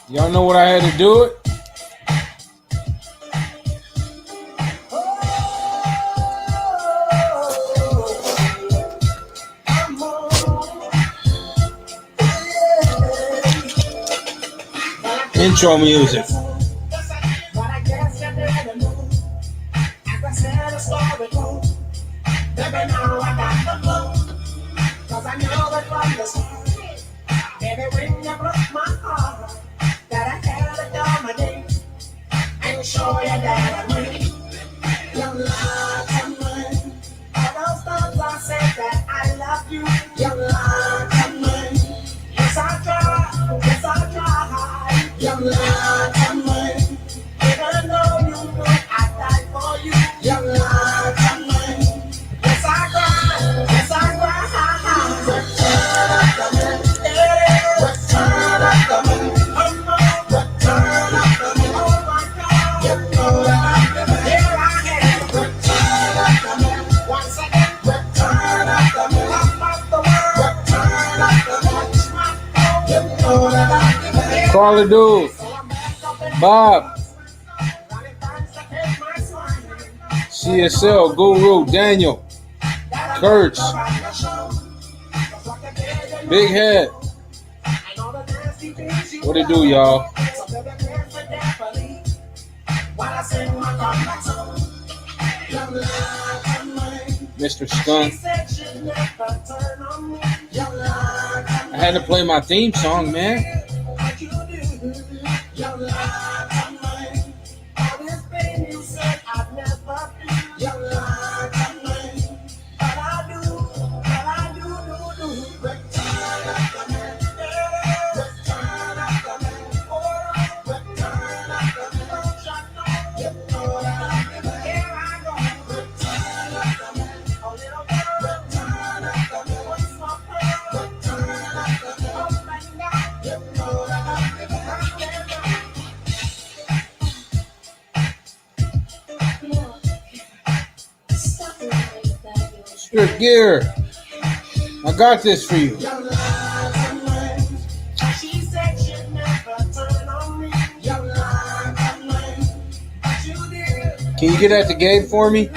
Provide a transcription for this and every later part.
Y'all know what I had to do it? Intro music. Carla Dude, Bob, CSL, Guru, Daniel, Kurtz, Big Head. What it do, y'all? Mr. Skunk. I had to play my theme song, man. Strict gear. I got this for you. Can you get at the game for me?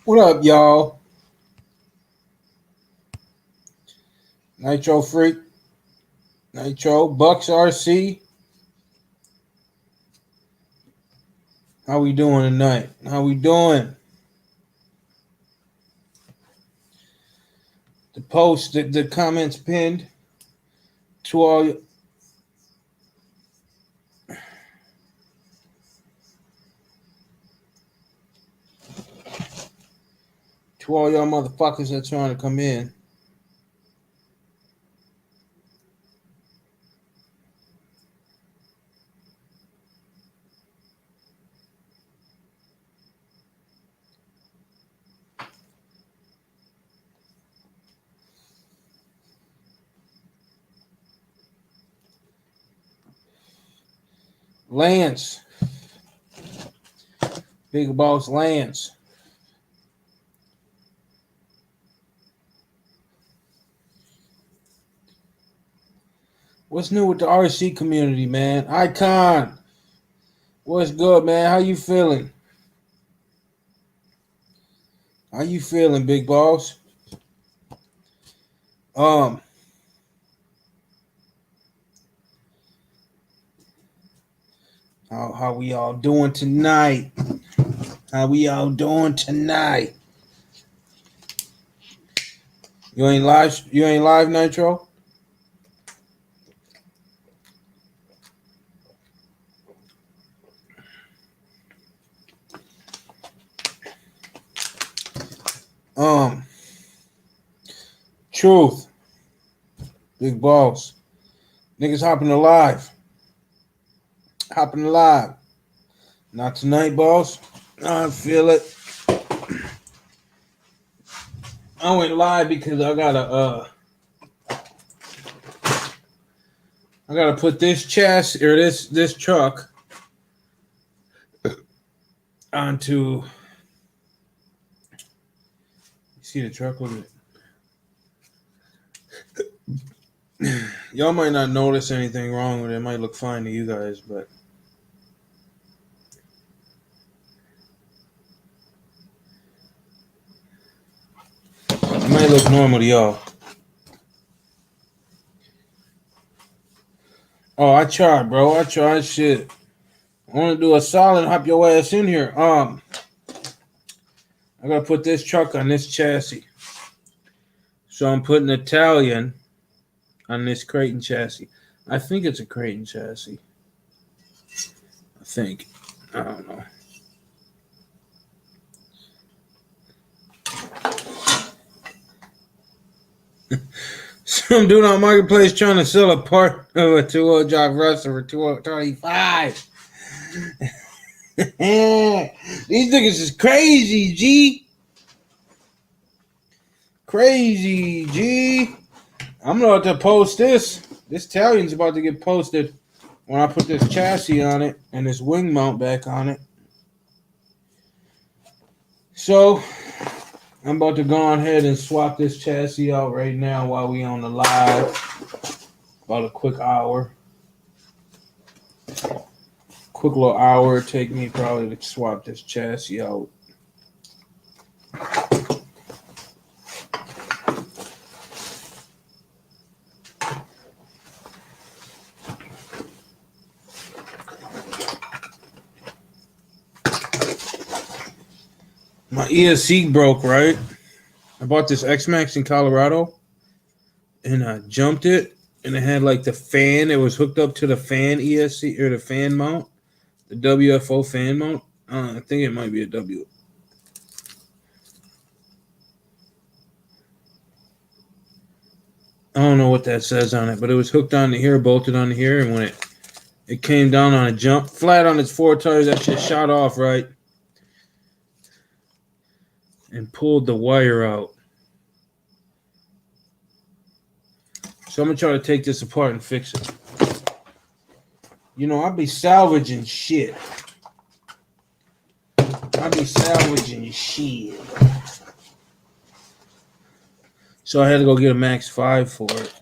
What up, y'all? Nitro Freak, Nitro, Bucks RC. How we doing tonight? How we doing? The post, the comments pinned to all. To all y'all motherfuckers that's trying to come in. Lance. Big Boss Lance. What's new with the RC community, man? Icon. What's good, man? How you feeling? How you feeling, Big Boss? How we all doing tonight? How we all doing tonight? You ain't live, Nitro? truth. Big boss. Niggas hopping alive. Hopping alive. Not tonight, boss. I feel it. I went live because I gotta put this chassis or this truck onto. You see the truck? Look at it. Y'all might not notice anything wrong with it. It might look fine to you guys, but it might look normal to y'all. Oh, I tried, bro. I tried shit. I want to do a solid hop your ass in here. I gotta put this truck on this chassis. So I'm putting Italian on this Creighton chassis. I think it's a Creighton chassis. I think. I don't know. Some dude on Marketplace trying to sell a part of a 2-wheel drive Ruster for $225. These niggas is crazy, G. Crazy, G. I'm gonna have to post this. This Italian's about to get posted when I put this chassis on it and this wing mount back on it. So I'm about to go ahead and swap this chassis out right now while we on the live. About a quick hour. Quick little hour it'd take me probably to swap this chassis out. My ESC broke, right? I bought this X-Max in Colorado and I jumped it and it had like the fan. It was hooked up to the fan ESC or the fan mount, the WFO fan mount. I think it might be a W. I don't know what that says on it, but it was hooked onto here, bolted onto here, and when it came down on a jump, flat on its 4 tires, that shit shot off, right? And pulled the wire out. So I'm going to try to take this apart and fix it. You know, I'll be salvaging shit. So I had to go get a Max 5 for it.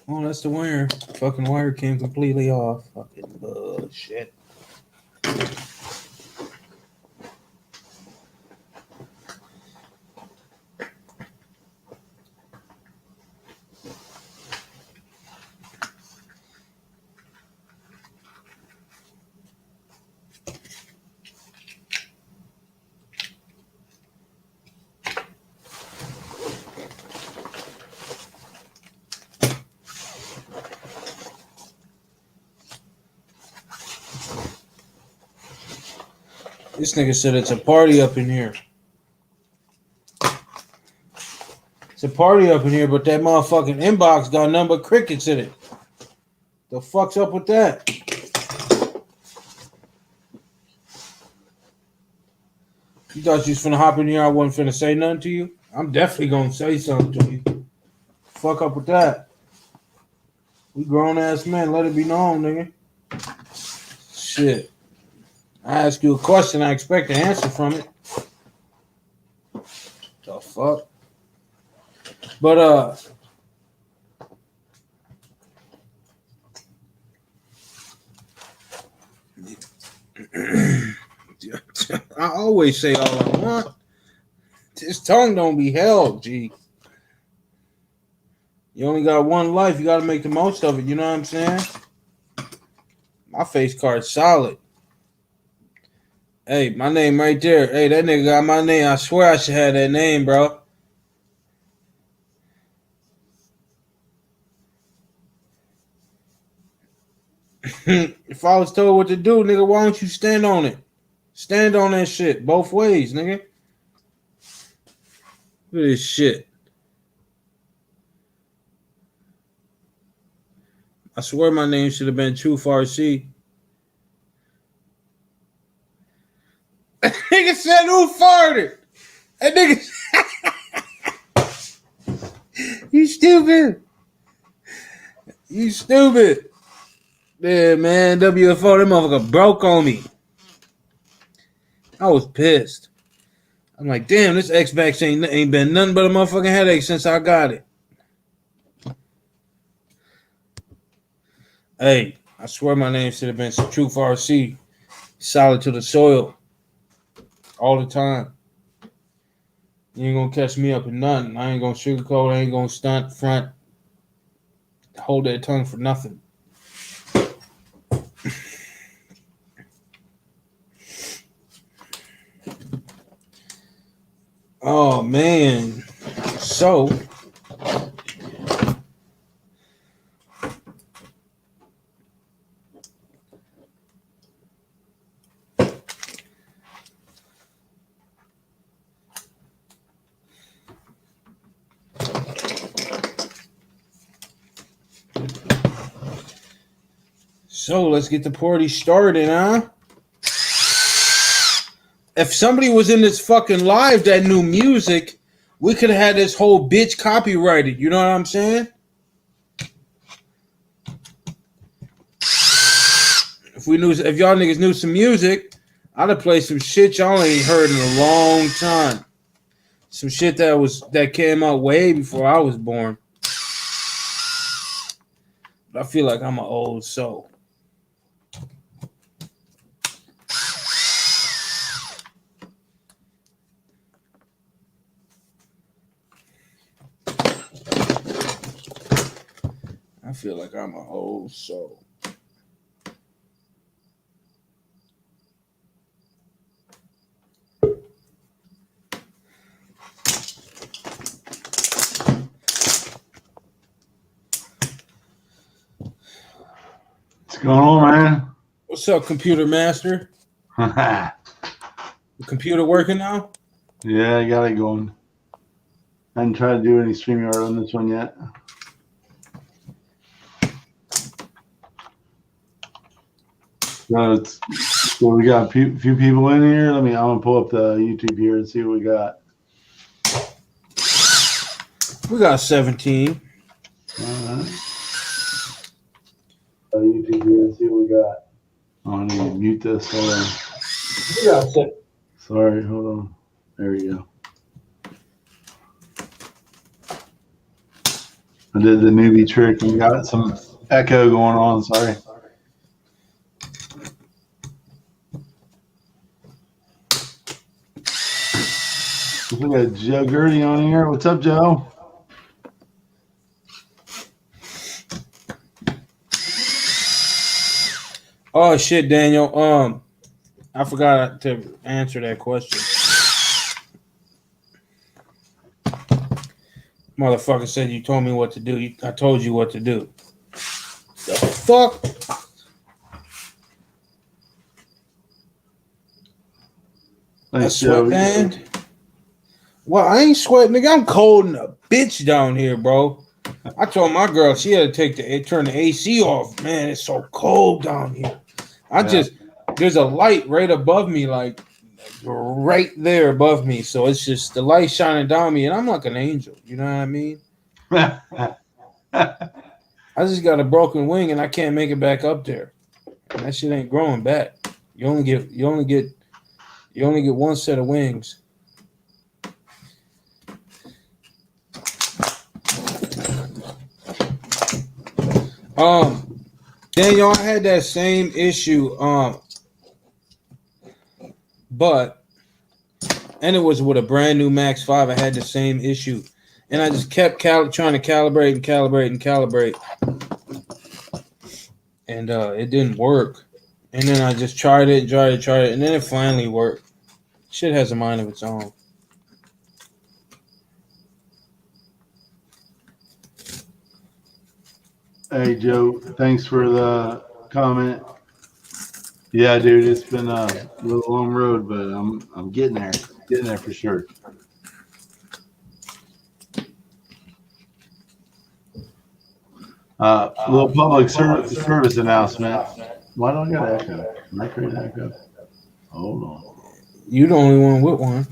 Oh, that's the wire. Fucking wire came completely off. Fucking bullshit. This nigga said it's a party up in here. It's a party up in here, but that motherfucking inbox got nothing but crickets in it. The fuck's up with that? You thought you was finna hop in here, I wasn't finna say nothing to you? I'm definitely gonna say something to you. Fuck up with that. We grown ass men, let it be known, nigga. Shit. I ask you a question, I expect an answer from it. The fuck? But I always say all I want. This tongue don't be held, G. You only got one life. You got to make the most of it. You know what I'm saying? My face card's solid. Hey, my name right there. Hey, that nigga got my name. I swear I should have that name, bro. If I was told what to do, nigga, why don't you stand on it? Stand on that shit both ways, nigga. Look at this shit. I swear my name should have been True Farsi. Nigga said who farted? That nigga, you stupid. You stupid. Yeah, man, WFO, that motherfucker broke on me. I was pissed. I'm like, damn, this Xbox ain't been nothing but a motherfucking headache since I got it. Hey, I swear my name should have been True RC. Solid to the soil. All the time. You ain't gonna catch me up in nothing. I ain't gonna sugarcoat. I ain't gonna stunt, front. Hold that tongue for nothing. Oh, man. So, let's get the party started, huh? If somebody was in this fucking live that knew music, we could have had this whole bitch copyrighted. You know what I'm saying? If y'all niggas knew some music, I'd have played some shit y'all ain't heard in a long time. Some shit that came out way before I was born. But I feel like I'm an old soul. I feel like I'm an old soul. What's going on, man? What's up, computer master? The computer working now? Yeah, I got it going. I haven't tried to do any StreamYard on this one yet. So we got a few people in here. I'm gonna pull up the YouTube here and see what we got. We got 17. All right. YouTube here and see what we got. Oh, I need to mute this. Hold on. We got 7. Sorry, hold on. There we go. I did the newbie trick and got some echo going on. Sorry. We got Joe Gertie on here. What's up, Joe? Oh shit, Daniel. I forgot to answer that question. Motherfucker said you told me what to do. I told you what to do. The fuck? Thanks, a Joe. Sweatband? Well, I ain't sweating, nigga. I'm cold in a bitch down here, bro. I told my girl she had to turn the AC off. Man, it's so cold down here. There's a light right above me, like right there above me. So it's just the light shining down me, and I'm like an angel. You know what I mean? I just got a broken wing, and I can't make it back up there. And that shit ain't growing back. You only get one set of wings. Daniel, I had that same issue. And it was with a brand new Max 5. I had the same issue, and I just kept trying to calibrate, and it didn't work. And then I just tried it, and then it finally worked. Shit has a mind of its own. Hey, Joe, thanks for the comment. Yeah, dude, it's been a little long road, but I'm getting there. Getting there for sure. Little public service announcement. Why don't I got an echo? Can I create an echo? Hold on. You the only one with one.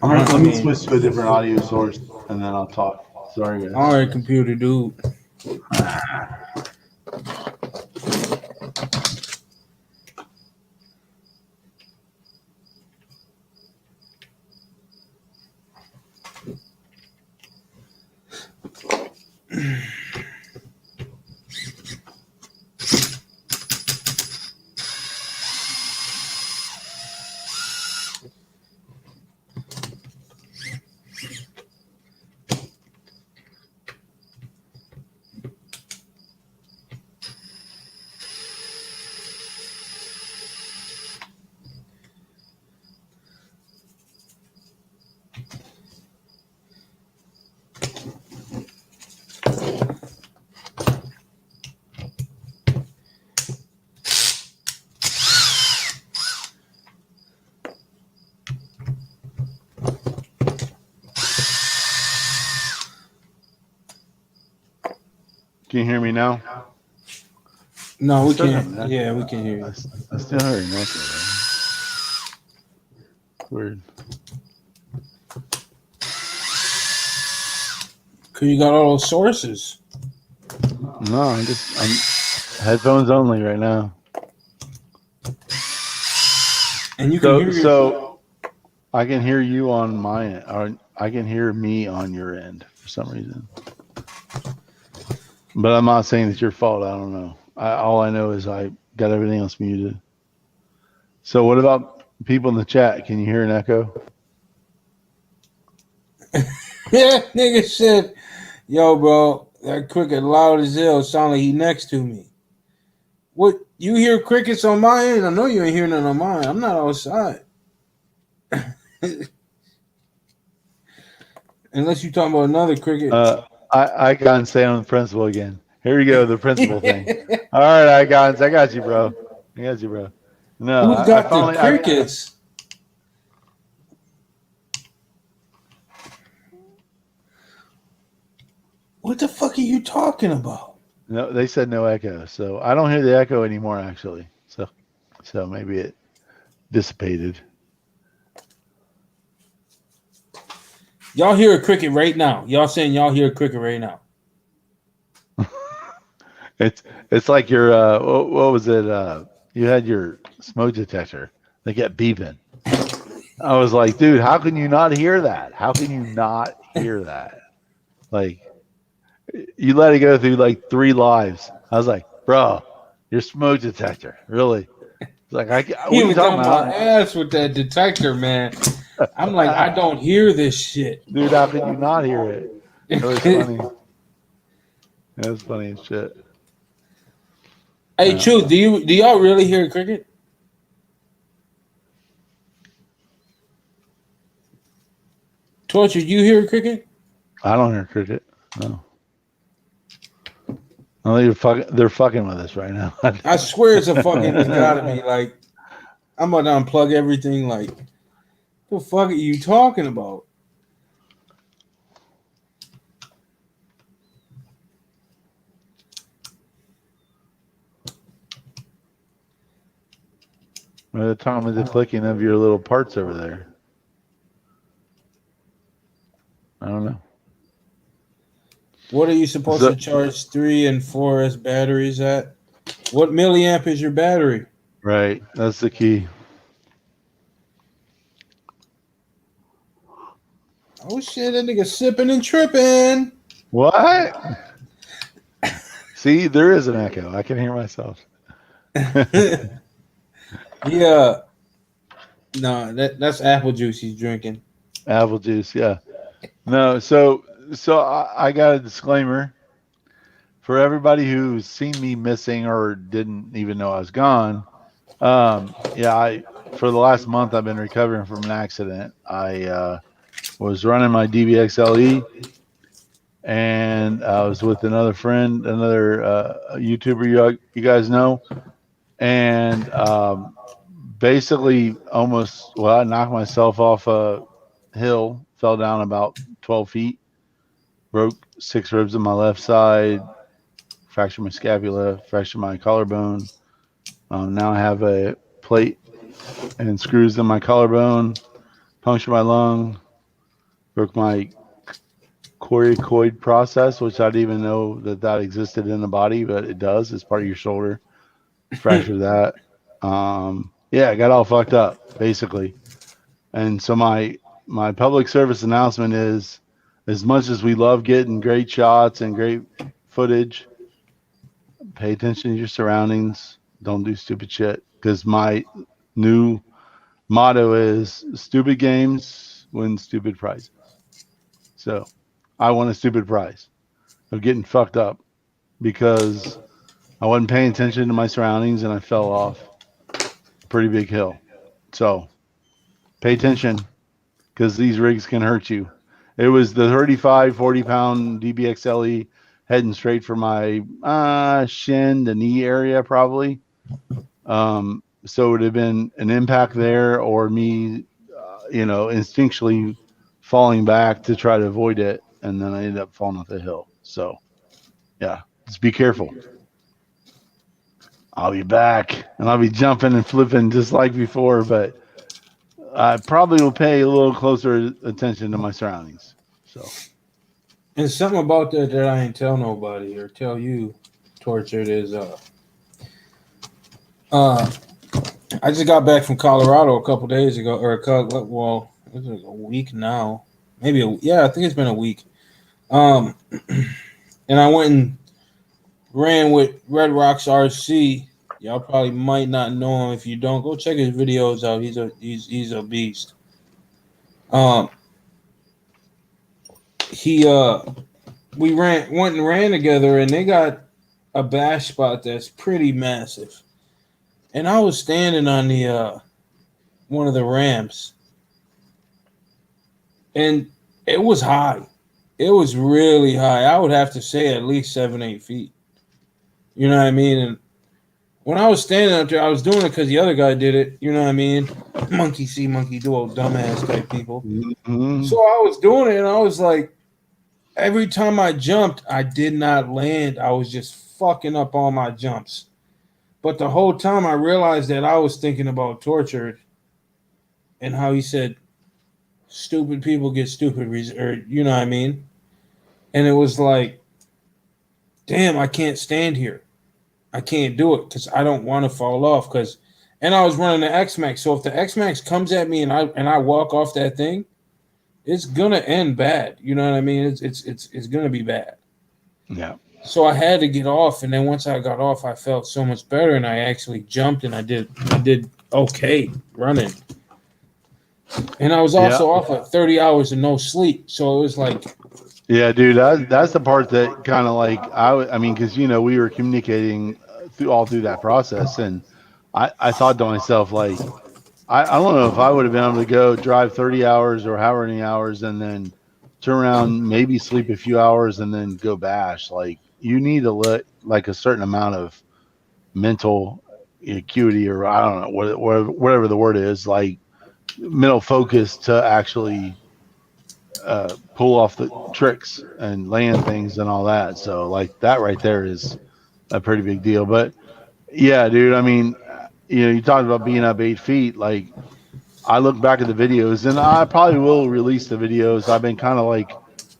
Let me switch to a different audio source and then I'll talk. Sorry, guys. All right, computer dude. Can you hear me now? No, we can't. Yeah, we can hear you. I still heard an echo. Weird. Cause you got all those sources. No, I'm headphones only right now. And you can hear so I can hear you on my end, or I can hear me on your end for some reason. But I'm not saying it's your fault. I don't know. All I know is I got everything else muted. So what about people in the chat? Can you hear an echo? Yeah, nigga said, yo, bro, that cricket loud as hell. Sound like he next to me. What, you hear crickets on my end? I know you ain't hearing none on mine. I'm not outside. Unless you talking about another cricket. Icon, stay on the principal again. Here we go, the principal thing. All right, Icons, I got you, bro. No, who's got the crickets? What the fuck are you talking about? No, they said no echo, so I don't hear the echo anymore, actually. So maybe it dissipated. Y'all hear a cricket right now. Y'all saying y'all hear a cricket right now. It's like your what was it? You had your smoke detector. They kept beeping. I was like, dude, how can you not hear that? How can you not hear that? Like, you let it go through like 3 lives. I was like, bro, your smoke detector, really? It's like He was talking about ass with that detector, man. I'm like, I don't hear this shit, dude. How can you not hear it? It was funny. It was funny as shit. Hey, Truth, do y'all really hear a cricket? Torture, you hear a cricket? I don't hear a cricket. No. I think they're fucking with us right now. I swear it's a fucking. It's gotta be like. I'm about to unplug everything. Like, the fuck are you talking about? By the time of the clicking of your little parts over there. I don't know. What are you supposed to charge 3 and 4S batteries at? What milliamp is your battery? Right. That's the key. Oh shit, that nigga sipping and tripping. What? See, there is an echo. I can hear myself. Yeah. No, that's apple juice he's drinking. Apple juice, yeah. No, so I got a disclaimer for everybody who's seen me missing or didn't even know I was gone. For the last month I've been recovering from an accident. I was running my DBX LE and I was with another friend, another YouTuber you guys know, and basically almost I knocked myself off a hill, fell down about 12 feet, broke 6 ribs in my left side, fractured my scapula, fractured my collarbone. Now I have a plate and screws in my collarbone, punctured my lung, broke my coracoid process, which I didn't even know that existed in the body, but it does. It's part of your shoulder. Fractured that. Yeah, I got all fucked up basically. And so my public service announcement is, as much as we love getting great shots and great footage, pay attention to your surroundings. Don't do stupid shit. Because my new motto is stupid games win stupid prizes. So I won a stupid prize of getting fucked up because I wasn't paying attention to my surroundings and I fell off a pretty big hill. So pay attention because these rigs can hurt you. It was the 35, 40-pound DBXLE heading straight for my shin, the knee area probably. So it would have been an impact there or me, instinctually falling back to try to avoid it. And then I ended up falling off the hill. So, yeah, just be careful. I'll be back and I'll be jumping and flipping just like before, but I probably will pay a little closer attention to my surroundings. So, And something about that I ain't tell nobody or tell you, Tortured, is I just got back from Colorado a couple days ago, or it was a week now, I think it's been a week. And I went and ran with Red Rocks RC. Y'all probably might not know him. If you don't, go check his videos out. He's a beast. We went and ran together, and they got a bash spot that's pretty massive. And I was standing on the one of the ramps, and it was high. It was really high. I would have to say at least 7-8 feet. You know what I mean? And when I was standing up there, I was doing it because the other guy did it. You know what I mean? Monkey see, monkey do, old dumbass type people. mm-hmm. So I was doing it, and I was like, every time I jumped, I did not land. I was just fucking up all my jumps. But the whole time I realized that I was thinking about Tortured and how he said, stupid people get stupid, or you know what I mean? And it was like, damn, I can't stand here. I can't do it because I don't want to fall off. And I was running the X-Max. So if the X-Max comes at me and I walk off that thing, it's gonna end bad. You know what I mean? It's gonna be bad. Yeah. So I had to get off, and then once I got off, I felt so much better, and I actually jumped, and I did okay running. And I was also off at 30 hours of no sleep, so it was like, yeah, dude, that's the part that kind of like I mean, because we were communicating through that process, and I thought to myself like, I don't know if I would have been able to go drive 30 hours or however many hours and then turn around, maybe sleep a few hours and then go bash. Like you need to let like a certain amount of mental acuity, or I don't know, whatever the word is, like mental focus to actually pull off the tricks and land things and all that. So like that right there is a pretty big deal. But yeah, dude, I mean, you talked about being up 8 feet. Like I look back at the videos, and I probably will release the videos. I've been kind of like,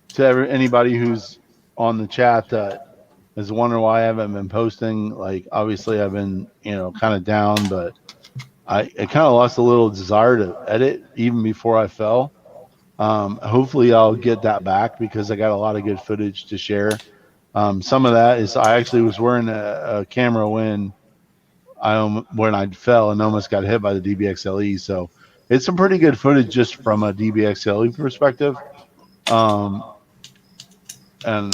to anybody who's on the chat that is wondering why I haven't been posting. Like obviously I've been, kind of down, but I kind of lost a little desire to edit even before I fell. Hopefully I'll get that back because I got a lot of good footage to share. Some of that is I actually was wearing a camera when I fell and almost got hit by the DBXLE. So it's some pretty good footage just from a DBXLE perspective. And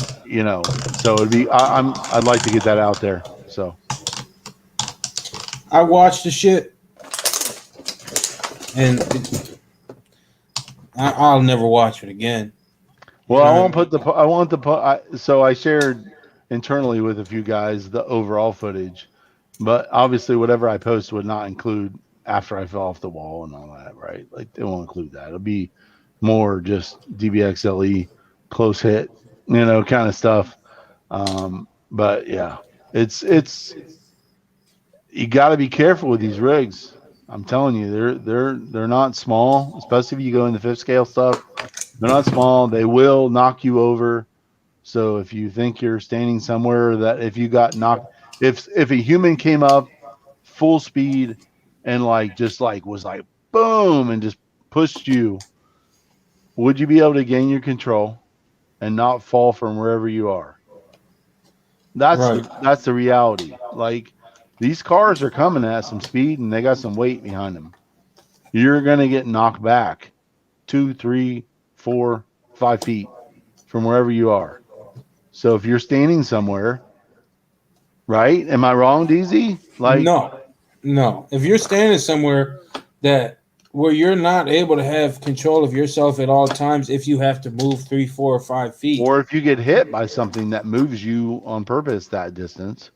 so it'd be, I'd like to get that out there. So I watched the shit, and I'll never watch it again. Well, I won't put the. I want the. So I shared internally with a few guys the overall footage, but obviously whatever I post would not include after I fell off the wall and all that, right? Like they won't include that. It'll be more just DBXLE close hit, kind of stuff. But yeah, it's you got to be careful with these rigs. I'm telling you, they're not small, especially if you go into fifth scale stuff. They're not small. They will knock you over. So if you think you're standing somewhere that if you got knocked, if a human came up full speed and was like boom and just pushed you, would you be able to gain your control and not fall from wherever you are? That's the reality. Like these cars are coming at some speed and they got some weight behind them. You're gonna get knocked back 2, 3, 4, 5 feet from wherever you are. So if you're standing somewhere, right? Am I wrong, DZ? No. If you're standing somewhere where you're not able to have control of yourself at all times, if you have to move 3, 4, or 5 feet, or if you get hit by something that moves you on purpose that distance,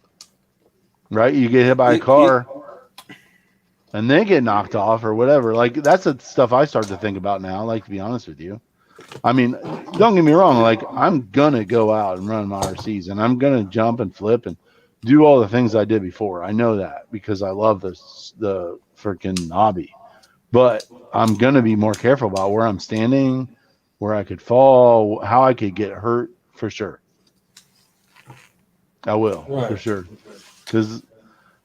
right? You get hit by a car and then get knocked off or whatever. Like that's the stuff I start to think about now. Like to be honest with you. I mean, don't get me wrong. Like I'm gonna go out and run my RCs, and I'm gonna jump and flip and do all the things I did before. I know that because I love the freaking hobby. But I'm gonna be more careful about where I'm standing, where I could fall, how I could get hurt for sure. I will for sure. Because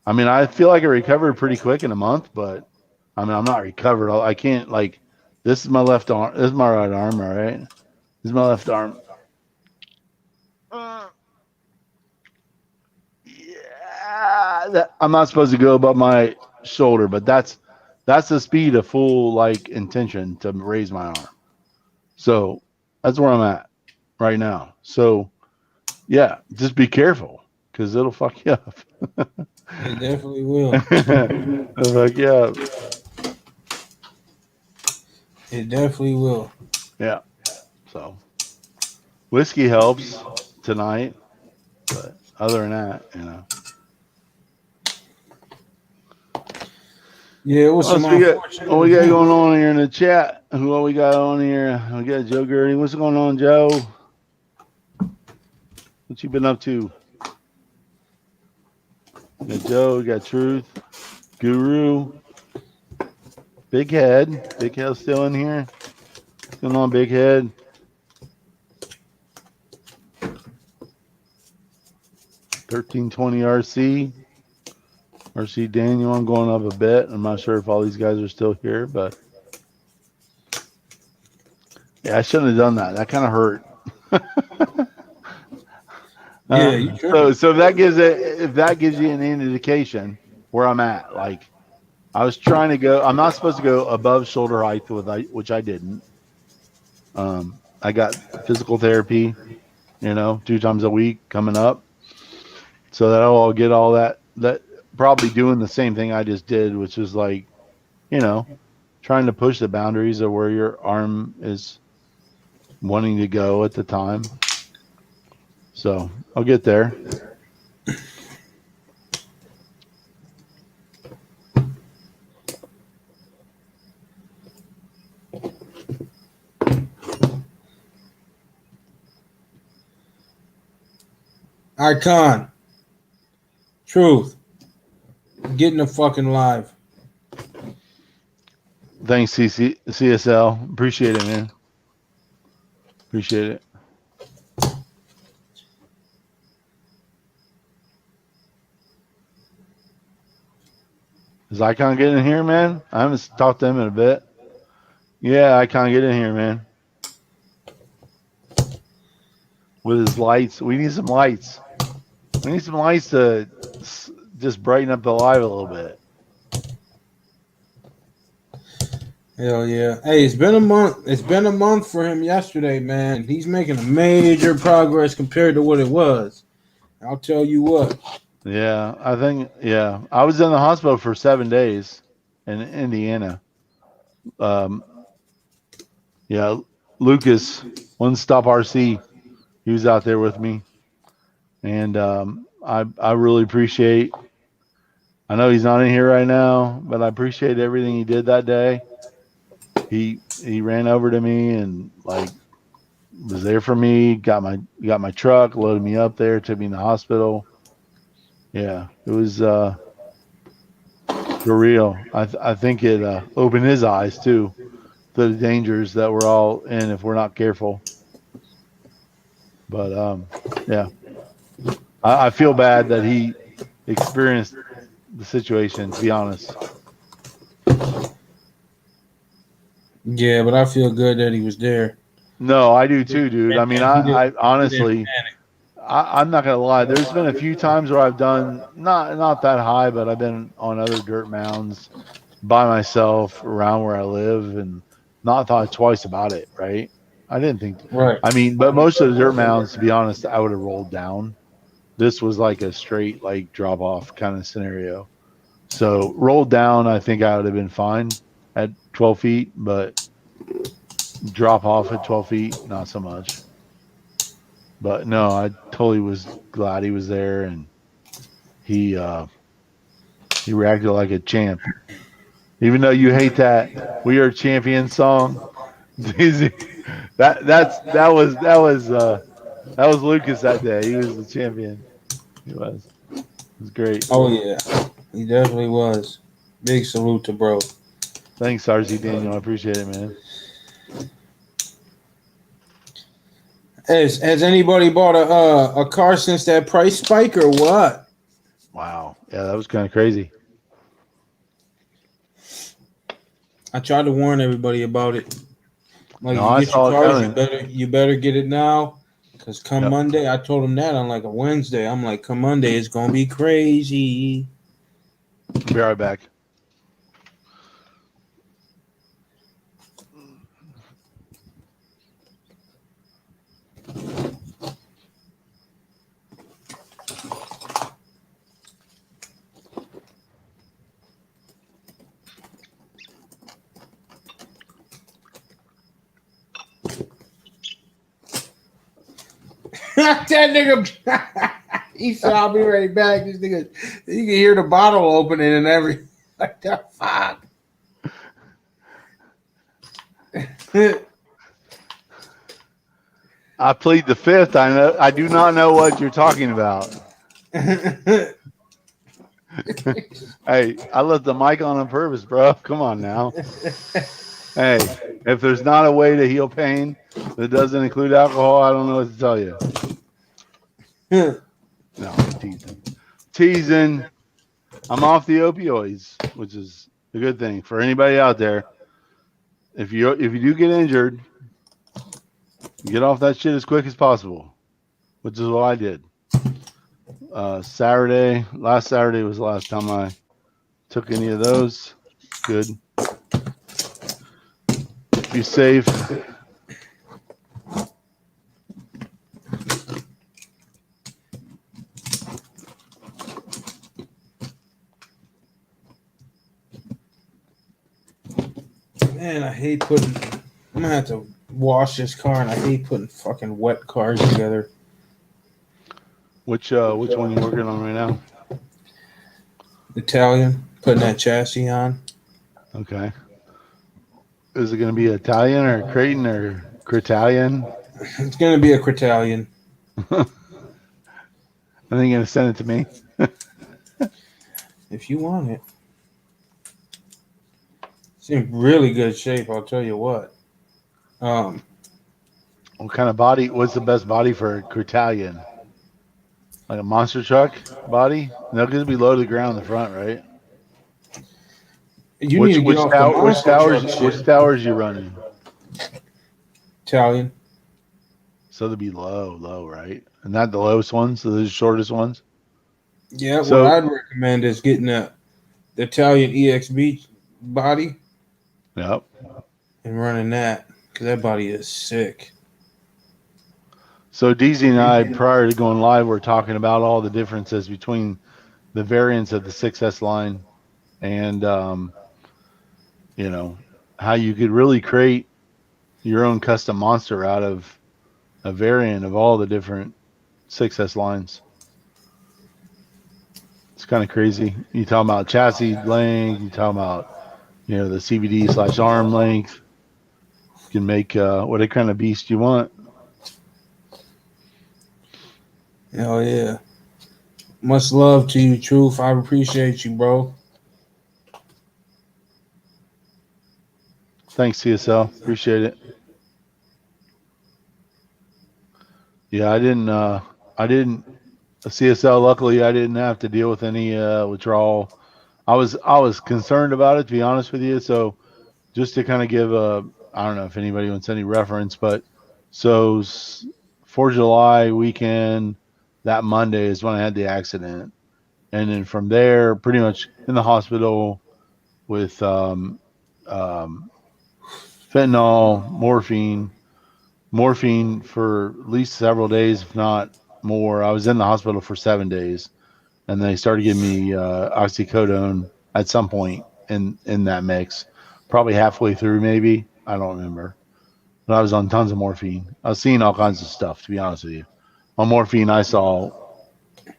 I mean, I feel like I recovered pretty quick in a month, but I mean, I'm not recovered. I can't like. This is my left arm. This is my right arm. All right. This is my left arm. Yeah, I'm not supposed to go above my shoulder, but that's the speed of full like intention to raise my arm. So that's where I'm at right now. So yeah, just be careful because it'll fuck you up. It definitely will. It'll fuck you up. It definitely will. Yeah. So whiskey helps tonight, but other than that, Yeah, what's what we got going on here in the chat? What we got on here? We got Joe Gertie. What's going on, Joe? What you been up to? We got Joe. We got Truth. Guru. Big Head. Big Head still in here. What's going on, Big Head? $13.20 RC. RC Daniel, I'm going up a bit. I'm not sure if all these guys are still here, but yeah, I shouldn't have done that. That kind of hurt. Yeah. So if that gives you an indication where I'm at, like I was trying to go. I'm not supposed to go above shoulder height which I didn't. I got physical therapy, 2 times a week coming up, so that I'll get all that. Probably doing the same thing I just did, which is like, trying to push the boundaries of where your arm is wanting to go at the time. So I'll get there. Icon. Truth. Getting the fucking live. Thanks, CSL. Appreciate it, man. Appreciate it. Is Icon getting in here, man? I haven't talked to him in a bit. Yeah, Icon, get in here, man. With his lights. We need some lights. We need some lights to just brighten up the live a little bit. Hell yeah. Hey, it's been a month. It's been a month for him yesterday, man. He's making a major progress compared to what it was. I'll tell you what. Yeah, I think, I was in the hospital for 7 days in Indiana. Lucas, One Stop RC, he was out there with me, and I really appreciate. I know he's not in here right now, but I appreciate everything he did that day. He ran over to me and like was there for me. Got my truck, loaded me up there, took me in the hospital. Yeah, it was for real. I think it opened his eyes too to the dangers that we're all in if we're not careful. But yeah, I feel bad that he experienced the situation. To be honest, Yeah, but I feel good that he was there. no, I do too, dude. I mean, And I he didn't honestly, panic. I'm not gonna lie. There's been a few times where I've done not that high, but I've been on other dirt mounds by myself around where I live and not thought twice about it. Right? I didn't think. Right. I mean, but most of the dirt mounds, to be honest, I would have rolled down. This was like a straight like drop off kind of scenario. So rolled down, I think I would have been fine at 12 feet, but drop off at 12 feet, not so much. But no, I totally was glad he was there, and he reacted like a champ. Even though you hate that "We Are Champions" song, that was Lucas that day. He was the champion. He was. It was great. Oh yeah, he definitely was. Big salute to bro. Thanks, RZ Daniel. I appreciate it, man. Has anybody bought a car since that price spike or what? Wow. Yeah, that was kind of crazy. I tried to warn everybody about it. Like, No, I you get saw your it cars, coming. you better get it now. Cause come Yep. Monday, I told him that on like a Wednesday. I'm like, come Monday, it's gonna be crazy. Be right back. That nigga, he said, "I'll be right back." This nigga, you can hear the bottle opening and everything. Like the fuck. I plead the fifth. I do not know what you're talking about. Hey, I left the mic on purpose, bro. Come on now. Hey, if there's not a way to heal pain that doesn't include alcohol, I don't know what to tell you. No, I'm teasing. Teasing. I'm off the opioids, which is a good thing for anybody out there. If you do get injured, get off that shit as quick as possible, which is what I did. Last Saturday was the last time I took any of those. Good. Be safe. Man, I hate putting. I'm gonna have to wash this car, and I hate putting fucking wet cars together. Which one you working on right now? Italian, putting that chassis on. Okay. Is it going to be Italian or Creighton or Cretalian? It's gonna be a Cretalian. I think you're going to send it to me. If you want it. It's in really good shape, I'll tell you what. What kind of body? What's the best body for a Cretalian? Like a monster truck body? No, because it'd be low to the ground in the front, right? You need to get off the monster truck shit. Which towers you running? Italian. So they'd be low, right? And not the lowest ones, so the shortest ones. Yeah, So- what I'd recommend is getting the Italian EXB body Yep. and running that, because that body is sick. So DZ and I, prior to going live, were talking about all the differences between the variants of the 6S line and, how you could really create, your own custom monster out of a variant of all the different 6S lines. It's kind of crazy. You talk about chassis length, you talk about, the CVD/arm length. You can make what kind of beast you want. Hell yeah. Much love to you, Truth. I appreciate you, bro. Thanks, CSL. Appreciate it. Yeah, I didn't CSL, luckily I didn't have to deal with any withdrawal. I was concerned about it, to be honest with you. So just to kind of give I don't know if anybody wants any reference, but so 4th of July weekend, that Monday is when I had the accident. And then from there, pretty much in the hospital with fentanyl, morphine for at least several days, if not more. I was in the hospital for 7 days, and they started giving me oxycodone at some point in that mix, probably halfway through, maybe. I don't remember. But I was on tons of morphine. I was seeing all kinds of stuff, to be honest with you. On morphine, I saw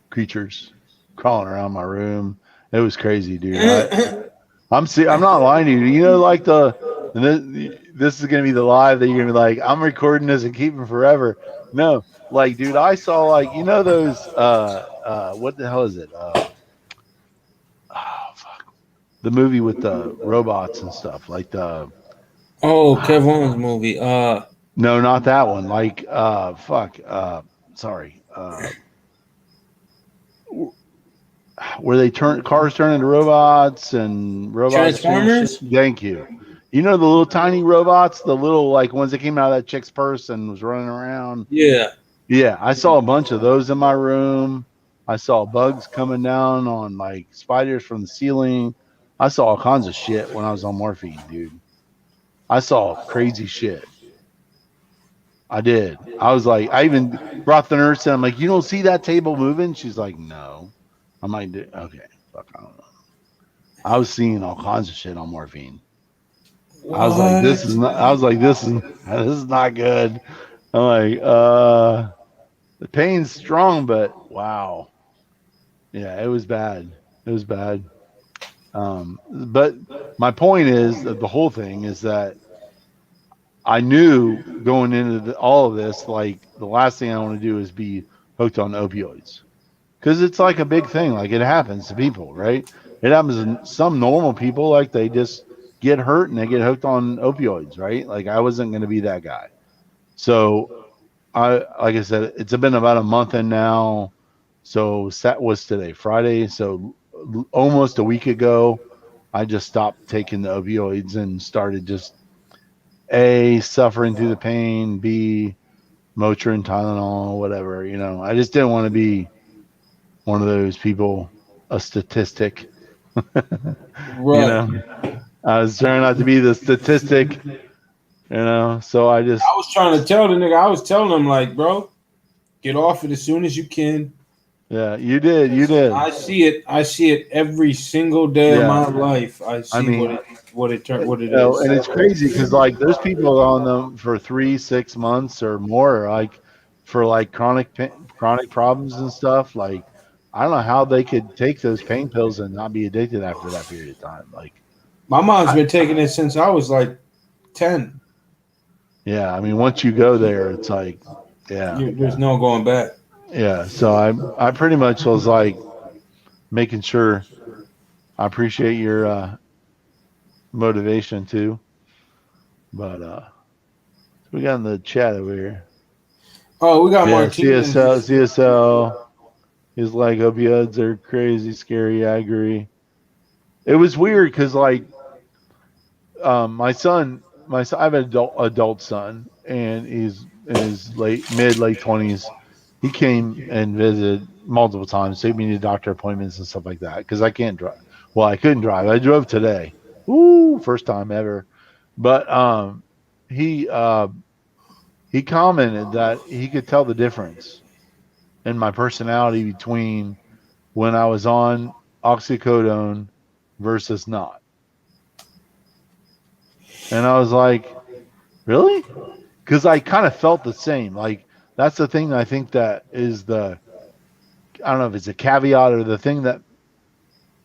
creatures crawling around my room. It was crazy, dude. I'm not lying to you. Like this is gonna be the live that you're gonna be like, I'm recording this and keeping forever. No, like, dude, I saw like those what the hell is it? Fuck. The movie with the robots and stuff, like the Kev Owens movie. no, not that one. Like fuck. Sorry. Where they cars turn into robots and robots Transformers? Thank you. The little tiny robots, the little like ones that came out of that chick's purse and was running around. Yeah. Yeah, I saw a bunch of those in my room. I saw bugs coming down on like spiders from the ceiling. I saw all kinds of shit when I was on morphine, dude. I saw crazy shit. I did. I was like, I even brought the nurse in. I'm like, you don't see that table moving? She's like, no. I might do. Okay. Fuck, I don't know. I was seeing all kinds of shit on morphine. What? I was like, this is not good. I'm like, the pain's strong, but wow. Yeah, it was bad. It was bad. But my point is that the whole thing is that I knew going into all of this, like the last thing I want to do is be hooked on opioids. Because it's like a big thing. Like it happens to people, right? It happens to some normal people. Like they just get hurt and they get hooked on opioids, right? Like I wasn't going to be that guy. So like I said, it's been about a month in now. So that was today, Friday. So almost a week ago, I just stopped taking the opioids and started just suffering through the pain, B, Motrin, Tylenol, whatever. I just didn't want to be one of those people, a statistic. Right. I was trying not to be the statistic, so I was trying to tell the nigga, I was telling him, like, bro, get off it as soon as you can. Yeah, you did. I see it every single day of my life. I see what it is. And it's crazy because like there's people on them for 3-6 months or more, like for like chronic problems and stuff. Like I don't know how they could take those pain pills and not be addicted after that period of time. Like my mom's been taking it since I was like 10. Yeah, I mean once you go there, it's like, yeah, there's no going back. Yeah, so I pretty much was like making sure. I appreciate your motivation too, but we got in the chat over here. Oh, we got Martinez. CSL is like opioids are crazy, scary. I agree. It was weird because like my son, I have an adult son, and he's in his late 20s. He came and visited multiple times, took me to doctor appointments and stuff like that because I can't drive. Well, I couldn't drive. I drove today. Ooh, first time ever. But he commented that he could tell the difference in my personality between when I was on oxycodone versus not. And I was like, Really? Because I kind of felt the same. Like that's the thing I think that is I don't know if it's a caveat or the thing that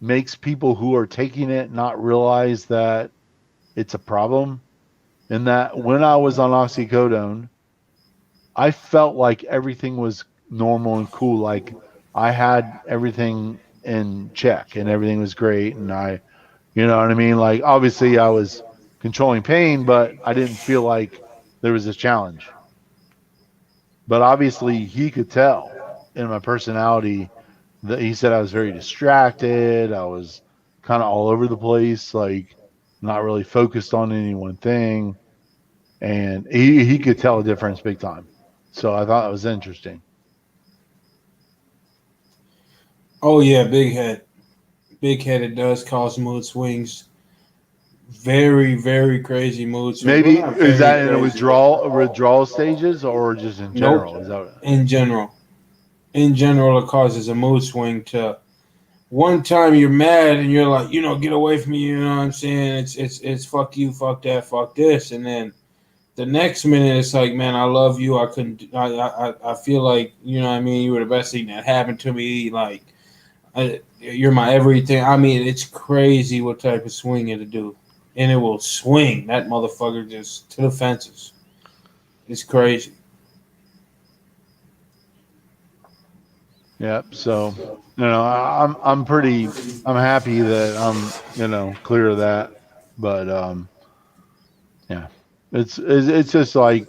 makes people who are taking it not realize that it's a problem. In that when I was on oxycodone, I felt like everything was normal and cool. Like I had everything in check and everything was great. And you know what I mean? Like obviously I was controlling pain, but I didn't feel like there was a challenge. But obviously he could tell in my personality that he said I was very distracted. I was kind of all over the place, like not really focused on any one thing. And he could tell a difference big time. So I thought it was interesting. Oh yeah, big head. Big head. It does cause mood swings. Very, very crazy mood swings. Well, Maybe not is very that in a crazy. withdrawal stages or just in Nope. general? Is that In general, it causes a mood swing. To one time you're mad and you're like, get away from me. You know what I'm saying? It's fuck you, fuck that, fuck this, and then the next minute it's like, man, I love you. I couldn't. I feel like what I mean. You were the best thing that happened to me. Like, you're my everything. I mean, it's crazy what type of swing it'll do, and it will swing that motherfucker just to the fences. It's crazy. yeah? So I'm happy that I'm clear of that. But yeah, it's just like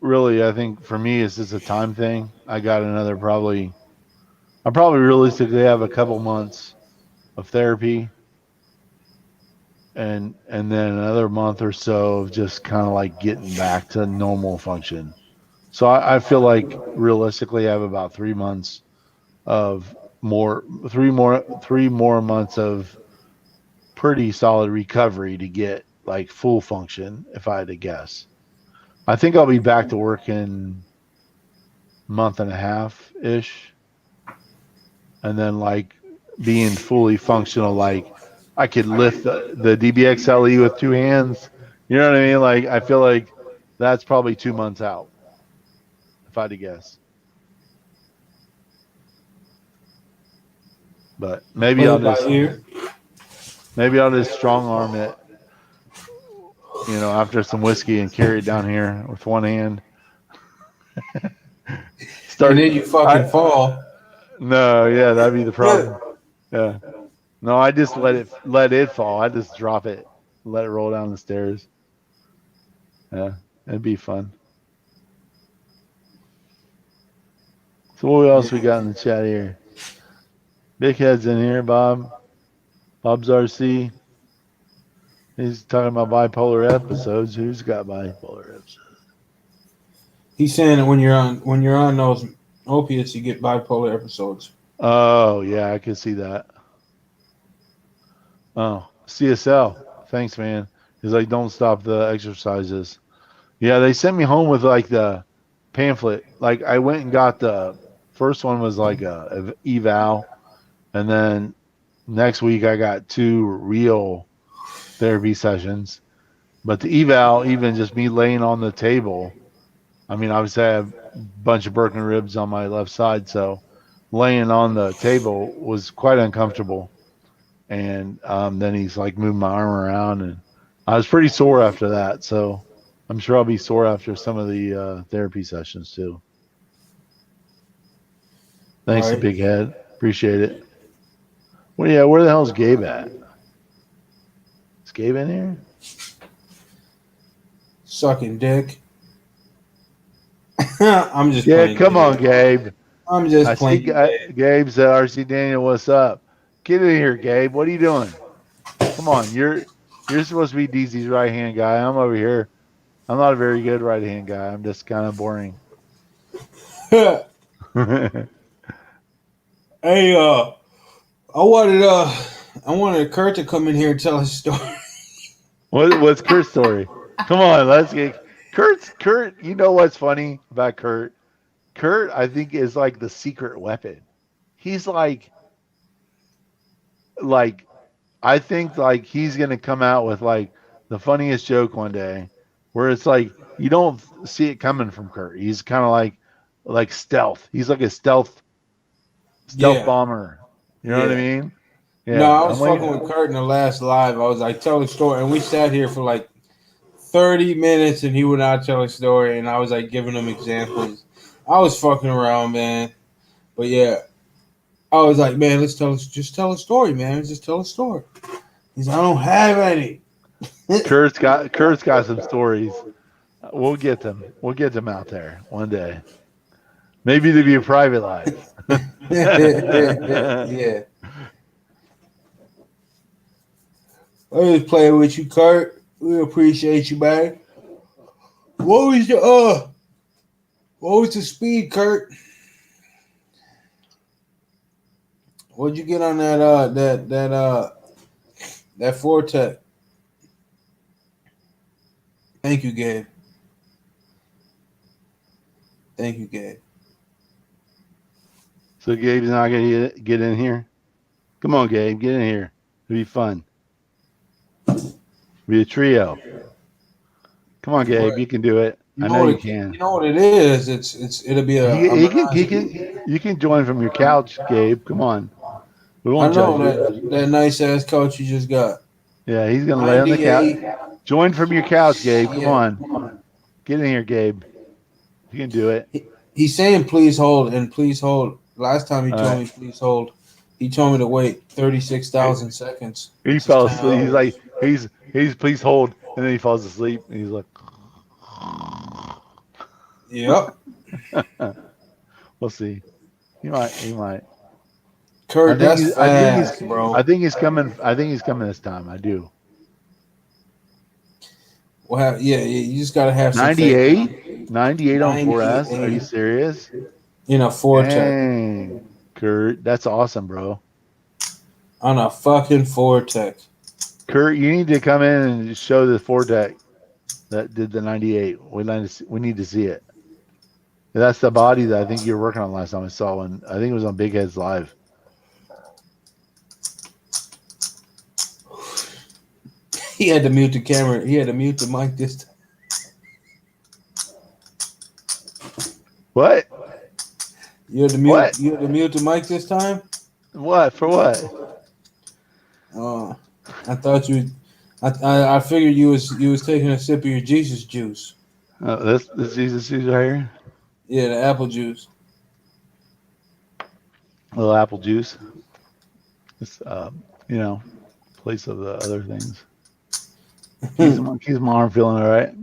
really I think for me it's just a time thing. I probably realistically have a couple months of therapy and then another month or so of just kind of like getting back to normal function. So I feel like realistically I have about 3 months of more 3 more months of pretty solid recovery to get like full function if I had to guess. I think I'll be back to work in month and a half ish and then like being fully functional like I could lift the DBXLE with two hands. You know what I mean? Like I feel like that's probably 2 months out if I had to guess. But Play it by ear. maybe I'll just strong arm it, after some whiskey and carry it down here with one hand. And Start then you fucking I fall. no, yeah, that'd be the problem. Yeah. No, I just let it fall. I just drop it, let it roll down the stairs. Yeah, it'd be fun. So what else we got in the chat here? Big Head's in here, Bob. Bob's RC. He's talking about bipolar episodes. Who's got bipolar episodes? He's saying that when you're on those opiates, you get bipolar episodes. Oh, yeah, I can see that. Oh, CSL. Thanks, man. He's like, don't stop the exercises. Yeah, they sent me home with like the pamphlet. Like I went and got the first one was like a eval, and then next week I got 2 real therapy sessions. But the eval, even just me laying on the table, I mean, obviously I have a bunch of broken ribs on my left side, so laying on the table was quite uncomfortable. And then he's like moving my arm around, and I was pretty sore after that. So I'm sure I'll be sore after some of the therapy sessions too. Thanks, Right. Big Head. Appreciate it. Well, yeah, where the hell's Gabe at? Is Gabe in here? Sucking dick. I'm just Yeah, playing. come on, Gabe. Gabe. I'm just I see playing. Gabe. Gabe said, RC Daniel, what's up? Get in here, Gabe. What are you doing? Come on, you're supposed to be DZ's right hand guy. I'm over here. I'm not a very good right hand guy. I'm just kind of boring. Hey, I wanted Kurt to come in here and tell his story. What's Kurt's story? Come on, let's get Kurt. You know what's funny about Kurt? Kurt, I think, is like the secret weapon. He's like I think like he's gonna come out with like the funniest joke one day, where it's like you don't see it coming from Kurt. He's kind of like stealth. He's like a stealth Yeah, bomber. You know what I yeah. mean? No, Yeah, I I'm was fucking waiting. with Kurt in the last live. I was like, tell the story, and we sat here for like 30 minutes, and he would not tell a story, and I was like giving him examples. I was fucking around, man. But yeah, I was like, man, just tell a story, man. Just tell a story. He's like, I don't have any. Kurt's got some stories. We'll get them. We'll get them out there one day. Maybe to be a private live. Yeah. I was playing with you, Kurt. We appreciate you, man. What was your what was the speed, Kurt? What'd you get on that Forte? Thank you, Gabe. Thank you, Gabe. So Gabe's not gonna get in here. Come on, Gabe, get in here. It'll be fun. Be a trio. Come on, Gabe, What? you can do it. You I know know what you it can. you know what it is? It'll be a He menage. can. You can join from your couch, Gabe. Come on. We I won't know judge you. that nice ass coach you just got. Yeah, he's gonna lay on the couch. 98. Join from your couch, Gabe. Come Yeah. on. Get in here, Gabe. You can do it. He's saying please hold and please hold. Last time he All told right. me please hold. He told me to wait 36,000 seconds. He This is fell 10 asleep. He's hours. like, he's please hold, and then he falls asleep. And he's like, Yep. we'll see. He might. He might. Kurt, that's fast, I bro. think he's coming. I think he's coming this time. I do. Well, yeah, you just gotta have some faith. 98? 98 on 4S. Are you 98 serious? in a Forte. Dang, Kurt, that's awesome, bro. On a fucking Forte. Kurt, you need to come in and show the Fortec that did the 98. We need to see it. That's the body that I think you were working on last time I saw one. I think it was on Big Heads Live. He had to mute the camera. He had to mute the mic this time. What? You had to mute. What? You had to mute the mic this time. What? For what? I thought you. I figured you was taking a sip of your Jesus juice. This Jesus juice right here. Yeah, the apple juice. A little apple juice. It's place of the other things. Keeps my arm feeling all right.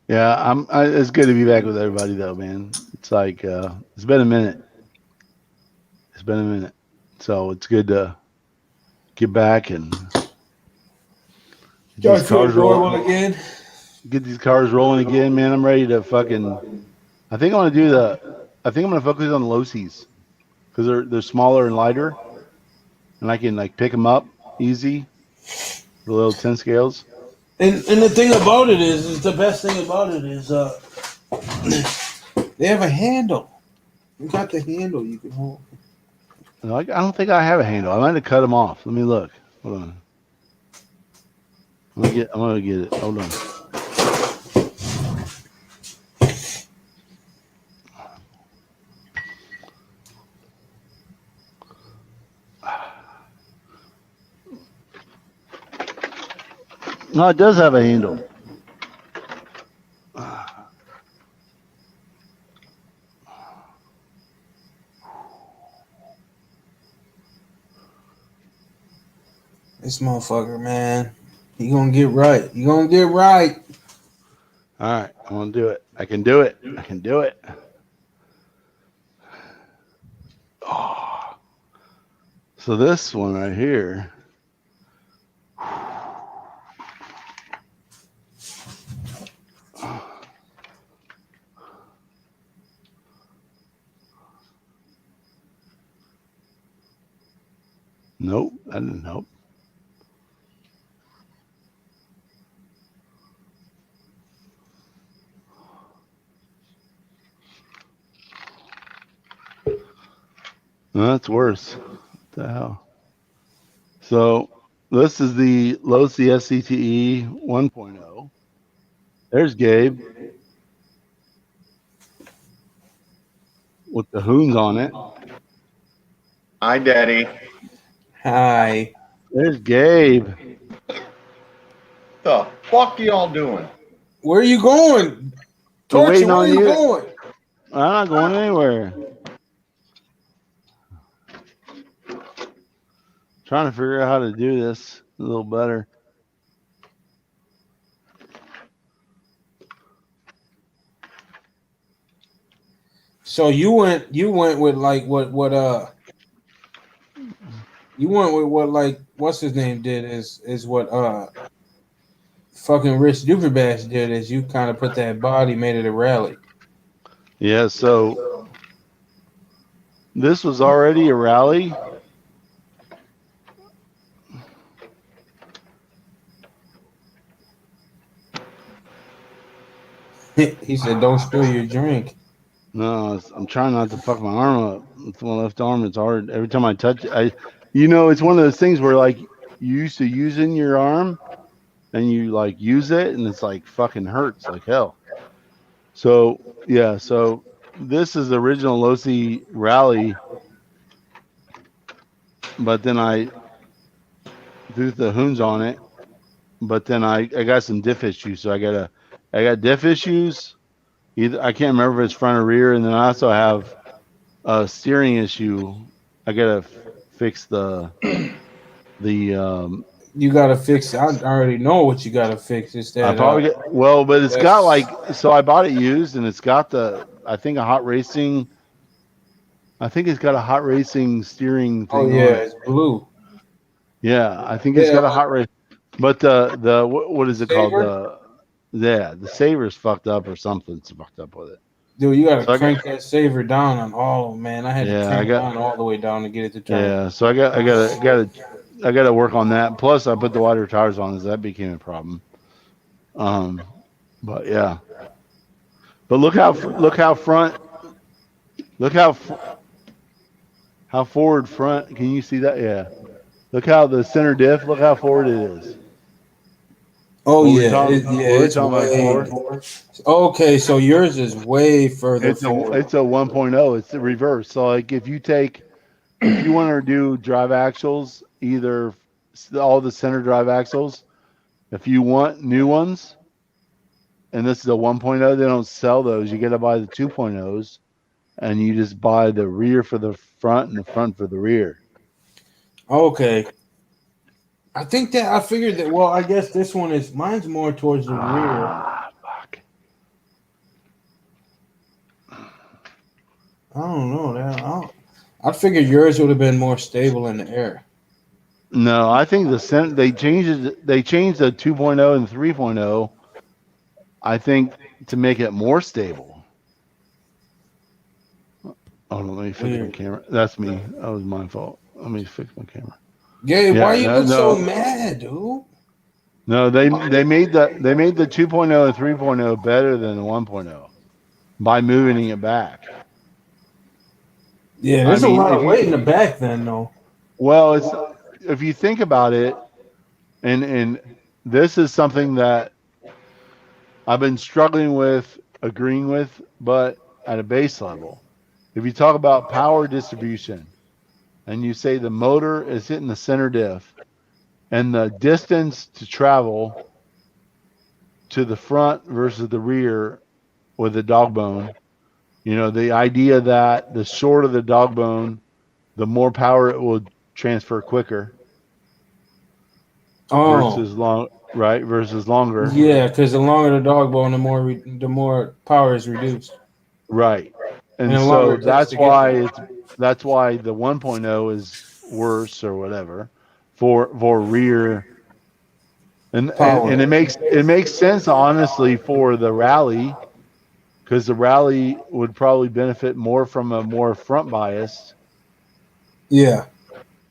Yeah, it's good to be back with everybody though, man. It's like it's been a minute. It's been a minute, so it's good to get back and get Y'all these feel cars rolling. normal again? Get these cars rolling again, man. I'm ready to fucking. I think I'm gonna focus on the low Cs because they're smaller and lighter, and I can like pick them up easy. The little 10 scales. And the thing about it is the best thing about it is they have a handle. You got the handle you can hold. No, I don't think I have a handle. I might have cut them off. Let me look. Hold on. I'm gonna get it. Hold on. No, it does have a handle. This motherfucker, man. You gonna get right. You gonna get right. All right, I'm gonna do it. I can do it. I can do it. Oh. So this one right here. Nope, that didn't help. No, that's worse. What the hell? So This is the Losi SCTE 1.0. There's Gabe with the hoons on it. Hi, Daddy. Hi. There's Gabe. The fuck y'all doing? Where are you going? We're Torture, waiting where are on you you. going? I'm not going anywhere. Trying to figure out how to do this a little better. So you went with like what you went with what like what's his name did is what fucking Rich Duperbash did is you kind of put that body, made it a rally. Yeah, so this was already a rally. He said, "Don't spill your drink." No, I'm trying not to fuck my arm up. With my left arm, it's hard. Every time I touch it, it's one of those things where like you used to using your arm and you like use it and it's like fucking hurts like hell. So yeah, so this is the original Losi rally, but then I threw the hoons on it. But then I got some diff issues, so I got diff issues. Either I can't remember if it's front or rear, and then I also have a steering issue. I gotta fix the. You gotta fix it. I already know what you gotta fix. It's I that probably get well, but it's got that's like so I bought it used, and it's got I think a hot racing. I think it's got a hot racing steering oh thing yeah, on it. it's blue. Yeah, I think it's Yeah, got a hot race. But the what is it called? saver. The saver's fucked up or something's fucked up with it. Dude, you gotta So I got crank that saver down on all of them, man. I had to yeah, I crank got mine all the way down to get it to turn. yeah. So I gotta work on that. Plus, I put the wider tires on, as that became a problem. Um, but yeah. But look how forward front. Can you see that? Yeah. Look how the center diff. Look how forward it is. Oh What yeah, what we were it's talking about way. before. Okay, so yours is way further forward. It's a 1.0. It's the reverse. So like if you want to do drive axles, either all the center drive axles, if you want new ones, and this is a 1.0, they don't sell those. You got to buy the 2.0s, and you just buy the rear for the front and the front for the rear. Okay, I think that I figured that. Well, I guess this one is mine's more towards the rear. Fuck. I don't know that. I figured yours would have been more stable in the air. No, I think they changed the 2.0 and 3.0. I think to make it more stable. Oh, let me fix my camera. That's me. That was my fault. Let me fix my camera. Gabe, Yeah, why you look no. so mad, dude? No, they made the 2.0 and 3.0 better than the 1.0 by moving it back. Yeah, I there's a mean, lot if of you weight in the back then, though. well, it's if you think about it, and this is something that I've been struggling with agreeing with, but at a base level. If you talk about power distribution and you say the motor is hitting the center diff and the distance to travel to the front versus the rear with the dog bone, the idea that the shorter the dog bone, the more power it will transfer quicker Oh, versus versus longer. yeah, because the longer the dog bone, the more power is reduced, Right. and And the longer so it takes to get there. that's why the 1.0 is worse or whatever for rear and Power. it makes sense honestly for the rally because the rally would probably benefit more from a more front bias. Yeah,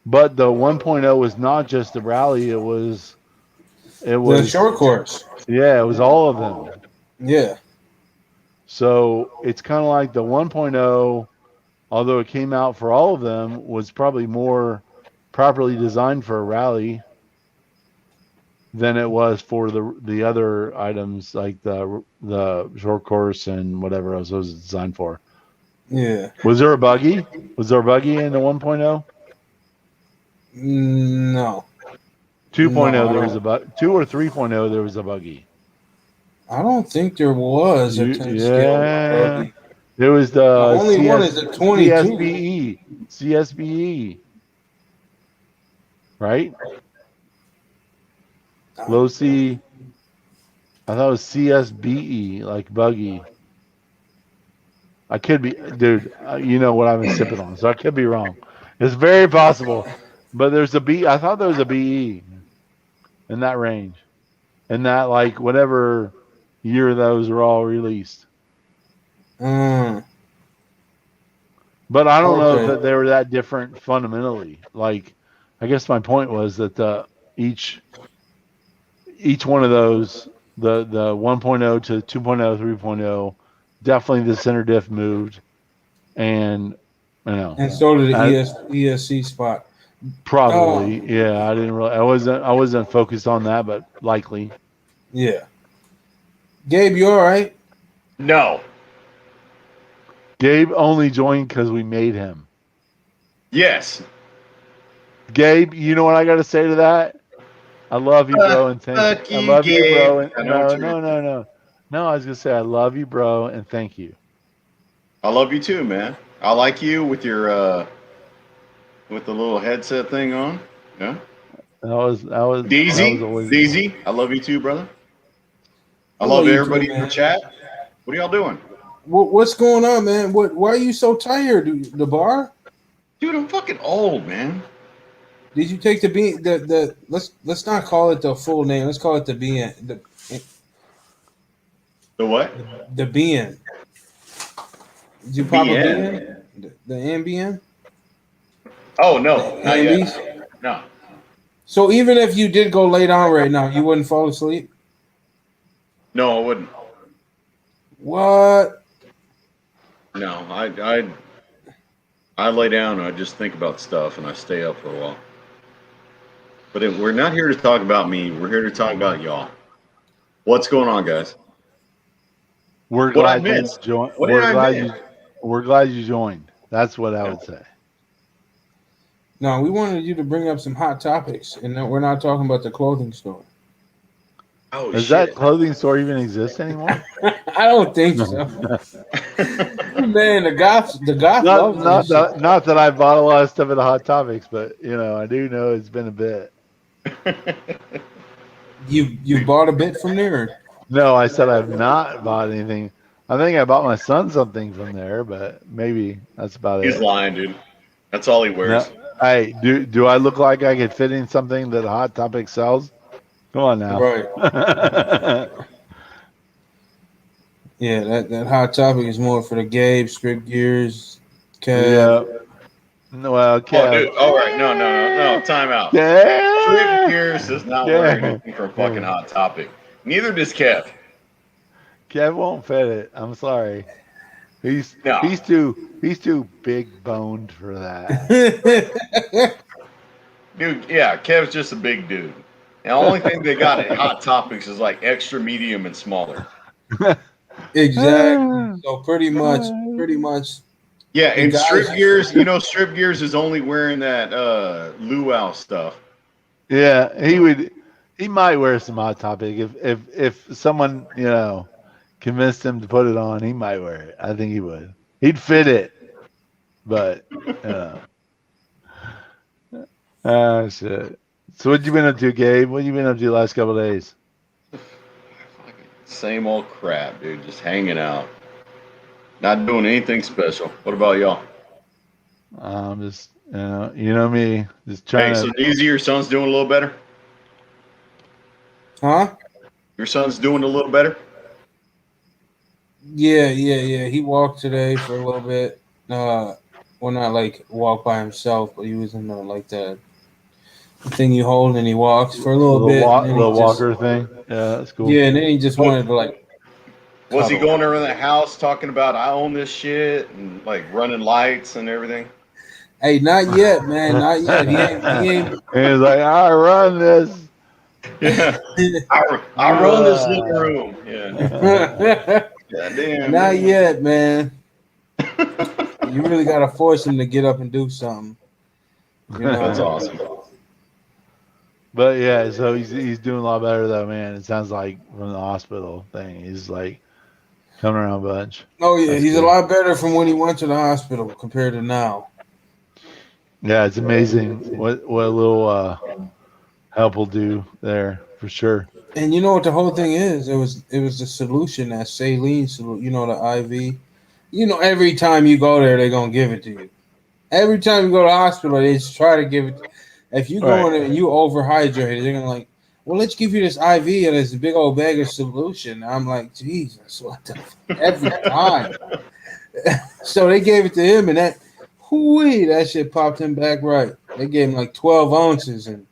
But the 1.0 was not just the rally, it the was short course. yeah, it was all of them. Yeah, So it's kind of like the 1.0, although it came out for all of them, was probably more properly designed for a rally. than it was for the other items like the short course and whatever else it was designed for. Yeah. Was there a buggy? Was there a buggy in the 1.0? No. 2.0 No, I there was don't. a 2 or 3.0 there was a buggy. I don't think there was a 10 scale Yeah. buggy. There was The the only one is a 22. CSBE, right? Low C. I thought it was CSBE, like buggy. I could be, dude. You know what I've been sipping on, so I could be wrong. It's very possible, but there's a B. I thought there was a BE in that range, in that like whatever year those were all released. Mm, But I don't know okay. that they were that different fundamentally. Like, I guess my point was that each one of those, the 1.0 to 2.0, 3.0, definitely the center diff moved, and you know, And so did the I, ESC spot. probably, yeah. I didn't really, I wasn't focused on that, but likely. Yeah. Gabe, you all right? No. Gabe only joined because we made him. Yes. Gabe, you know what I got to say to that? I love you, bro, and thank you. Fuck I you, love you, Gabe. bro. And, I know what you're no. gonna say. No, I was gonna say I love you, bro, and thank you. I love you too, man. I like you with your with the little headset thing on. Yeah. That was always DZ, I love you too, brother. I I love love you everybody too, in the man. chat. What are y'all doing? What's going on, man? Why are you so tired? The bar? Dude, I'm fucking old, man. Did you take the let's not call it the full name. Let's call it the BN. The what? The BN. Did you pop a BN. BN? The Ambien? Oh The no, not Ambies? yet. No. So even if you did go lay down right now, you wouldn't fall asleep? No, I wouldn't. What? No, I lay down and I just think about stuff and I stay up for a while. But we're not here to talk about me. We're here to talk about y'all. What's going on, guys? We're What I glad you missed? joined. What did I miss? We're glad you joined. That's what I would say. No, we wanted you to bring up some hot topics, and we're not talking about the clothing store. Oh Does shit. that clothing store even exist anymore? I don't think so. Man, the goth loves this shit. Not that I bought a lot of stuff at the Hot Topics, but I do know it's been a bit. You bought a bit from there. No, I said I've not bought anything. I think I bought my son something from there, but maybe that's about He's it. lying, dude. That's all he wears. No, hey, do I look like I could fit in something that Hot Topic sells? Come on now. Right. Yeah, that hot topic is more for the Gabe, Strict Gears, Kev. Yeah. Well, Oh, dude. All right. No. Time out. Strip Yeah. Gears does not wear anything from fucking Hot Topic. Neither does Kev. Kev won't fit it. I'm sorry. He's too big boned for that. Dude, yeah, Kev's just a big dude. The only thing they got at Hot Topics is like extra medium and smaller. Exactly. So pretty much. Yeah, and guys- Strip Gears, Strip Gears is only wearing that luau stuff. Yeah, he might wear some Hot Topic if someone convinced him to put it on. He might wear it. I think he would. He'd fit it, but shit. So what you been up to, Gabe? What you been up to the last couple of days? Same old crap, dude. Just hanging out. Not doing anything special. What about y'all? Just you know me, just trying Hey, so Neezy, your son's doing a little better? Huh? Your son's doing a little better? Yeah. He walked today for a little bit. Well, not like walk by himself, but he was in the thing you hold and he walks for a little bit. And then he little just- walker thing. Yeah, that's cool. Yeah, and then he just wanted to Was he cuddle. going around the house talking about I own this shit and like running lights and everything? Hey, not yet, man. Not yet. He ain't. And he's like, I run this. Yeah. I run this living room. Yeah. Goddamn. Not yet, man. You really gotta force him to get up and do something. You know, That's awesome. But yeah, so he's doing a lot better though, man. It sounds like from the hospital thing, he's like coming around a bunch. Oh yeah, That's he's good. a lot better from when he went to the hospital compared to now. Yeah, it's amazing what a little help will do there for sure. And you know what the whole thing is? It was the solution, that saline solution. You know, the IV. You know, every time you go there, they're gonna give it to you. Every time you go to the hospital, they just try to give it. If you go in there and you overhydrated, they're gonna like, well, let's give you this IV and this big old bag of solution. I'm like, Jesus, what the every time. So they gave it to him, and that shit popped him back right. They gave him like 12 ounces, and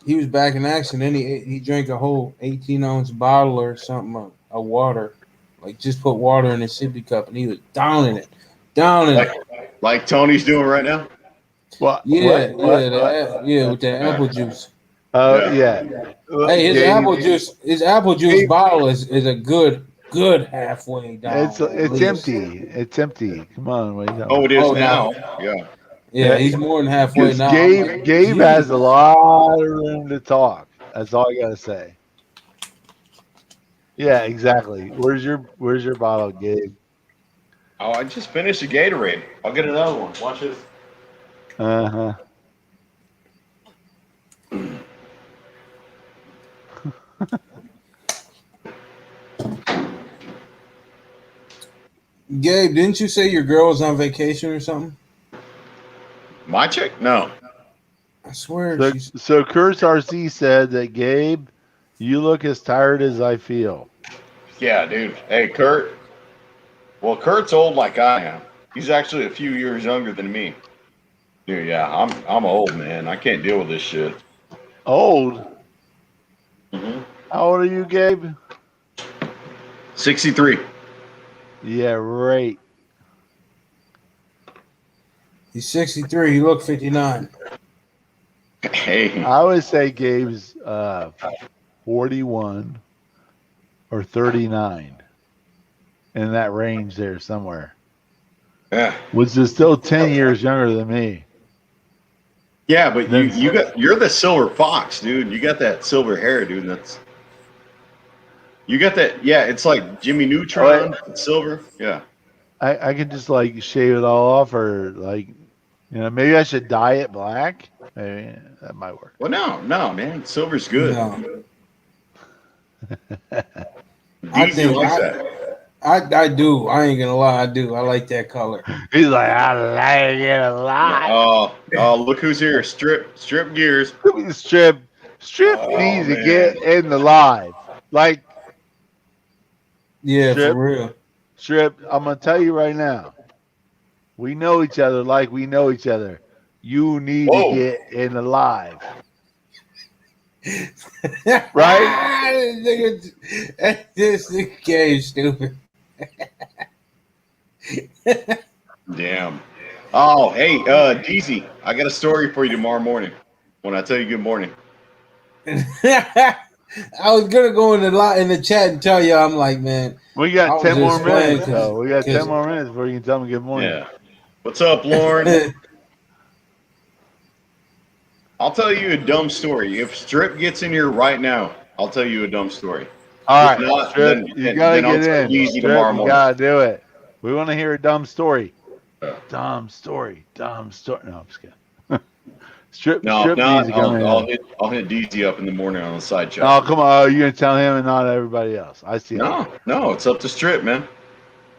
he was back in action. Then he drank a whole 18-ounce bottle or something of water. Like, just put water in a sippy cup, and he was downing it. Like Tony's doing right now. What? Yeah, What? with that apple juice. Oh yeah. Hey, his Gabe, apple juice Gabe- bottle is a good halfway down. It's at least. empty. It's empty. Come on, what are you talking Oh, about? it is Oh, now. no. Yeah. Yeah, he's more than halfway Because now. Gabe has a lot of room to talk. That's all I gotta say. Yeah, exactly. Where's your bottle, Gabe? Oh, I just finished a Gatorade. I'll get another one. Watch this. Uh-huh. Gabe, didn't you say your girl was on vacation or something? My chick? No. I swear. So Kurt RC said that Gabe, you look as tired as I feel. Yeah, dude. Hey, Kurt. Well, Kurt's old like I am. He's actually a few years younger than me. Dude, yeah, I'm old, man. I can't deal with this shit. Old? Mm-hmm. How old are you, Gabe? 63. Yeah, right. He's 63. He looked 59. Hey. I would say Gabe's 41 or 39. In that range there somewhere. Yeah. Which is still 10 years younger than me. Yeah, but you're the silver fox, dude. You got that silver hair, dude. You got that. Yeah, it's like Jimmy Neutron, silver. Yeah. I could just like shave it all off, or like, maybe I should dye it black. Maybe that might work. Well, no, man. Silver's good. No. DZ likes that. I do. I ain't gonna lie. I do. I like that color. He's like, I like it a lot. Oh, look who's here. Strip gears. Strip needs to get in the live. Like, Yeah, Strip. for real. Strip, I'm going to tell you right now. We know each other like we know each other. You need to get in the live. Right? This nigga Gabe stupid. Damn. Oh, hey, DZ, I got a story for you tomorrow morning when I tell you good morning. I was gonna go in the chat and tell you, I'm like, man. We got 10 more minutes, though. We got 10 'cause- more minutes before you can tell me good morning. Yeah. What's up, Lauren? I'll tell you a dumb story. If Strip gets in here right now, I'll tell you a dumb story. All right, not, Strip, then- you got to then I'll get tell in. Yeezy Strip, tomorrow you morning. got to do it. We want to hear a dumb story. Yeah. Dumb story. No, I'm just kidding. Strip No, needs to come in. I'll hit DZ up in the morning on the side chat. Oh, come on. You're going to tell him and not everybody else. I see. No, it's up to Strip, man.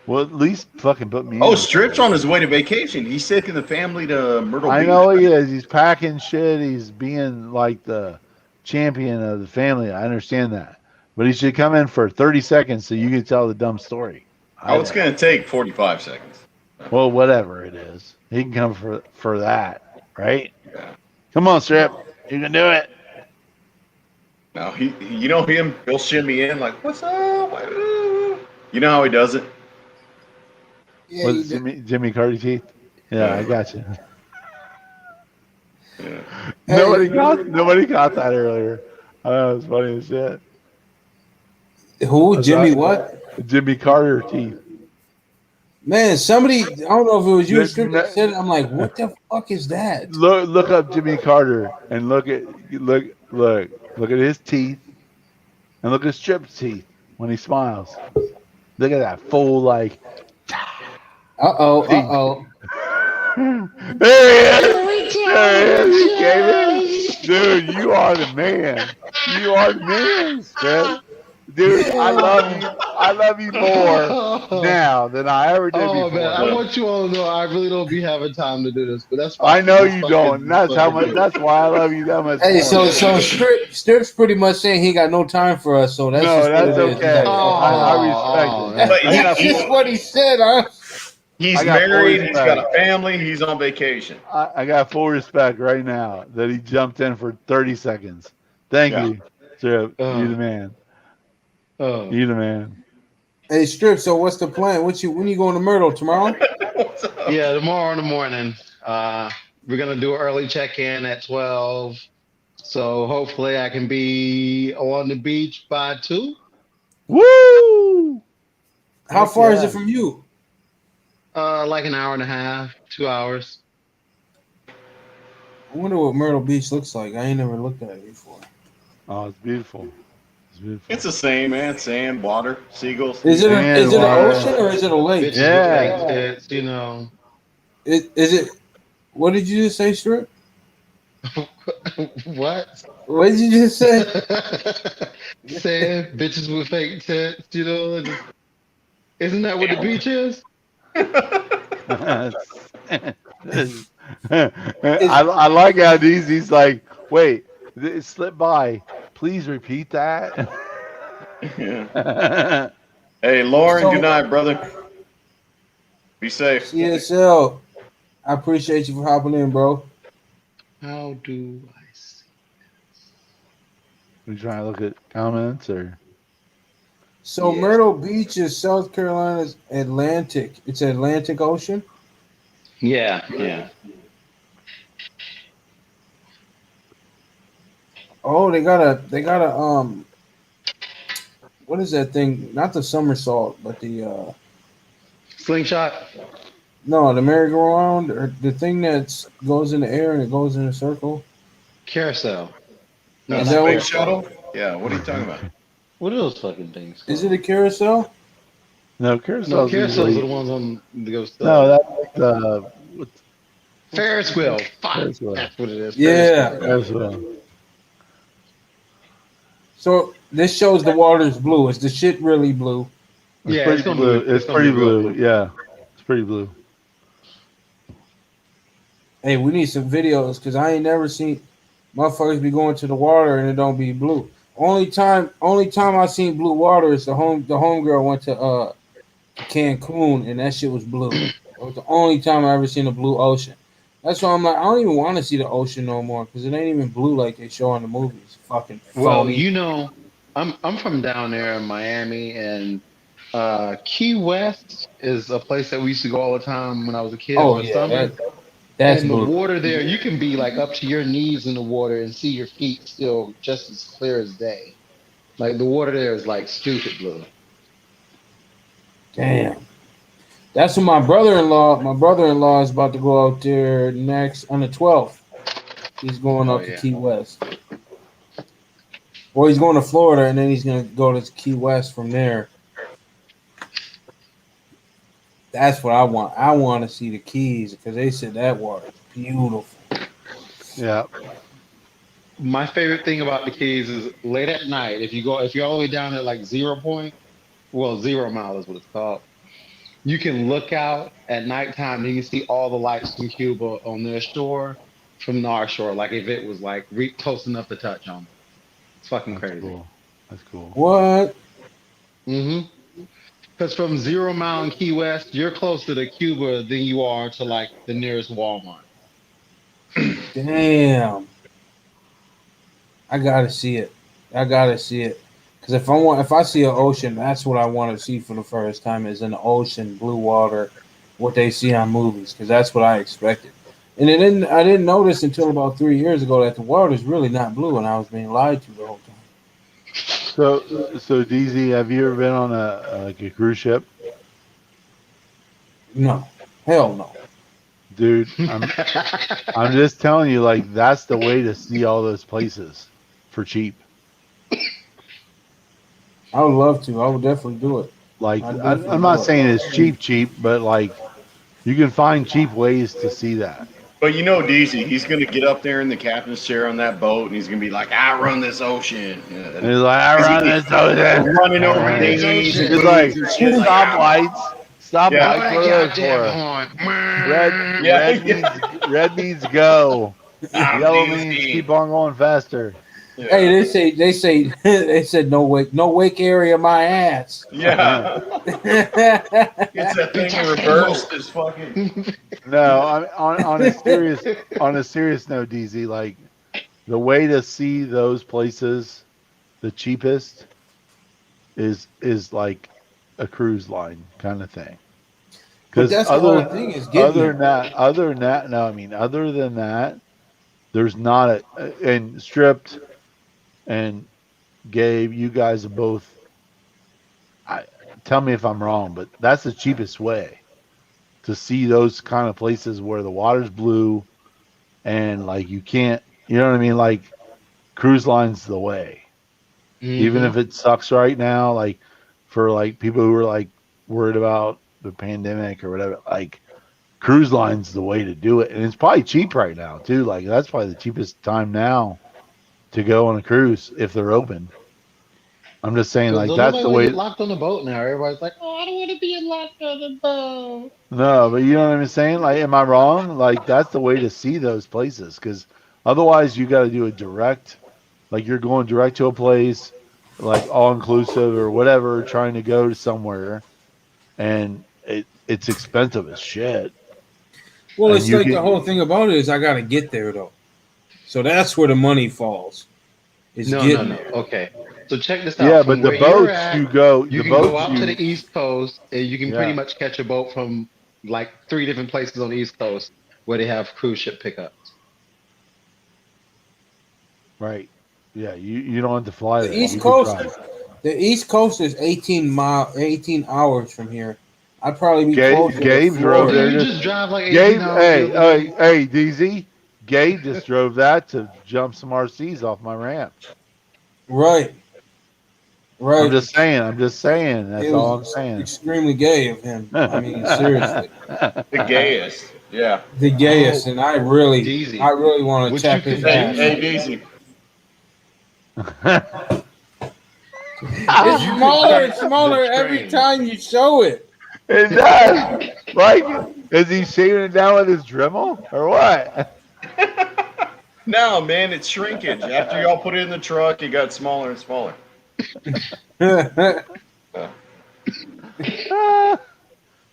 Well, at least fucking put me in. Oh, Strip's on his way to vacation. He's taking the family to Myrtle Beach. I know he is. He's packing shit. He's being like the champion of the family. I understand that. But he should come in for 30 seconds so you can tell the dumb story. Oh, it's going to take 45 seconds. Well, whatever it is. He can come for that, right? Yeah. Come on, Strip. You can do it. No, you know him. He'll shimmy in like, "What's up?" You know how he does it. Yeah, Was it Jimmy Cardi teeth? Yeah, I got you. Yeah. Nobody got that earlier. I know it was funny as shit. Who? Jimmy what? Jimmy Carter teeth. Man, somebody, I don't know if it was you or No- Strip that said it. I'm like, what the fuck is that? Look up Jimmy Carter and look at his teeth and look at Strip's teeth when he smiles. Look at that full like. Uh-oh. There he is. There he is. He came in. Dude, you are the man. You are the man, Strip. Dude, I love you more now than I ever did Oh before. man, I want you all to know I really don't be having time to do this, but that's fine. I know It's you fucking- don't. And that's how much. That's why I love you that much. Hey, more. so Strip's pretty much saying he got no time for us, so that's No, just that's what it is. okay. Oh, I respect it. But he- That's just what he said, huh? He's I got full married. He's respect. got a family. He's on vacation. I got full respect right now that he jumped in for 30 seconds. Thank Yeah. you, Strip. You the man. Oh. You the man. Hey, Strip, so what's the plan? When you going to Myrtle tomorrow? Yeah, tomorrow in the morning. We're gonna do an early check-in at 12. So hopefully I can be on the beach by 2. Woo! How Heck far is yeah. it from you? Like an hour and a half, 2 hours. I wonder what Myrtle Beach looks like. I ain't never looked at it before. Oh, it's beautiful. It's beautiful. It's the same, man. Sand, water, seagulls. Is it Man, an wow. ocean or is it a lake? Bitches Yeah. with fake tits, you know. Is it? What did you just say, Strip? What? What did you just say? Saying bitches with fake tits, you know. Isn't that what the beach is? I like how he's like, wait, it slipped by. Please repeat that. Yeah. Hey, Lauren, So- good night, brother. Be safe. CSL, I appreciate you for hopping in, bro. How do I see? We trying to look at comments or So Yeah. Myrtle Beach is South Carolina's Atlantic. It's Atlantic Ocean. Yeah. Oh, they got a what is that thing? Not the somersault, but the Slingshot. no, the merry-go-round or the thing that goes in the air and it goes in a circle. Carousel. No, Is not that what- Big carousel. shuttle? Yeah, what are you talking about? What are those fucking things? Is it a carousel? no No, carousels? carousels are the usually- ones on the ghost. No, that's like the Ferris wheel. Fuck. Ferris wheel. That's what it is. Yeah. Ferris wheel. Carousel. So this shows the water's blue. Is the shit really blue? It's Yeah, pretty it's gonna blue. be- It's it's gonna pretty be real blue. blue. Yeah, it's pretty blue. Hey, we need some videos because I ain't never seen motherfuckers be going to the water and it don't be blue. Only time I seen blue water is the homegirl went to Cancun and that shit was blue. It was the only time I ever seen a blue ocean. That's why I'm like, I don't even want to see the ocean no more because it ain't even blue like they show in the movies. Fucking Well, phony. you know, I'm from down there in Miami, and Key West is a place that we used to go all the time when I was a kid Oh for yeah, summer. that's And the blue. water there, you can be like up to your knees in the water and see your feet still just as clear as day. Like the water there is like stupid blue. Damn. That's what my brother-in-law is about to go out there next on the 12th. He's going Oh, up to yeah. Key West. Well, he's going to Florida and then he's going to go to Key West from there. That's what I want. I want to see the Keys because they said that water is beautiful. Yeah. My favorite thing about the Keys is late at night, if you're all the way down at like 0 Point, well, 0 Mile is what it's called. You can look out at nighttime and you can see all the lights from Cuba on their shore from our shore, like if it was like close enough to touch on. It's fucking That's crazy. cool. That's cool. What? Because from 0 Mile in Key West, you're closer to Cuba than you are to like the nearest Walmart. Damn. I gotta see it. Because if I see an ocean, that's what I want to see for the first time is an ocean, blue water, what they see on movies. Because that's what I expected. And I didn't notice until about 3 years ago that the water's really not blue, and I was being lied to the whole time. So DZ, have you ever been on a cruise ship? No, hell no. Dude, I'm just telling you, like, that's the way to see all those places for cheap. I would love to. I would definitely do it. Like, I definitely I'm not will. saying it's cheap, but like, you can find cheap ways to see that. But you know, DZ, he's gonna get up there in the captain's chair on that boat, and he's gonna be like, "I run this ocean." Yeah. And it's like, I run this ocean. Running over Right. dinghies and It's like, buoys and shit. Like, stop lights. Stop Yeah. lights. What are those for? Red means go. I'm Yellow DZ. means keep on going faster. Yeah. Hey, they said no wake area my ass. Yeah. It's that thing in reverse. Is fucking. No, on a serious note, DZ, like, the way to see those places the cheapest is like a cruise line kind of thing. But that's the whole thing is getting there. Other than that, no, I mean, other than that, there's not and Stripped and Gabe, you guys are both. Tell me if I'm wrong, but that's the cheapest way to see those kind of places where the water's blue and like you can't, you know what I mean? Like, cruise line's the way. Even if it sucks right now, like for like people who are like worried about the pandemic or whatever, like cruise line's the way to do it. And it's probably cheap right now too. Like, that's probably the cheapest time now to go on a cruise if they're open. I'm just saying, like, that's the way. Get locked on the boat now. Everybody's like, "Oh, I don't want to be locked on the boat." No, but you know what I'm saying? Like, am I wrong? Like, that's the way to see those places, because otherwise you got to do a direct, like you're going direct to a place, like all inclusive or whatever, trying to go to somewhere, and it's expensive as shit. Well, And it's you like can- the whole thing about it is I got to get there though, so that's where the money falls. Is No. getting there. Okay, so check this out. Yeah, From but the where you're boats at, you go, you the can boats go out you, to the East Coast, and you can Yeah. pretty much catch a boat from like 3 different places on the East Coast where they have cruise ship pickups. right? Yeah, you don't have to fly The there. East You can Coast, drive. the East Coast is 18 hours from here. I'd probably be Gabe- closer. to Gabe drove Florida. there You just- just drive like 18 Gabe, hours. hey, the other day. hey, DZ, Gabe just drove that to jump some RCs off my ramp. Right. I'm just saying. That's It all I'm was saying. extremely gay of him. I mean, seriously, The gayest. Yeah. the gayest, and I really Jeezy. want to Would tap you his consider- ass. Hey, DZ. It's smaller and smaller The every train. time you show it. It does. Like, is he shaving it down with his Dremel or what? No, man, it's shrinkage. After y'all put it in the truck, it got smaller and smaller.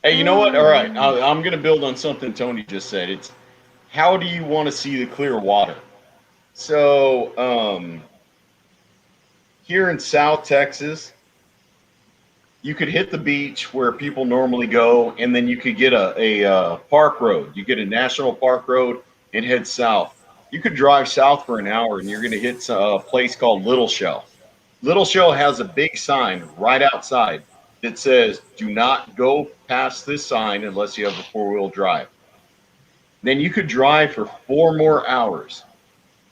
Hey, you know what? All right, I'm going to build on something Tony just said. It's how do you want to see the clear water? So, here in South Texas, you could hit the beach where people normally go, and then you could get a park road. You get a national park road and head south. You could drive south for an hour, and you're going to hit a place called Little Shell. Little Shell has a big sign right outside that says, "Do not go past this sign unless you have a four-wheel drive." Then you could drive for 4 more hours.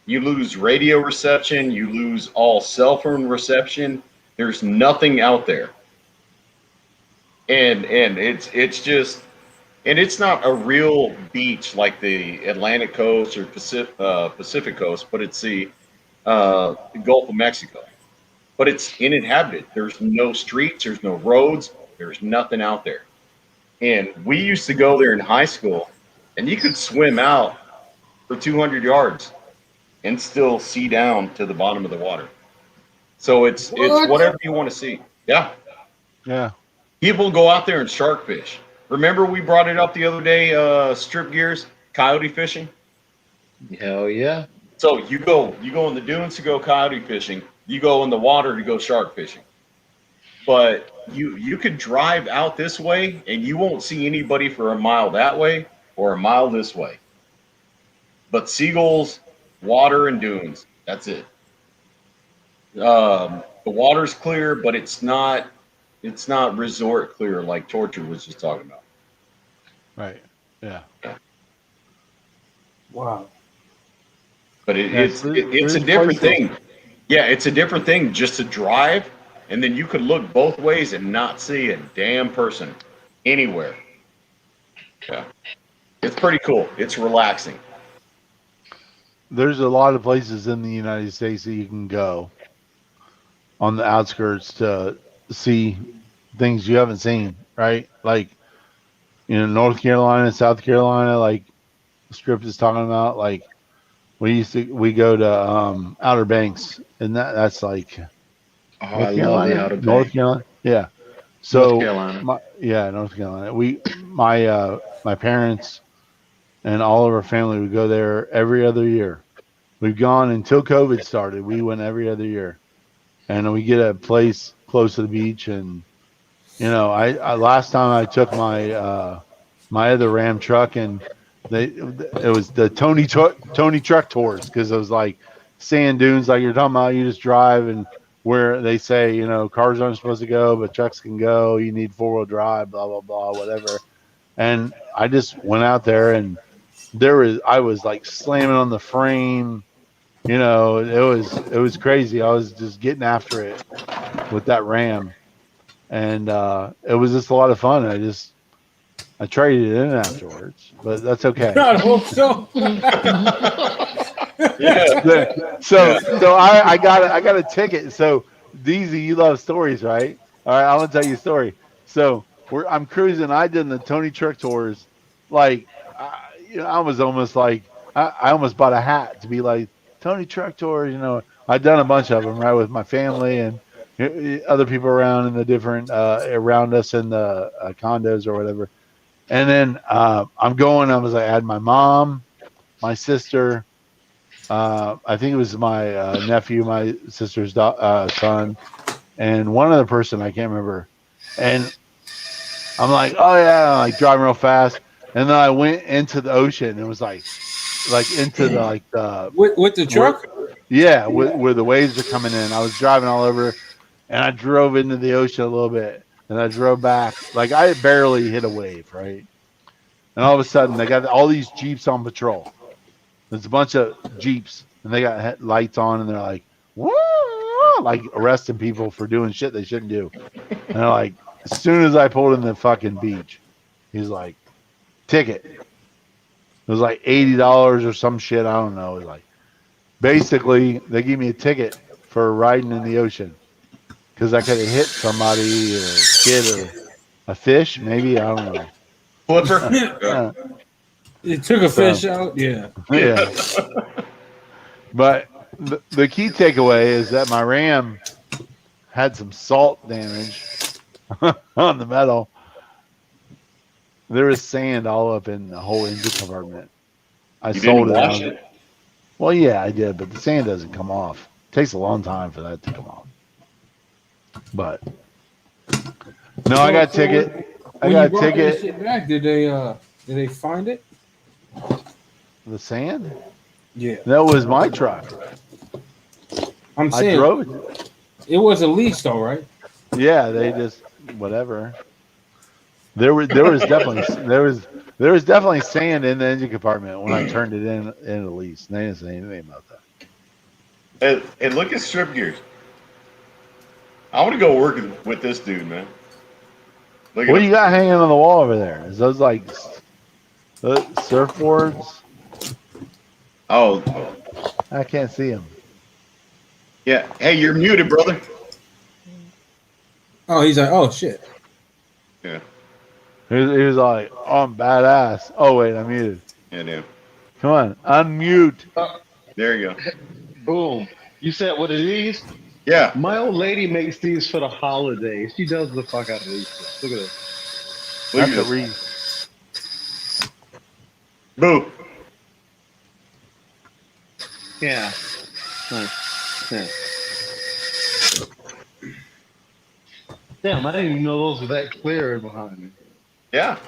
You lose radio reception. You lose all cell phone reception. There's nothing out there. And it's just, and it's not a real beach like the Atlantic coast or Pacific coast, but it's the Gulf of Mexico. But it's uninhabited. There's no streets. There's no roads. There's nothing out there. And we used to go there in high school, and you could swim out for 200 yards and still see down to the bottom of the water. So it's whatever you want to see. Yeah. Yeah. People go out there and shark fish. Remember we brought it up the other day, strip gears, coyote fishing? Hell yeah. So you go in the dunes to go coyote fishing. You go in the water to go shark fishing. But you could drive out this way and you won't see anybody for a mile that way or a mile this way. but seagulls, water, and dunes. That's it. The water's clear, but it's not resort clear like Torture was just talking about. Right. Yeah. Wow. But it's a different thing. Yeah, it's a different thing just to drive, and then you could look both ways and not see a damn person anywhere. Yeah, it's pretty cool. It's relaxing. There's a lot of places in the United States that you can go on the outskirts to see things you haven't seen, right? Like, North Carolina, South Carolina, like Strip is talking about. Like, we go to Outer Banks, and that's like Oh, I love the Outer North Banks. Carolina, yeah. So, North Carolina. North Carolina. My parents and all of our family would go there every other year. We've gone until COVID started. We went every other year, and we get a place close to the beach. And I last time I took my my other Ram truck, and it was the Tony Truck Tours, because it was like sand dunes, like you're talking about. You just drive, and where they say cars aren't supposed to go, but trucks can go. You need 4-wheel drive, blah blah blah, whatever. And I just went out there, and I was like slamming on the frame. It was crazy. I was just getting after it with that Ram, and it was just a lot of fun. I traded it in afterwards, but that's okay. I hope so. Yeah. So I got a ticket. So DZ, you love stories, right? All right, I'm gonna tell you a story. So I'm cruising. I did the Tony Truck Tours. Like, I was almost like I almost bought a hat to be like Tony Truck Tours. I'd done a bunch of them, right, with my family and other people around in the different around us in the condos or whatever. And then I'm going. I was like, I had my mom, my sister. I think it was my nephew, my sister's son, and one other person I can't remember. And I'm like, oh yeah, I'm like driving real fast. And then I went into the ocean, and it was like into the with the truck. where the waves are coming in. I was driving all over, and I drove into the ocean a little bit, and I drove back. Like, I barely hit a wave, right? And all of a sudden, they got all these Jeeps on patrol. There's a bunch of Jeeps, and they got lights on, and they're like, woo, like arresting people for doing shit they shouldn't do. And they're like, as soon as I pulled in the fucking beach, he's like, ticket. It was like $80 or some shit. I don't know. It was like, basically, they gave me a ticket for riding in the ocean because I could have hit somebody or a kid or a fish, maybe. I don't know. Flipper. Yeah. It took a fish out. Yeah. Yeah. But the key takeaway is that my Ram had some salt damage on the metal. There was sand all up in the whole engine compartment. I You sold didn't it. wash it? Well, yeah, I did, but the sand doesn't come off. It takes a long time for that to come off. But no, I got a ticket. I When got you a brought that ticket. shit back, did they find it? The sand? Yeah. That was my truck. I'm I saying drove it. it was a lease, though, right? Yeah, they just whatever. There was definitely there was definitely sand in the engine compartment when I turned it in the lease. They didn't say anything about that. And look at Strip Gears. I want to go work with this dude, man. Look at What do him. you got hanging on the wall over there? Is those like surfboards? Oh, I can't see them. yeah. Hey, you're muted, brother. Oh, he's like, oh shit. Yeah. He was like, oh, I'm badass. Oh wait, I'm muted. Yeah, dude. Come on, unmute. There you go. Boom. You said what it is? Yeah. My old lady makes these for the holidays. She does the fuck out of these. Look at this. Look at That's a this. read. Boo. Yeah. Nice. Yeah. Damn, I didn't even know those were that clear behind me. Yeah.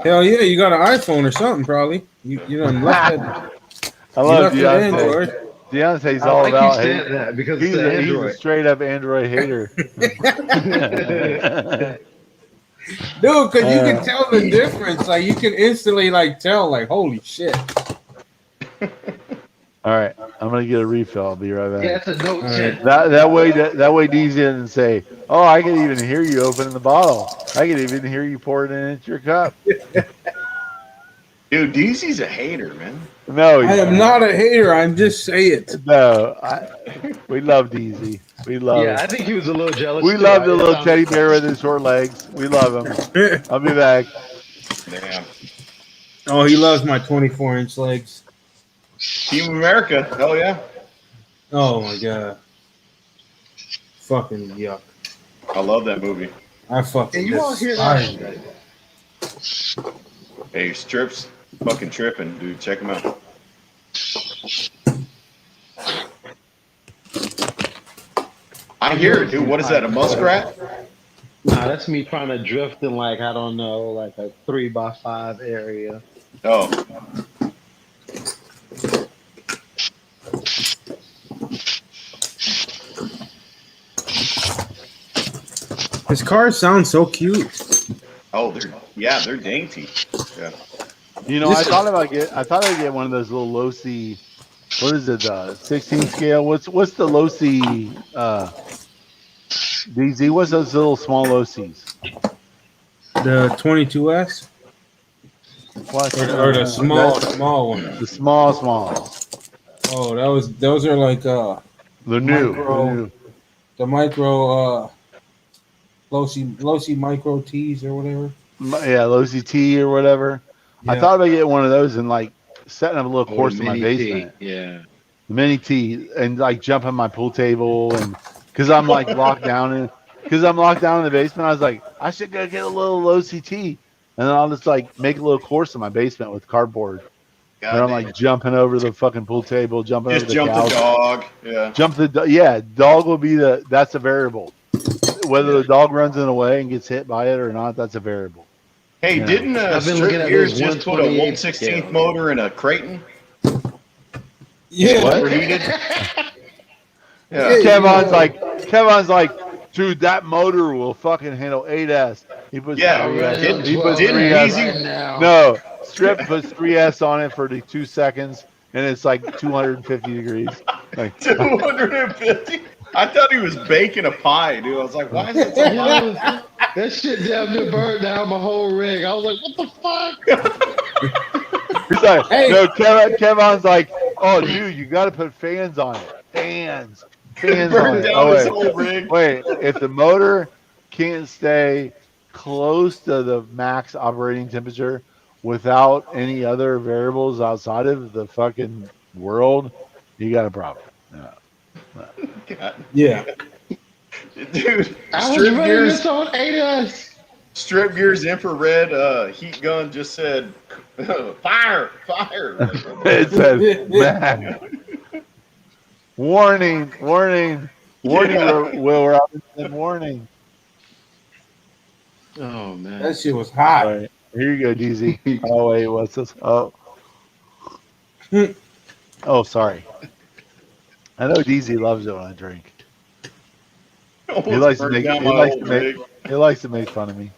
Hell yeah, you got an iPhone or something, probably. You done left that. I You love left it Deontay. Android. I Deontay's all like about you hate. said that because He's it's an a Android. straight up Android hater. Dude, because you can tell the difference. Like you can instantly like tell, like, holy shit. All right, I'm gonna get a refill. I'll be right back. Yeah, it's a note All 10. That way DZ didn't say, "Oh, I can even hear you opening the bottle. I can even hear you pouring it into your cup." Dude, DZ's a hater, man. No, I am not a hater. I'm just saying it. No, we love DZ. We love Yeah, him. I think he was a little jealous. We too. love the It little sounded- teddy bear with his short legs. We love him. I'll be back. Damn. Oh, he loves my 24-inch legs. Team America. Hell yeah. Oh my god. Fucking yuck. I love that movie. I fucking Can you all hear despise that? it. Hey, Strips fucking tripping, dude. Check him out. I hear it, dude. What is that? A muskrat? Nah, that's me trying to drift in like I don't know, like a 3x5 area. Oh, His cars sound so cute. oh, they're dainty. Yeah. You know, I thought I'd get one of those little low C. What is it? 16 scale. What's the low C? DZ. What's those little small low Cs? The 22S What? or the small one. The small. Oh, those are like The new. the micro low C micro T's or whatever. Yeah, low CT or whatever. I Yeah. thought about getting one of those and like setting up a little course in my Mini basement. T, yeah. The mini T and like jump on my pool table and because I'm like locked down in the basement. I was like, I should go get a little low CT and then I'll just like make a little course in my basement with cardboard. God And I'm damn. like jumping over the fucking pool table, jumping Just over the jump couch. the dog. Yeah. Jump dog will be that's a variable. Whether the dog runs in a way and gets hit by it or not, that's a variable. Hey, Yeah. didn't I've been Strip looking at Gears those just put a 128 1/16 scale. motor in a Creighton? Yeah. What? Overheated? Yeah. Yeah. Kevin's like, dude, that motor will fucking handle 8S. He puts Yeah, 3S. He didn't puts Easy- 3S. right now. No, Strip puts 3S on it for the 2 seconds, and it's like 250 degrees. Like, 250? I thought he was baking a pie, dude. I was like, why is it so hot? Yeah, that shit damn near burned down my whole rig. I was like, what the fuck? he's like, Hey. no, Kevin's like, oh, dude, you got to put fans on it. Fans on Burned it. down Oh, his wait. whole rig. Wait, if the motor can't stay close to the max operating temperature without any other variables outside of the fucking world, you got a problem. God. Yeah. Dude, I was Strip running Gears, this on 8S. Strip Gears infrared heat gun just said, fire. It says, man, warning, Yeah. Will Robinson, warning. Oh man. That shit was hot. All right, here you go, DZ. Oh wait, what's this? Oh, sorry. I know DZ loves it when I drink. He likes to make fun of me.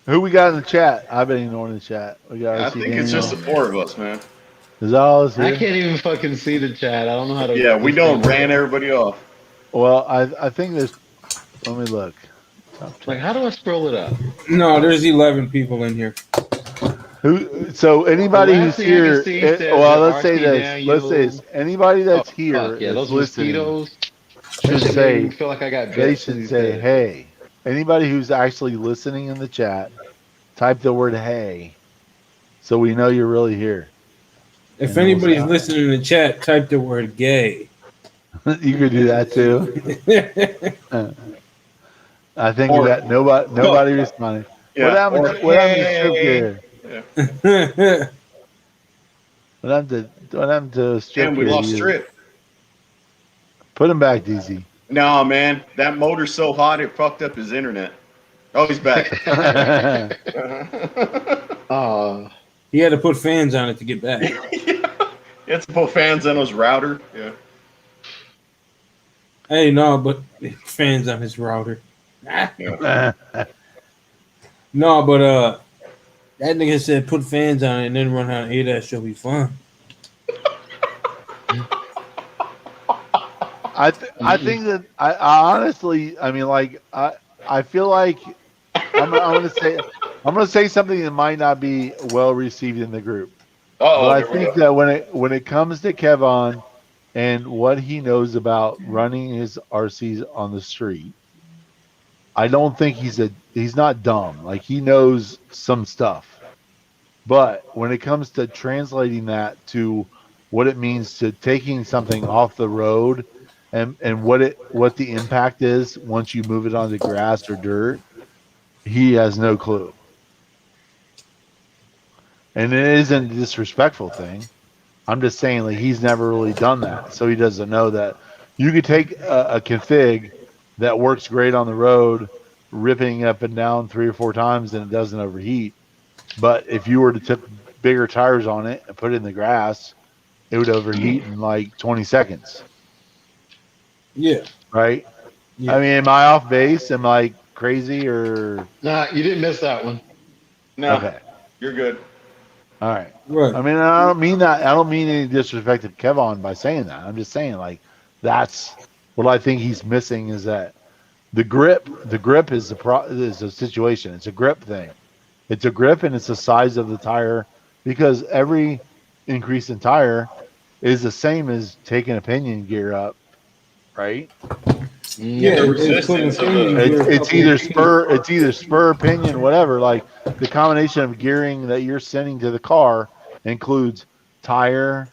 Who we got in the chat? I've been ignoring the chat. We got. I RC think it's Daniel. just the four of us, man. Is that all that's I here? can't even fucking see the chat. I don't know how to. Yeah, we don't ran everybody off. Well, I think there's. Let me look. Like, how do I scroll it up? No, there's 11 people in here. Who? So anybody The who's last thing I here. can see says Well, that let's say RC this. Daniel- Let's say this. Anybody that's Oh, here, fuck, yeah, that's those listening, mosquitoes. should That shit say made me feel like I got they bit should these say, days. "Hey." Anybody who's actually listening in the chat, type the word "Hey," so we know you're really here. If And anybody's also- listening in the chat, type the word gay. You could do that too. I think Or- that nobody responded. Yeah. What happened? Or, What happened to Strip hey. Gear? What happened to Strip Damn, we Gear? lost Strip. Put him back, DZ. No, man. That motor's so hot it fucked up his internet. Oh, he's back. Oh, He had to put fans on it to get back. It's put fans on his router. Yeah. Hey, no, but fans on his router. Yeah. No, but that nigga said put fans on it and then run out and that should be fun. I think that I honestly, I mean, like I feel like I'm gonna say something that might not be well received in the group. Oh, But I think that when it comes to Kevon and what he knows about running his RCs on the street, I don't think he's not dumb. Like, he knows some stuff. But when it comes to translating that to what it means to taking something off the road and what the impact is once you move it onto grass or dirt, he has no clue. And it isn't a disrespectful thing. I'm just saying, like, he's never really done that, so he doesn't know that you could take a config that works great on the road, ripping up and down 3 or 4 times, and it doesn't overheat. But if you were to tip bigger tires on it and put it in the grass, it would overheat in like 20 seconds. Yeah. Right? Yeah. I mean, am I off base? Am I crazy or? Nah, you didn't miss that one. No, Okay. you're good. All right. Right. I mean, I don't mean that. I don't mean any disrespect to Kevon by saying that. I'm just saying, like, that's what I think he's missing is that the grip is a situation. It's a grip thing. It's a grip and it's the size of the tire, because every increase in tire is the same as taking a pinion gear up, right? Yeah, The it's putting resistance of pinion the- gear It's up either in- spur, pinion, whatever. Like, the combination of gearing that you're sending to the car includes tire,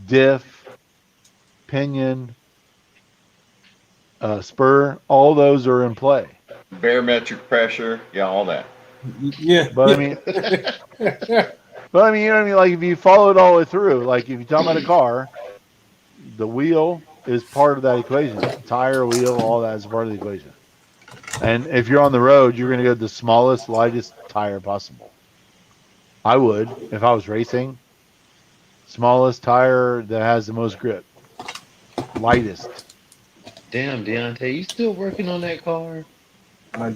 diff, pinion, spur. All those are in play. Barometric pressure, yeah, all that. Yeah. But I mean, you know what I mean? Like, if you follow it all the way through, like, if you're talking about a car, the wheel is part of that equation. Tire, wheel, all that is part of the equation. And if you're on the road, you're going to go the smallest, lightest tire possible. I would, if I was racing. Smallest tire that has the most grip. Lightest. Damn, Deontay, you still working on that car?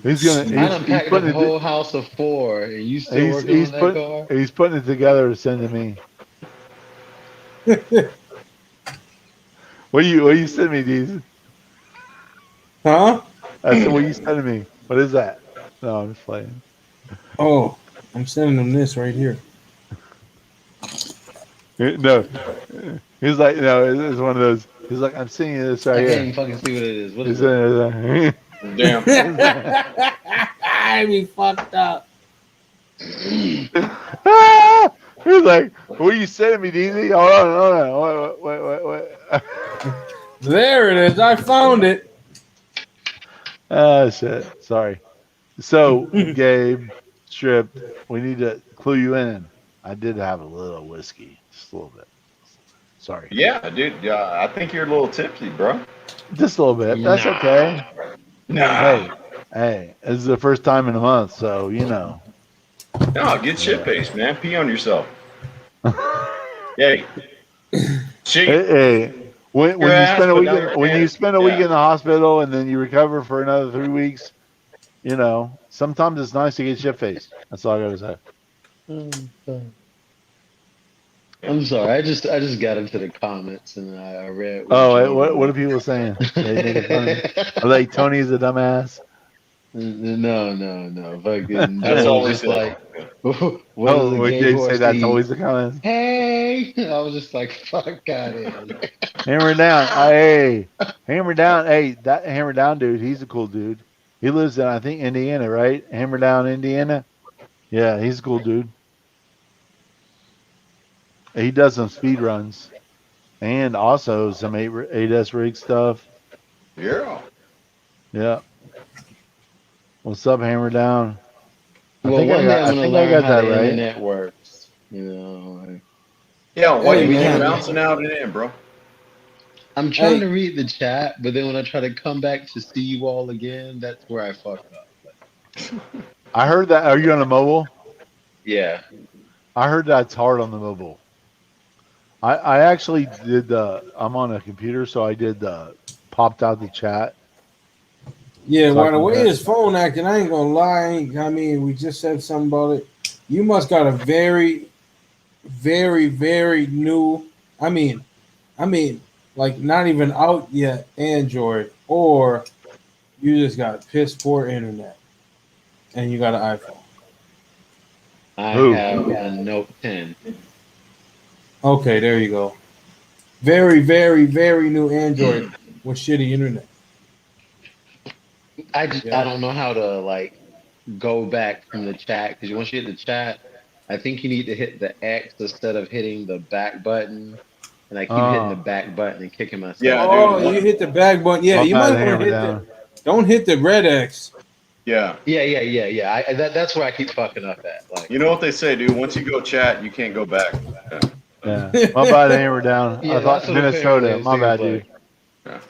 He's gonna. I done He's packed a putting whole it. house of 4, and you still working on that car? He's putting it together to send to me. What you sending me, Deez? Huh? I said, what you sending me? What is that? No, I'm just playing. Oh, I'm sending them this right here. No, he's like, no, it's one of those. He's like, I'm seeing this I right can't here. even fucking see what it is. What He's is it? in Damn. I be fucked up. He's like, what are you sending me, DZ? Hold on. Wait. There it is. I found it. Ah, shit. Sorry. So, Gabe, Stripped, we need to clue you in. I did have a little whiskey, just a little bit. Sorry. Yeah, dude. I think you're a little tipsy, bro. Just a little bit. That's Nah. okay. Nah. Hey, this is the first time in a month, so, you know. No, get shit faced, man. Pee on yourself. Hey. Shit. Hey, when Your you ass, spend a but week not your when you pants. spend a week Yeah. in the hospital and then you recover for another 3 weeks, you know, sometimes it's nice to get shit faced. That's all I gotta say. I'm sorry. I just got into the comments and I read. Oh, wait, what are people saying? They think it's funny. Are they Tony's a dumbass? No. Fucking. That's Joel always was just like. what Oh, does a would gay they horse say that's eat? always the comment? Hey, I was just like, fuck out of here. Hammer down, hey, hammer down, hey, that hammer down dude, he's a cool dude. He lives in, I think, Indiana, right? Hammer down, Indiana. Yeah, he's a cool dude. He does some speed runs, and also some 8S rig stuff. Yeah. Yeah. What's up, hammer down? Well, think one day I I'm gonna think I learn got how that the right. internet works. You know, like, Yeah, why Hey, you keep man. bouncing out and in, bro? I'm trying Hey. to read the chat, but then when I try to come back to see you all again, that's where I fuck up. I heard that. Are you on a mobile? Yeah. I heard that's hard on the mobile. I actually did the. I'm on a computer, so I did the popped out the chat. Yeah, So I by the can way bet. his phone acting, I ain't gonna lie. I mean, we just said something about it. You must got a very, very, very new. I mean, like not even out yet Android, or you just got piss poor internet, and you got an iPhone. I Who? have a Note 10. Okay, there you go. Very, very, very new Android with shitty internet. I Yeah. don't know how to like go back from the chat because once you hit the chat, I think you need to hit the X instead of hitting the back button. And I keep hitting the back button and kicking myself. Yeah, Oh, dude. you hit the back button. Yeah, My you bad, might want hammer to hit down. Don't hit the red X. Yeah. Yeah. That's where I keep fucking up at. Like, You know what they say, dude? Once you go chat, you can't go back. Yeah. Yeah, my bad, hammer down. yeah, I thought that's what Minnesota. apparently My it bad, seems dude.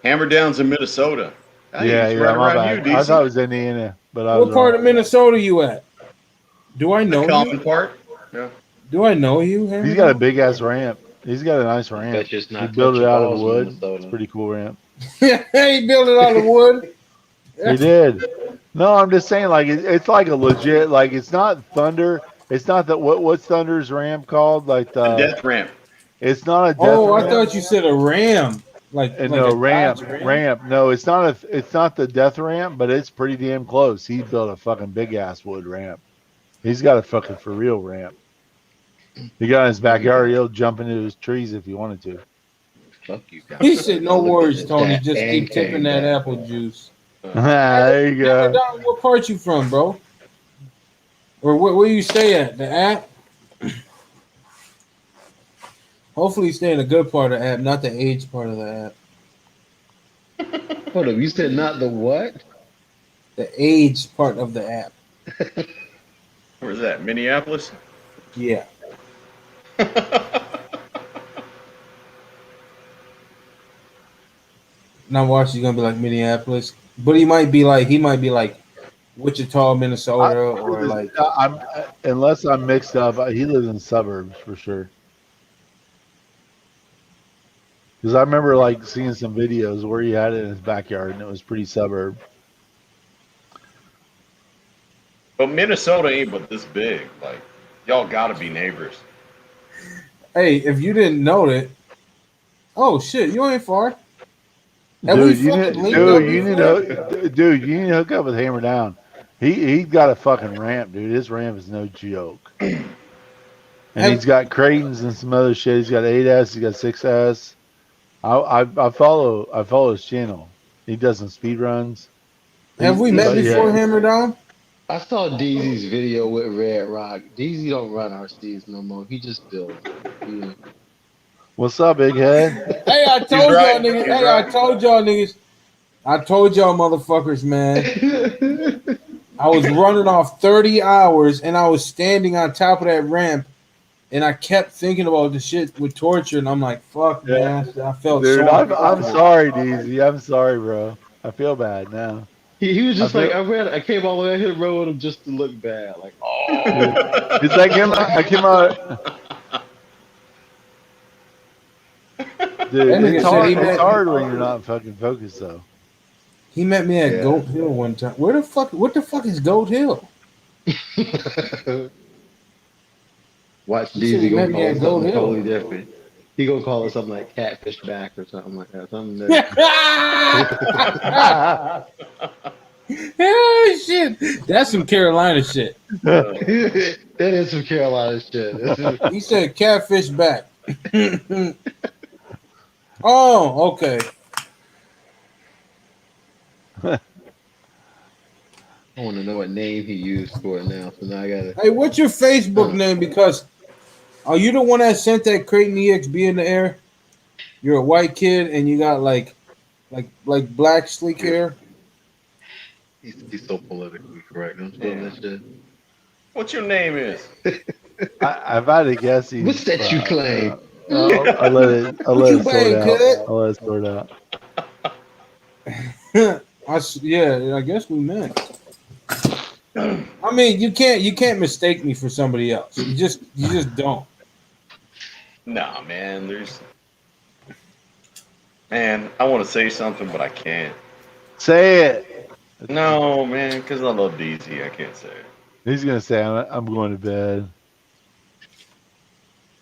Hammer Down's in Minnesota. Hey, Yeah, it's yeah, right my around bad. you, I thought it DC. was Indiana, but I What was part wrong. of Minnesota you at? Do I The know you? common part. Yeah. Do I know you? He's Henry? got a big ass ramp. He's got a nice like. ramp. Bet you it's He not built it touching out of balls in wood. It's a Minnesota. pretty cool ramp. He built it out of wood. He did. No, I'm just saying, like it's like a legit, like it's not Thunder. It's not that what's Thunder's ramp called? Like The the. death ramp. It's not a death Oh, I ramp. thought you said a ram. Like No a ramp, Dodge Ram? ramp. No, it's not a. It's not the death ramp, but it's pretty damn close. He built a fucking big ass wood ramp. He's got a fucking for real ramp. He got in his backyard. He'll jump into his trees if he wanted to. Fuck you guys. He said, "No worries, Tony. That Just and keep tipping came that back. apple juice." There you Hammer go. Down, what part you from, bro? Or where you stay at? The app? Hopefully you stay in a good part of the app, not the age part of the app. Hold up, you said not the what? The age part of the app. Where's that? Minneapolis? Yeah. Now watch, he's gonna be like Minneapolis, but he might be like Wichita, Minnesota, or like I'm unless I'm mixed up. He lives in suburbs for sure. Because I remember like seeing some videos where he had it in his backyard and it was pretty suburb. But Minnesota ain't but this big. Like, y'all gotta be neighbors. hey, if you didn't know that, oh shit, you ain't far. Have we Dude, you fucking need, linked up dude, you need before? to, dude, you need to hook up with Hammer Down. He's got a fucking ramp, dude. His ramp is no joke. And he's got Creighton's and some other shit. He's got 8S, he's got 6S. I follow his channel. He does some speed runs. Have we met before, Hammer Down? I saw DZ's video with Red Rock. DZ don't run RCs no more. He just builds. Yeah. What's up, big head? Hey, I told right. y'all niggas. He's Hey, right. I told y'all niggas. I told y'all motherfuckers, man. I was running off 30 hours and I was standing on top of that ramp and I kept thinking about the shit with torture and I'm like, fuck, Yeah. man. I felt Dude, so I'm sorry, DZ. I'm sorry, bro. I feel bad now. He was just I like, feel- I came all the way out here to road with him just to look bad. Like, oh. It's like I came out. Dude, That nigga it's said hard. he It's met- hard when you're not fucking focused, though. He met me at Yeah. Goat Hill one time. What the fuck is Goat Hill? Watch He said he DZ met gonna me call at it Gold something Hill. totally different. He gonna call it something like catfish back or something like that. Something Oh shit. That's some Carolina shit. that is some Carolina shit. He said catfish back. Oh, okay. I want to know what name he used for it now. So now I gotta. Hey, what's your Facebook name? Because are you the one that sent that Creighton EXB in the air? You're a white kid and you got like black sleek hair. He's so politically correct. Don't you love that shit? What your name is? I've had to guess. He's, What's that you claim? I'll let it. I'll What let you it sort buying, out. kid? I'll let it sort out. Yeah, I guess we met. I'm I mean, you can't mistake me for somebody else. You just don't. Nah, man. Man, I want to say something, but I can't. Say it. No, man, because I love DZ. I can't say it. He's gonna say, I'm going to bed.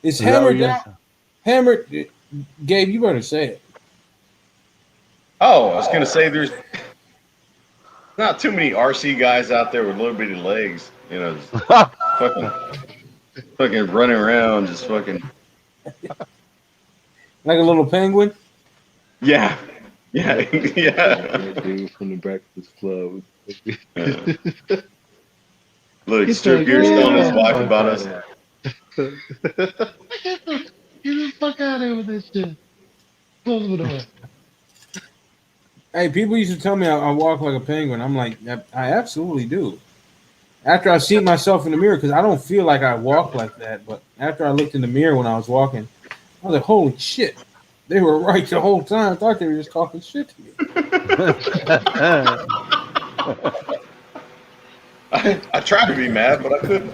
It's Is that what hammered you're down. gonna say? Hammered. Gabe, you better say it. Oh, I was gonna say there's not too many RC guys out there with little bitty legs. You know, just fucking running around, just fucking. Like a little penguin. Yeah, yeah, yeah. Dude from the Breakfast Club. Look, He's Strip like, Gear's telling his yeah. wife about us. Get the fuck out of here with this shit. Close the door. Hey, people used to tell me I walk like a penguin. I'm like, I absolutely do. After I see myself in the mirror, because I don't feel like I walk like that. But after I looked in the mirror when I was walking, I was like, holy shit. They were right the whole time. I thought they were just talking shit to me. I tried to be mad, but I couldn't.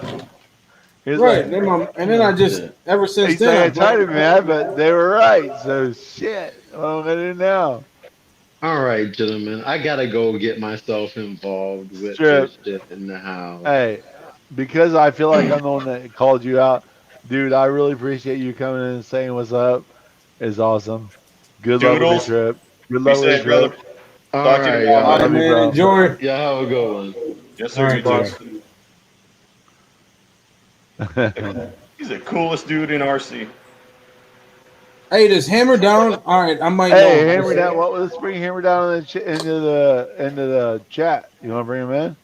He's Right. like, And then I just, ever since he's like, I then, tried to be mad, but they were right. So shit. What am I gonna do now? All right, gentlemen. I gotta go get myself involved with Strip. this shit in the house. Hey, because I feel like I'm the one that called you out, dude. I really appreciate you coming in and saying what's up. It's awesome. Good luck with your Doodles. trip. Good Be luck with your safe, brother. trip. All Talk to you right, tomorrow. all right, Love you, man, bro. enjoy. Y'all have a good one. Yes, All sir. right, You boss. too. He's the coolest dude in RC. Hey, does Hammer Down? All right, I might Hey, know. Hammer Down. What? Let's bring Hammer Down into the chat. You want to bring him in?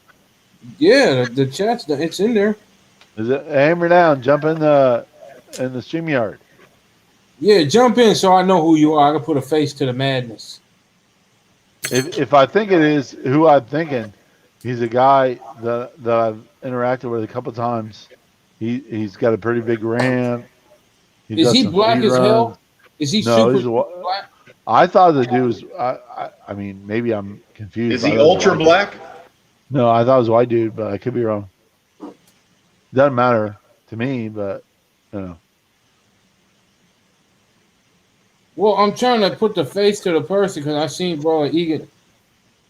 Yeah, the chat's it's in there. Is it Hammer Down? Jump in the StreamYard. Yeah, jump in so I know who you are. I can put a face to the madness. If I think it is who I'm thinking, he's a guy that I've interacted with a couple times. He's got a pretty big ramp. He Is does he some black speed as runs. hell? Is he No, super he's black? I thought the dude was. I mean, maybe I'm confused. Is but I he thought it was ultra white dude. black? No, I thought it was a white dude, but I could be wrong. Doesn't matter to me, but you know. Well, I'm trying to put the face to the person because I seen bro Egan.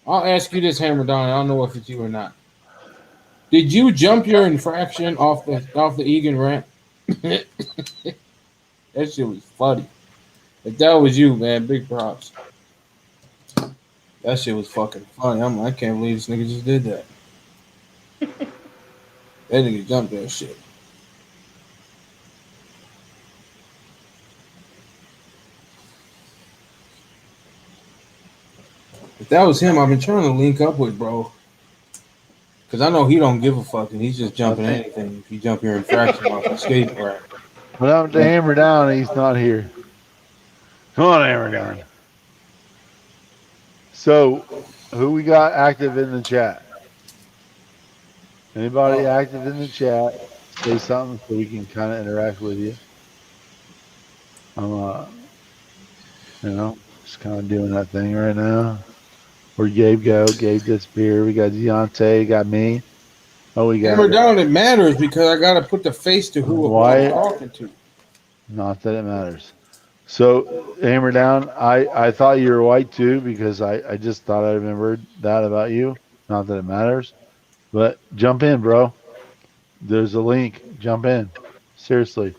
I'll ask you this, Hammer Down. I don't know if it's you or not. Did you jump your infraction off the Egan ramp? That shit was funny. If that was you, man, big props. That shit was fucking funny. I can't believe this nigga just did that. That nigga jumped that shit. If that was him, I've been trying to link up with bro. Cause I know he don't give a fuck and he's just jumping anything if you jump your infraction off the skate ramp. But I'm to Hammer Down, he's not here. Come on, Hammer Down. So, who we got active in the chat? Anybody active in the chat? Say something so we can kind of interact with you. I'm, just kind of doing that thing right now. Where'd Gabe go? Gabe disappeared. We got Deontay, got me. Oh, we got Hammer Down, it matters because I gotta put the face to who I'm Wyatt. talking to. Not that it matters. So, Hammer Down, I thought you were white too because I just thought I remembered that about you. Not that it matters. But jump in, bro. There's a link. Jump in. Seriously.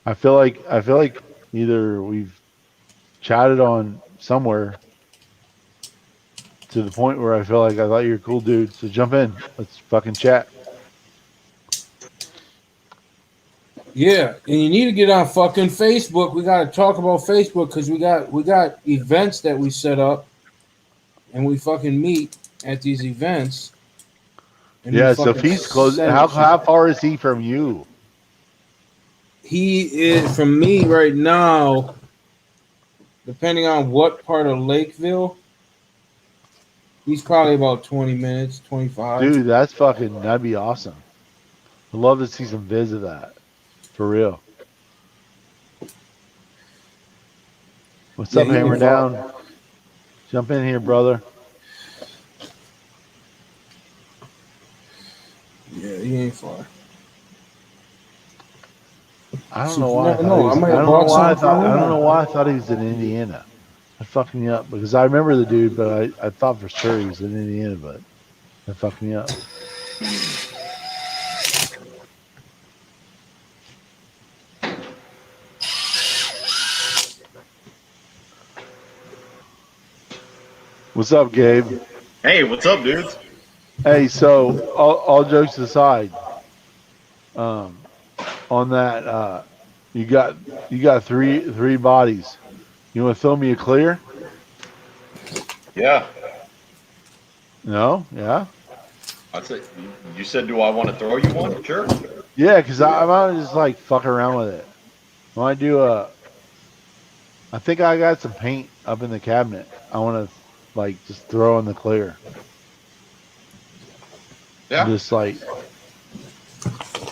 I feel like either we've chatted on somewhere to the point where I feel like I thought you were a cool dude. So jump in. Let's fucking chat. Yeah, and you need to get on fucking Facebook. We gotta talk about Facebook because we got events that we set up, and we fucking meet at these events. And Yeah, we so if fucking he's close, send how shit. far is he from you? He is from me right now, depending on what part of Lakeville. He's probably about 20 minutes, 25. Dude, that'd be awesome. I'd love to see some vids of that. For real. What's up, he Hammer involved- Down? Jump in here, brother. Yeah. far. I don't Shit, know you why. never know. I might have I bought don't something. know why I thought he was in Indiana. That fucked me up because I remember the dude, but I thought for sure he was in Indiana, but that fucked me up. What's up, Gabe? Hey, what's up, dudes? Hey, so all jokes aside, on that, you got three bodies. You want to throw me a clear? Yeah, No, yeah, I said. You said, do I want to throw you one? Sure. yeah. Because I might just like fuck around with it. I might do a. I think I got some paint up in the cabinet. I want to like just throw in the clear. Yeah. Just like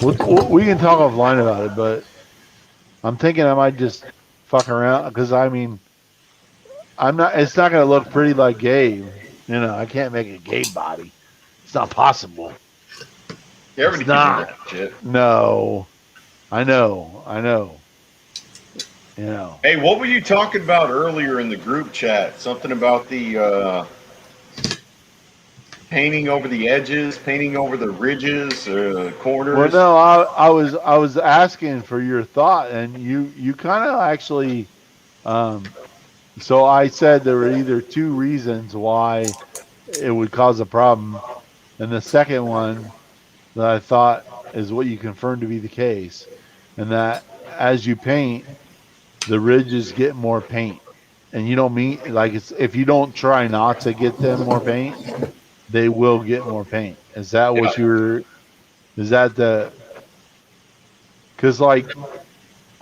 we can talk offline about it, but I'm thinking I might just fuck around because I mean I'm not. It's not gonna look pretty like Gabe. You know, I can't make a Gabe body. It's not possible. Yeah, everybody It's can do not. that shit. No, I know. You know. Hey, what were you talking about earlier in the group chat? Something about the painting over the edges, painting over the ridges, Well, corners. no, I was asking for your thought, and you kind of actually. Um, so I said there were either two reasons why it would cause a problem, and the second one that I thought is what you confirmed to be the case, and that as you paint, the ridges get more paint, and you don't mean like it's if you don't try not to get them more paint, they will get more paint. Is that Yeah. what you were? Is that the? Because like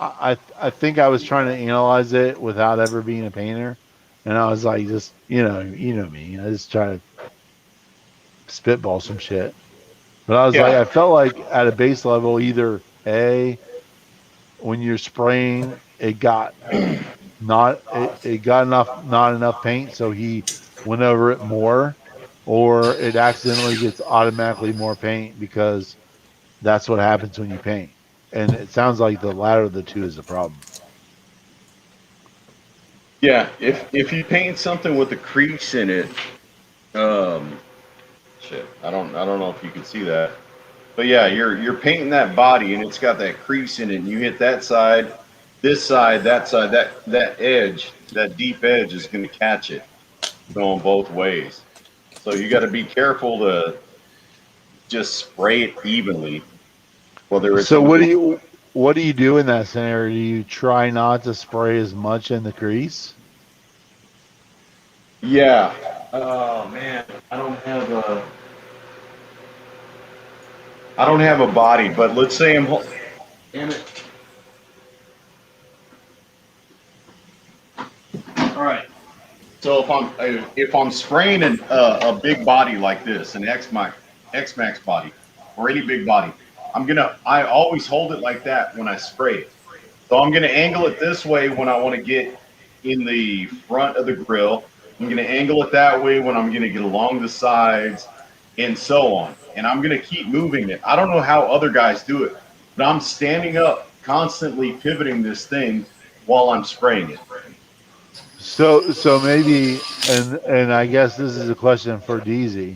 I think I was trying to analyze it without ever being a painter, and I was like, just you know me, I just try to spitball some shit. But I was like, Yeah. I felt like at a base level, either a when you're spraying, it got not enough paint, so he went over it more, or it accidentally gets automatically more paint because that's what happens when you paint. And it sounds like the latter of the two is the problem. Yeah. If you paint something with a crease in it, um, shit. I don't know if you can see that. But yeah, you're painting that body and it's got that crease in it, and you hit that side, this side, that side, that edge, that deep edge is gonna catch it going both ways. So you gotta be careful to just spray it evenly, whether it's So on the what do you do in that scenario? Do you try not to spray as much in the crease? Yeah. Oh man, I don't have a body, but let's say damn it. All right. So if I'm spraying a big body like this, an X Max body, or any big body, I always hold it like that when I spray it. So I'm gonna angle it this way when I want to get in the front of the grill. I'm gonna angle it that way when I'm gonna get along the sides, and so on. And I'm gonna keep moving it. I don't know how other guys do it, but I'm standing up, constantly pivoting this thing while I'm spraying it. So maybe and I guess this is a question for DZ.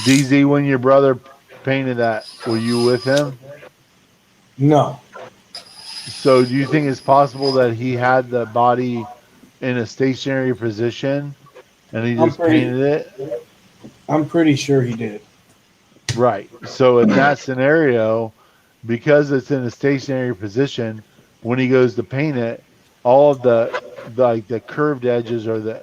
DZ, when your brother painted that, were you with him? No, So do you think it's possible that he had the body in a stationary position and he I'm just pretty. painted it? I'm pretty sure he did. Right. So in that scenario, because it's in a stationary position, when he goes to paint it, all of the curved edges or the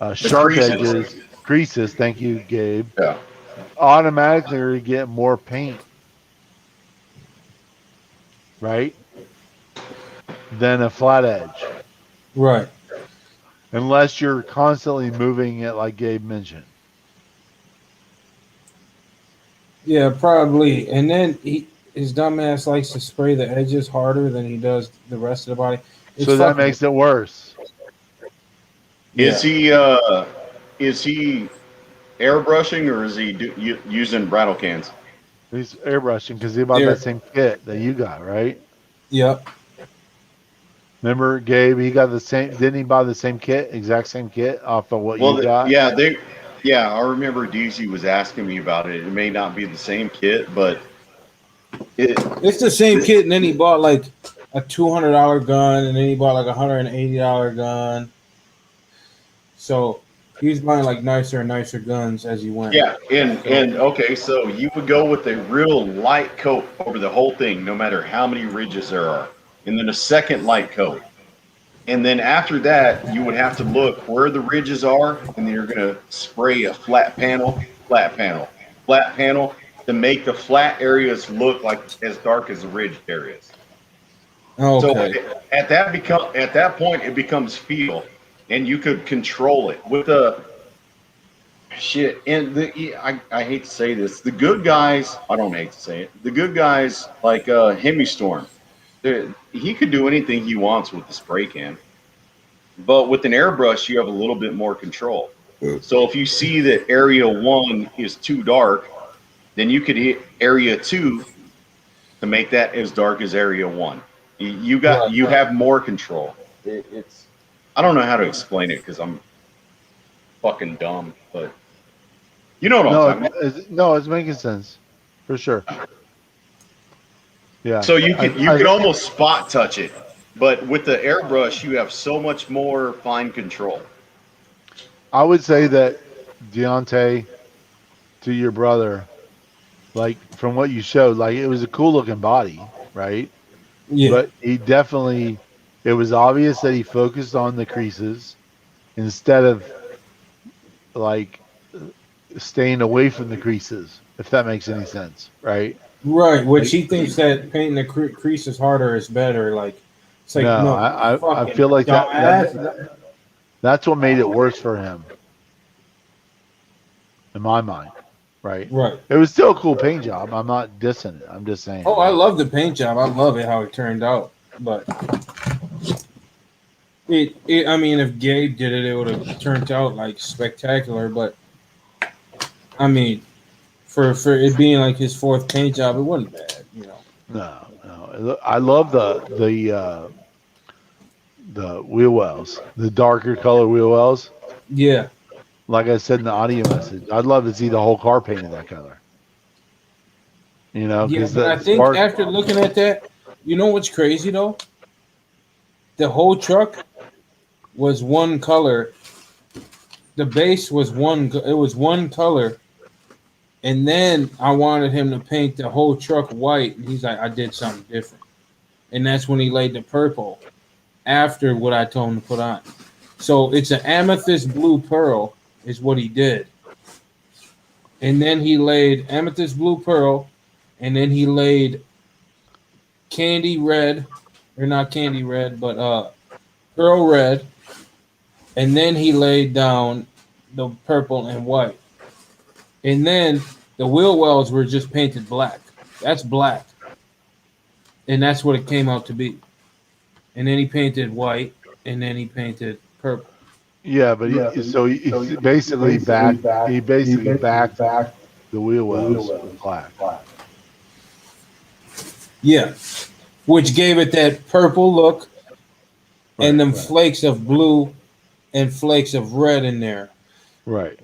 The sharp creases. edges, creases. Thank you, Gabe. Yeah. Automatically get more paint, right, than a flat edge, Right. unless you're constantly moving it, like Gabe mentioned. Yeah, probably. And then his dumbass likes to spray the edges harder than he does the rest of the body. It's So that fucking. makes it worse. Is Yeah. he is he airbrushing or is he using brattle cans? He's airbrushing because he bought Air- that same kit that you got, right? Yep. Remember, Gabe? He got the same. Didn't he buy the same kit, exact same kit, off of what Well, you got? yeah, I remember DZ was asking me about it. It may not be the same kit, but it, It's the same kit, and then he bought like a $200 gun, and then he bought like a $180 gun. So he was buying like nicer and nicer guns as he went. yeah, and okay, so you would go with a real light coat over the whole thing, no matter how many ridges there are, and then a second light coat. And then after that, you would have to look where the ridges are, and then you're going to spray a flat panel, flat panel, flat panel to make the flat areas look like as dark as the ridged areas. So Okay. at that point, it becomes feel, and you could control it with the shit. And I hate to say this, the good guys. I don't hate to say it. The good guys like Hemistorm, he could do anything he wants with the spray can. But with an airbrush, you have a little bit more control. So if you see that area 1 is too dark, then you could hit area 2 to make that as dark as area 1. You have more control. It's I don't know how to explain it because I'm fucking dumb, but you know what I'm talking about. No, it's making sense, for sure. Yeah. So you could almost spot touch it, but with the airbrush, you have so much more fine control. I would say that Deontay, to your brother, like from what you showed, like it was a cool looking body, right? Yeah. But he definitely, it was obvious that he focused on the creases instead of like staying away from the creases, if that makes any sense, right? Right. Which he thinks that painting the creases harder is better. Like, it's like, No, no, I fucking feel like dumbass. that's what made it worse for him, in my mind, right? Right. It was still a cool paint job. I'm not dissing it. I'm just saying. Oh, I love the paint job. I love it how it turned out. But I mean, if Gabe did it, it would have turned out like spectacular. But I mean, for it being like his fourth paint job, it wasn't bad, you know. No. I love the wheel wells, the darker color wheel wells. Yeah. Like I said in the audio message, I'd love to see the whole car painted that color. You know, Yeah, because but I think after looking at that, you know what's crazy though? The whole truck was one color. The base was one color. And then I wanted him to paint the whole truck white. And he's like, I did something different. And that's when he laid the purple after what I told him to put on. So it's an amethyst blue pearl is what he did. And then he laid amethyst blue pearl. And then he laid candy red, or not candy red, but pearl red. And then he laid down the purple and white. And then the wheel wells were just painted black. That's black. And that's what it came out to be. And then he painted white, and then he painted purple. yeah, but he basically backed the wheel wells with black. Yeah. Which gave it that purple look and them Right. flakes of blue and flakes of red in there. Right.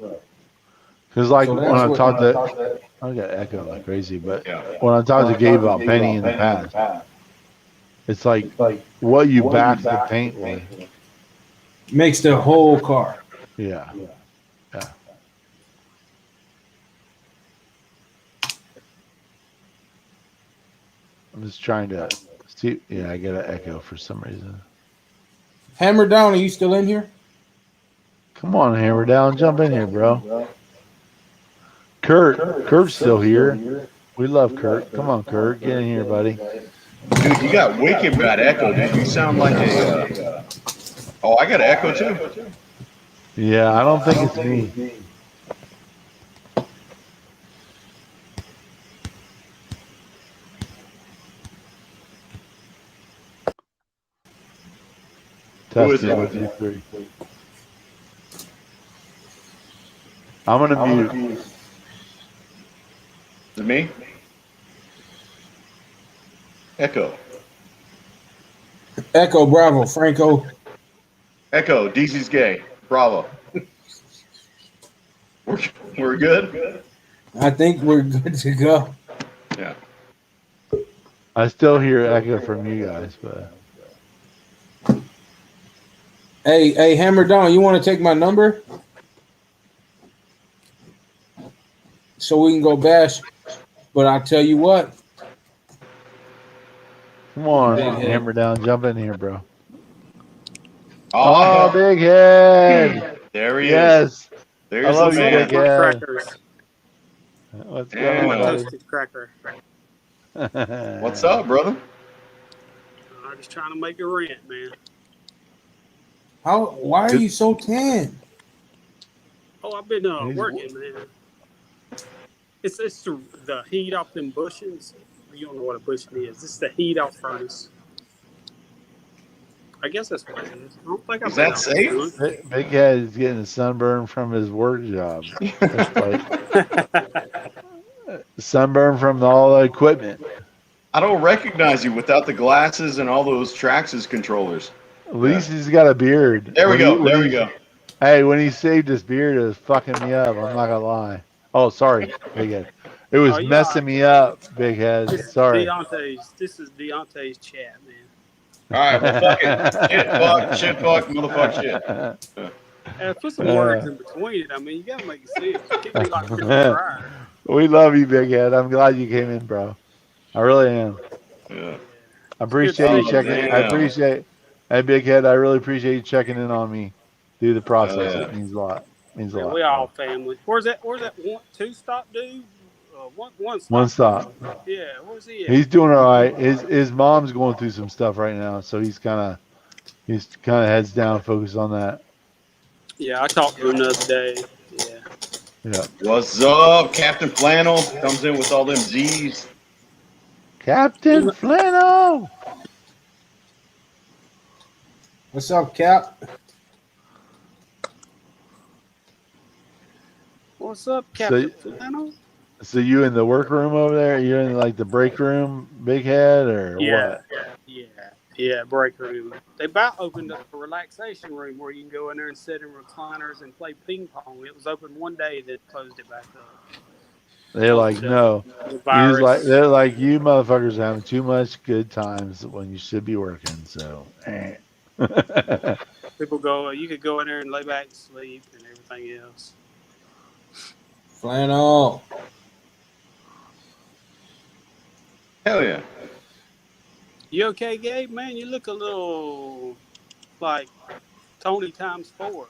Because like So when that's I what- talked to, I got echo like crazy, but Yeah. when I talked to Gabe about painting in the past, it's like what you back the paint with. Makes the whole car. Yeah. I'm just trying to see. Yeah, I get an echo for some reason. Hammer Down, are you still in here? Come on, Hammer Down, jump in here, bro. Kurt's still here. We love Kurt. Come on, Kurt, get in here, buddy. Dude, you got wicked bad echo, dude. You sound like a. Oh, I got an echo too. Yeah, I don't think it's me. Who is Testing it? 1, 2, 3. I'm gonna mute. Is it me? Echo. Echo Bravo, Franco. Echo. DC's gay. Bravo. We're good. I think we're good to go. Yeah. I still hear echo from you guys, but Hey, Hammer Down, you want to take my number so we can go bash? But I'll tell you what. come on, Big head. Hammer Down, jump in here, bro. Oh, Oh, big head. there he is. Yes. There's I love the you, man. big head. Crackers. What's Damn. going on, Toasted cracker. buddy? What's up, brother? I'm just trying to make a rent, man. Why are you so tan? Oh, I've been He's- working, man. It's the heat off them bushings. You don't know what a bushing is. It's the heat off furnace. I guess that's what it is. I don't think I've Is that been safe? out there. Big Head is getting a sunburn from his work job. That's like sunburn from all the equipment. I don't recognize you without the glasses and all those Traxxas controllers. At least he's got a beard. There we When go. he- when There we he- go. Hey, when he saved his beard, it was fucking me up. I'm not gonna lie. Oh, sorry, Big Head. It was Oh, yeah. messing me up, Big Head. This is Sorry. This is Deontay's chat, man. All right, well, fuck it. Shit, fuck, motherfuck, shit. Put some words in between it. I mean, you gotta make it sense. You can't be like Chris Fryer. We love you, Big Head. I'm glad you came in, bro. I really am. Yeah. I appreciate you Oh, checking. I damn. appreciate. Hey, Big Head. I really appreciate you checking in on me through the process. Yeah. It means a lot. Means a Man, lot. we all family. Where's that two stop dude? One stop. One stop. Yeah, where's he at? He's doing all right. His mom's going through some stuff right now, so he's kind of heads down, focused on that. Yeah, I talked to him the other day. Yeah. Yeah. What's up? Captain Flannel comes in with all them Z's. Captain Flannel. What's up, Cap? What's up, Captain Flannel? So you in the workroom over there? You in like the break room, Big Head, or Yeah. what? Yeah, break room. They about opened up a relaxation room where you can go in there and sit in recliners and play ping pong. It was open one day, that closed it back up. They're like, no. The He's virus. like, they're like, you motherfuckers are having too much good times when you should be working. So, People go, you could go in there and lay back and sleep and everything else. Flannel. Hell yeah. You okay, Gabe? Man, you look a little like Tony times 4.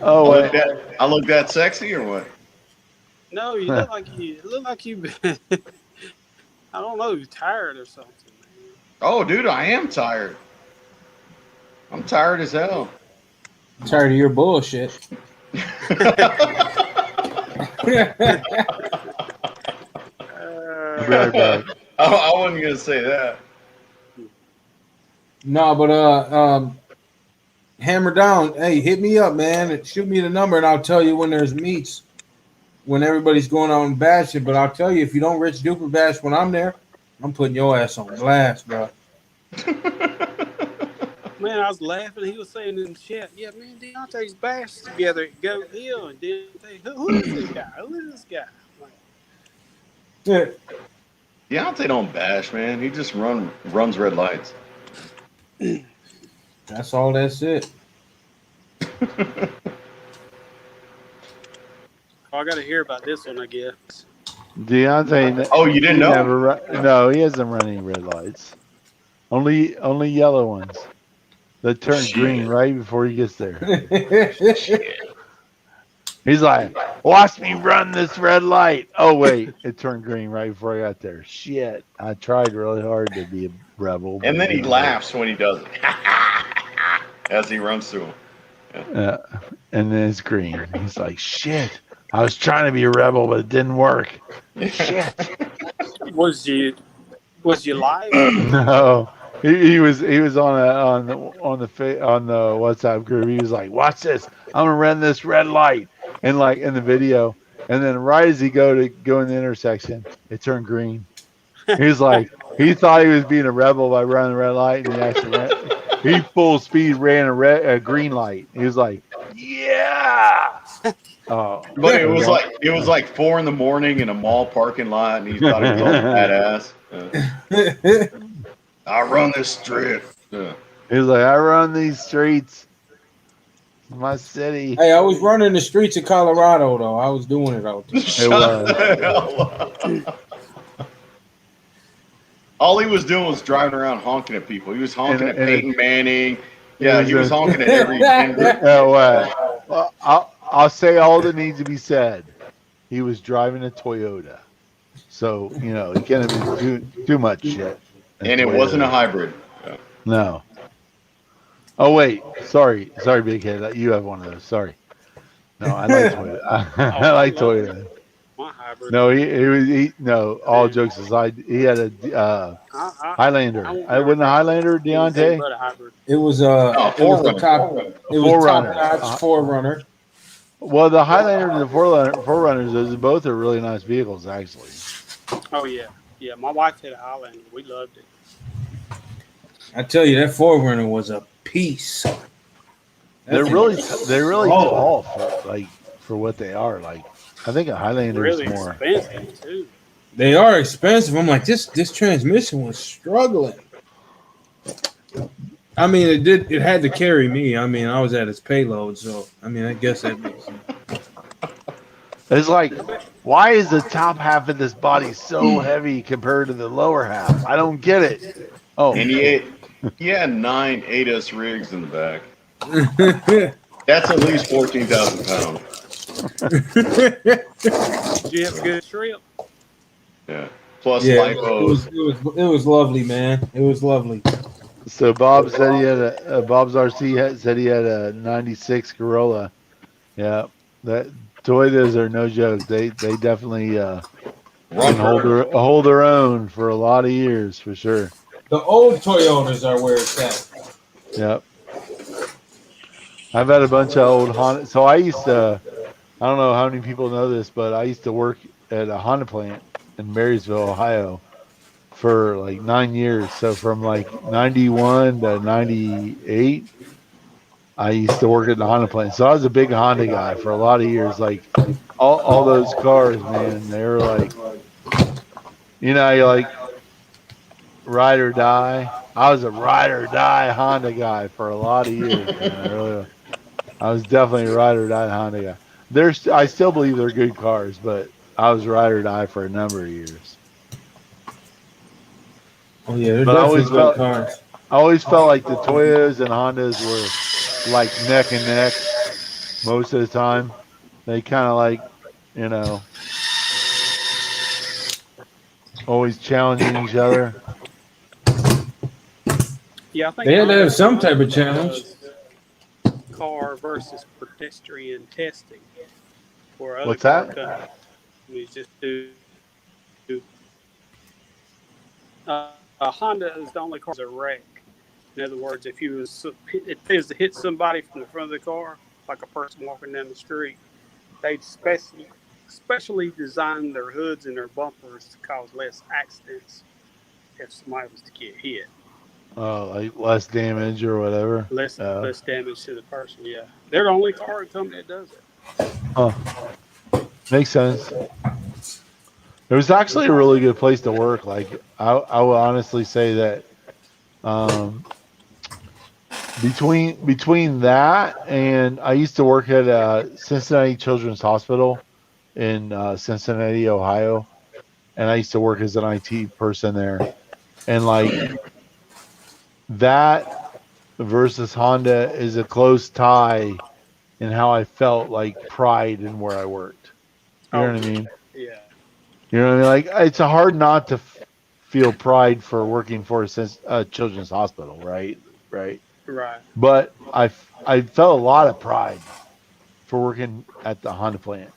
oh, I wait. look that sexy or what? No, you look like you. I don't know, you're tired or something. Man. Oh, dude, I am tired. I'm tired as hell. I'm tired of your bullshit. Be right back. I wasn't gonna say that. No, but Hammer Down. Hey, hit me up, man. And shoot me the number, and I'll tell you when there's meets. When everybody's going out and bashing, but I'll tell you if you don't Rich Duper bash when I'm there, I'm putting your ass on blast, bro. Man, I was laughing. He was saying in the chat, yeah, me and Deontay's bashed together at Goat Hill. And Deontay, who is this guy? Who is this guy? Like, Yeah. Deontay don't bash, man. He just runs red lights. That's all. That's it. I got to hear about this one, I guess. Deontay. Oh, you didn't know? No, he hasn't run any red lights. Only yellow ones that turn Shit. green right before he gets there. He's like, watch me run this red light. Oh, wait, it turned green right before I got there. Shit, I tried really hard to be a rebel. And but then he didn't laughs when he does it. As he runs through him. work. And then it's green. He's like, shit, I was trying to be a rebel, but it didn't work. Shit. Was you live? No, He was on the WhatsApp group. He was like, "Watch this! I'm gonna run this red light," and like in the video, and then right as he go in the intersection, it turned green. He's like, he thought he was being a rebel by running the red light, and he actually he full speed ran a green light. He was like, "Yeah!" Oh, But it was like 4 a.m. in a mall parking lot, and he thought he was all badass. I run this strip. he was like, "I run these streets, my city." Hey, I was running the streets of Colorado though. I was doing it out there. Shut the hell up. All he was doing was driving around honking at people. He was honking at Peyton Manning. Yeah, he was honking at every. Well, I'll say all that needs to be said. He was driving a Toyota, so he can't have been too much shit. And it wasn't a hybrid. No. Oh wait, sorry, big head. You have one of those. Sorry. No, I like Toyota. I like Toyota. My hybrid. No, no. All jokes aside, he had a Highlander. I wasn't a Highlander, Deontay. But a hybrid. It was a top Forerunner. notch Forerunner. Well, the Highlander and the Forerunners, those both are really nice vehicles, actually. Oh yeah, yeah. My wife had a Highlander. We loved it. I tell you, that Forerunner was a piece. They're really tall for what they are. Like, I think a Highlander Really is more. expensive too. They are expensive. I'm like, this transmission was struggling. I mean, it had to carry me. I mean, I was at its payload, so I mean, I guess that makes sense. It's like, why is the top half of this body so heavy compared to the lower half? I don't get it. Oh, And he had 9 8S rigs in the back. That's at least 14,000 pounds. Did you have a good trip? Yeah. Plus Yeah, lipos. it was lovely, man. It was lovely. so Bob said he had Bob's RC said he had a '96 Corolla. Yeah, that Toyotas are no joke. They definitely can hold their own for a lot of years for sure. The old Toyotas are where it's at. Yep. I've had a bunch of old Honda. So I used to, I don't know how many people know this, but I used to work at a Honda plant in Marysville, Ohio for like 9 years. So from like 91 to 98, I used to work at the Honda plant. So I was a big Honda guy for a lot of years. Like all those cars, man, they were like, you're like ride or die. I was a ride or die Honda guy for a lot of years. Man. I was definitely a ride or die Honda guy. I still believe they're good cars, but I was ride or die for a number of years. Oh yeah, they're But I definitely good cars. I always felt like the Toyotas and Hondas were like neck and neck most of the time. They kind of like, always challenging each other. Yeah, I think They had to have some Honda type of challenge. does Car versus pedestrian testing for other What's car that? companies. We just do. A Honda is the only car that's a wreck. In other words, if it was to hit somebody from the front of the car, like a person walking down the street, they'd specially design their hoods and their bumpers to cause less accidents if somebody was to get hit. Like less damage or whatever. Less damage to the person. Yeah, they're the only car company that does it. Huh. Makes sense. It was actually a really good place to work. Like I will honestly say that between that and I used to work at Cincinnati Children's Hospital in Cincinnati, Ohio, and I used to work as an IT person there, and like that versus Honda is a close tie in how I felt like pride in where I worked. You know what I mean? Yeah. You know what I mean? Like it's hard not to feel pride for working for a children's hospital, right? Right. Right. But I felt a lot of pride for working at the Honda plant.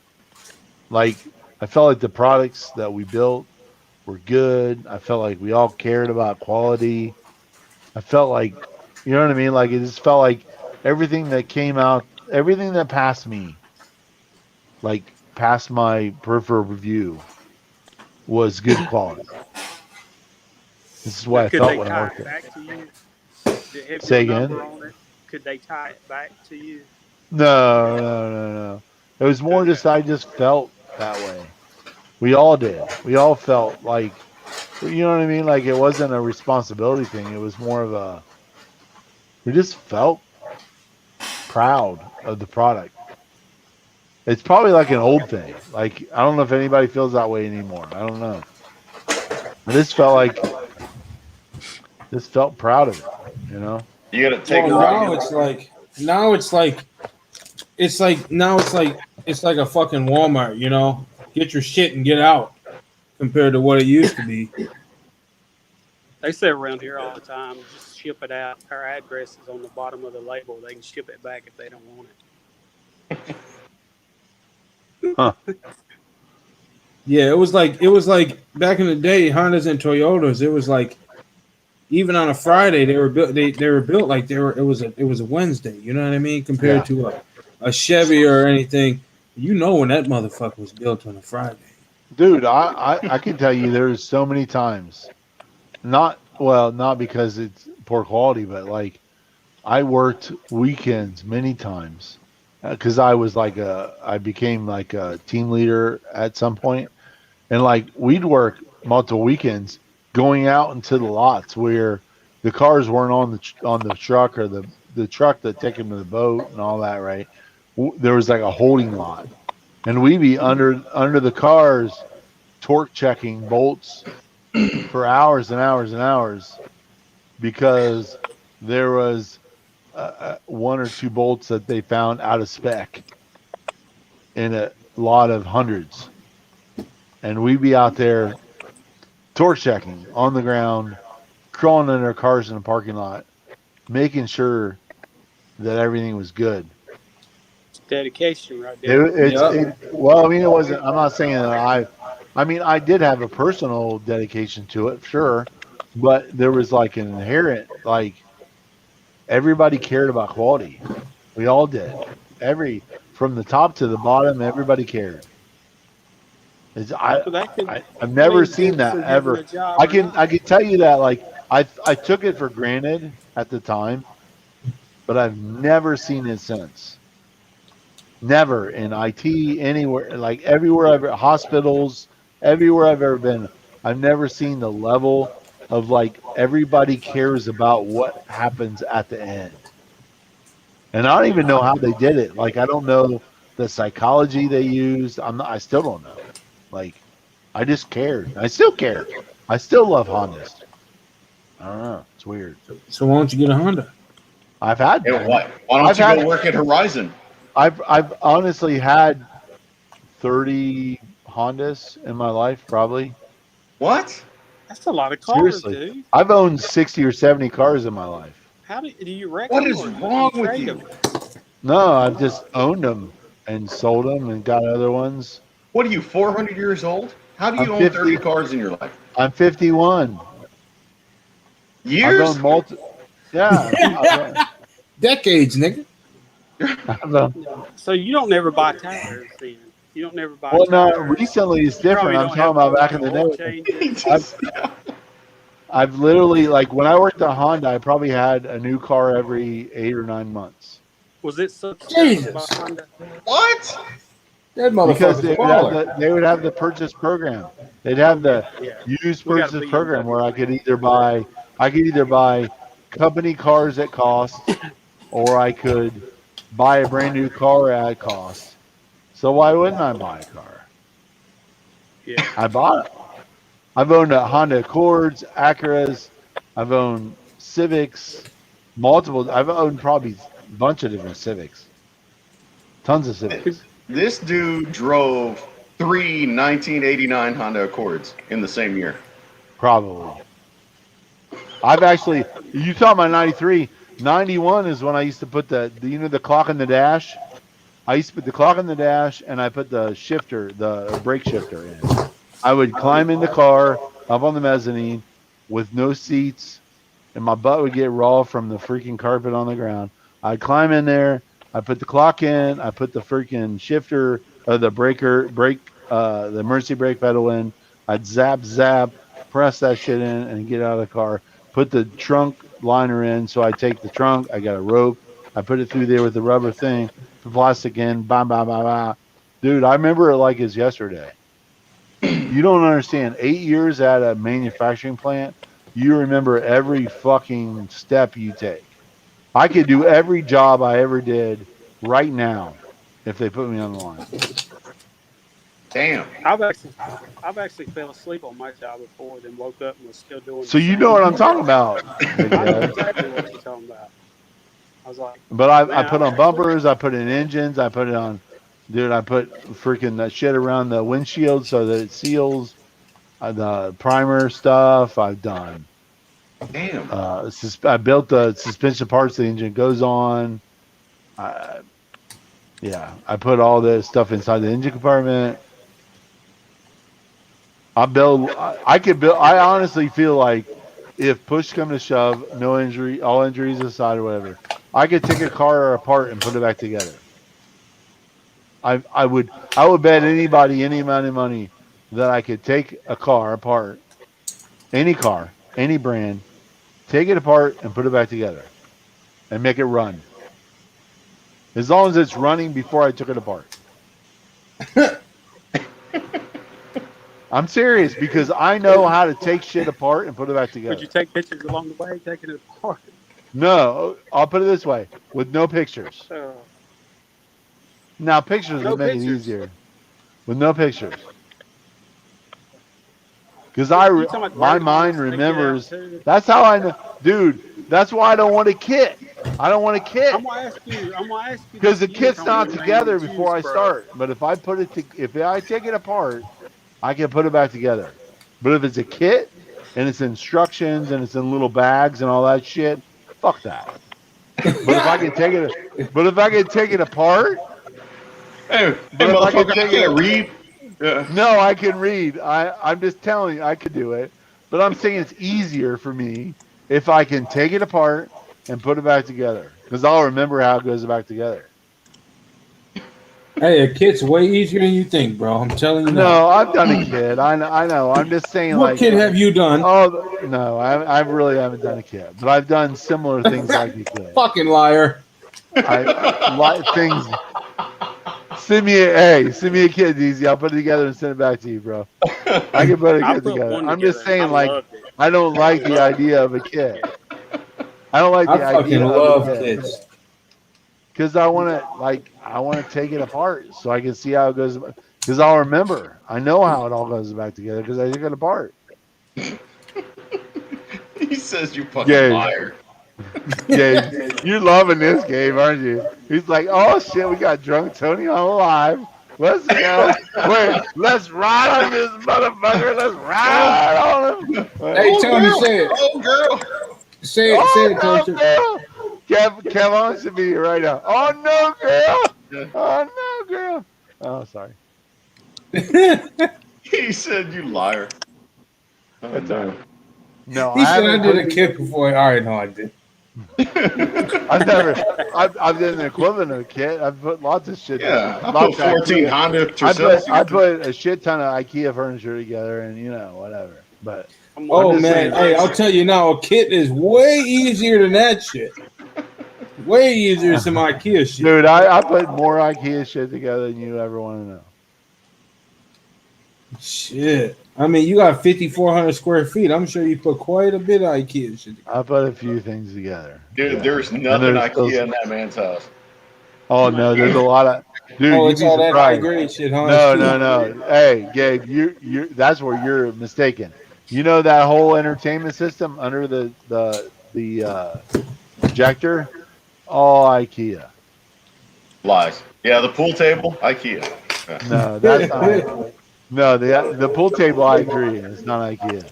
Like I felt like the products that we built were good. I felt like we all cared about quality. I felt like, you know what I mean? Like it just felt like everything that came out, everything that passed me, like past my peripheral review, was good quality. This is what Now, I could felt they when I tie worked it there. back to you? Did it have Say your again? number on it? Could they tie it back to you? No, no, no, no. It was more just I just felt that way. We all did. We all felt like, you know what I mean? Like it wasn't a responsibility thing. It was more of a, we just felt proud of the product. It's probably like an old thing. Like I don't know if anybody feels that way anymore. I don't know. I just felt like, just felt proud of it. You know? You got to take Well, a now ride. it's like, now it's like, now it's like a fucking Walmart. You know, get your shit and get out compared to what it used to be. They say around here all the time, just ship it out. Our address is on the bottom of the label. They can ship it back if they don't want it. Huh. Yeah, it was like back in the day, Hondas and Toyotas. It was like even on a Friday they were built. They were built like it was a Wednesday. You know what I mean? Compared Yeah. to a Chevy or anything. You know when that motherfucker was built on a Friday. Dude, I can tell you there's so many times. Not because it's poor quality, but like I worked weekends many times because I became like a team leader at some point, and like we'd work multiple weekends going out into the lots where the cars weren't on the truck or the truck that take them to the boat and all that, right? There was like a holding lot, and we'd be under the cars torque checking bolts for hours and hours and hours because there was one or two bolts that they found out of spec in a lot of hundreds. And we'd be out there torque checking on the ground, crawling in our cars in the parking lot, making sure that everything was good. It's dedication right there. Well, I mean, it wasn't, I'm not saying that I mean, I did have a personal dedication to it, sure, but there was like an inherent, like, everybody cared about quality. We all did. From the top to the bottom, everybody cared. It's, I, So that could I've never mean seen good that for getting ever. a job I or can not. I can tell you that like I took it for granted at the time, but I've never seen it since. Never in IT anywhere, like everywhere hospitals, everywhere I've ever been, I've never seen the level of like everybody cares about what happens at the end. And I don't even know how they did it. Like I don't know the psychology they used. I still don't know. Like I just cared. I still care. I still love Hondas. I don't know. It's weird. So why don't you get a Honda? I've had Hey, why don't I've you had go work at Horizon? I've honestly had 30 Hondas in my life, probably. What? That's a lot of cars, Seriously. dude. I've owned 60 or 70 cars in my life. How do you wreck What them is or wrong with trade you? them? No, I've just owned them and sold them and got other ones. What are you, 400 years old? How do I'm you own 30 50. cars in your life? I'm 51. I've Years? owned yeah. Decades, nigga. I've owned, So you don't never buy tires then. You don't never buy well, no, tires. recently it's You probably different. I'm don't talking have about all back the in the oil day. changes. I've literally, like, when I worked at Honda, I probably had a new car every 8 or 9 months. Was it subsidized by Jesus. Honda? What? That Because motherfucker's baller. they would have the purchase program. They'd have the Yeah. used We got a purchase program where I BMW. could either buy company cars at cost or I could buy a brand new car at cost. So why wouldn't I buy a car? Yeah. I bought it. I've owned a Honda Accords, Acuras. I've owned Civics, multiple. I've owned probably a bunch of different Civics, tons of Civics. This dude drove 3 1989 Honda Accords in the same year. Probably. I've actually, you talking about 93. 91 is when I used to put the clock in the dash. I used to put the clock in the dash and I put the brake shifter in. I would climb in the car up on the mezzanine with no seats and my butt would get raw from the freaking carpet on the ground. I'd climb in there. I put the clock in. I put the freaking shifter, the brake, the emergency brake pedal in. I'd zap, press that shit in, and get out of the car. Put the trunk liner in. So I take the trunk. I got a rope. I put it through there with the rubber thing, the plastic in. Bah, bah, bah, bah. Dude, I remember it like it's yesterday. You don't understand. 8 years at a manufacturing plant, you remember every fucking step you take. I could do every job I ever did right now if they put me on the line. Damn. I've actually fell asleep on my job before, then woke up and was still doing. So you know what I'm talking about. I know exactly what you're talking about. I was like, But I man, put on bumpers, I put in engines, I put it on, dude, I put freaking that shit around the windshield so that it seals. The primer stuff I've done. Damn. I built the suspension parts the engine goes on. Yeah, I put all this stuff inside the engine compartment. I honestly feel like if push come to shove, no injury, all injuries aside or whatever, I could take a car apart and put it back together. I would bet anybody any amount of money that I could take a car apart, any car, any brand, take it apart and put it back together and make it run. As long as it's running before I took it apart. I'm serious because I know how to take shit apart and put it back together. would you take pictures along the way, taking it apart? No, I'll put it this way, with no pictures. Now pictures No would make it pictures. easier. With no pictures. Because You talking about my dirty mind ones to get out, remembers. too? That's how I know, dude. That's why I don't want a kit. I don't want a kit I'm gonna ask you. because the this kit's on not your name together and before I choose, bro. start. But if I take it apart, I can put it back together. But if it's a kit and it's instructions and it's in little bags and all that shit, fuck that. But if I can take it apart, Hey, But if I could motherfucker, I take can't it- read. Yeah. no, I can read. I'm just telling you, I could do it. But I'm saying it's easier for me if I can take it apart and put it back together. Because I'll remember how it goes back together. Hey, a kit's way easier than you think, bro. I'm telling you. No, I've done a kit. I know. I'm just saying, What like, kid have you done? Oh no, I really haven't done a kit, but I've done similar things like a kit. Fucking liar. Things. Send me a kit, DZ. I'll put it together and send it back to you, bro. I can put a I kit put together. one I'm just together, and saying, I like, loved it. I don't like the idea of a kit. I don't like the I fucking idea love of a kit kids. because I want to take it apart so I can see how it goes. Because I'll remember. I know how it all goes back together because I took it apart. He says you fucking Yeah. liar. Yeah, you're loving this game, aren't you? He's like, oh shit, we got drunk Tony on live. Let's go. Wait, let's ride on this motherfucker. Let's ride on him. Hey, Tony, say it. Oh, girl. Say it, Oh, say it, no, Tony. girl. Kevin should be here right now. Oh no, girl. Oh no, girl. Oh, sorry. He said you liar. Oh, no. No, He said I haven't did a put- kid before. All right, no, I did. I've done the equivalent of a kit. I've put lots of shit. Yeah, I Lots put of 14 IKEA. Honda I Tercel. put a shit ton of IKEA furniture together, and whatever. But Oh just man, saying. hey, I'll tell you now, a kit is way easier than that shit. Way easier than some IKEA shit. dude, I put more IKEA shit together than you ever want to know. Shit. I mean, you got 5,400 square feet. I'm sure you put quite a bit of IKEA shit together. I put a few things together. Dude, Yeah. there's And nothing there's IKEA those- in that man's house. Oh no, there's a lot of. Dude, Oh, you'd it's be all that high surprised. grade shit, huh? No. Hey, Gabe, you that's where you're mistaken. You know that whole entertainment system under the projector, all IKEA. Lies. Yeah, the pool table, IKEA. No, that's not. No, the pool table. I agree, it's not IKEA.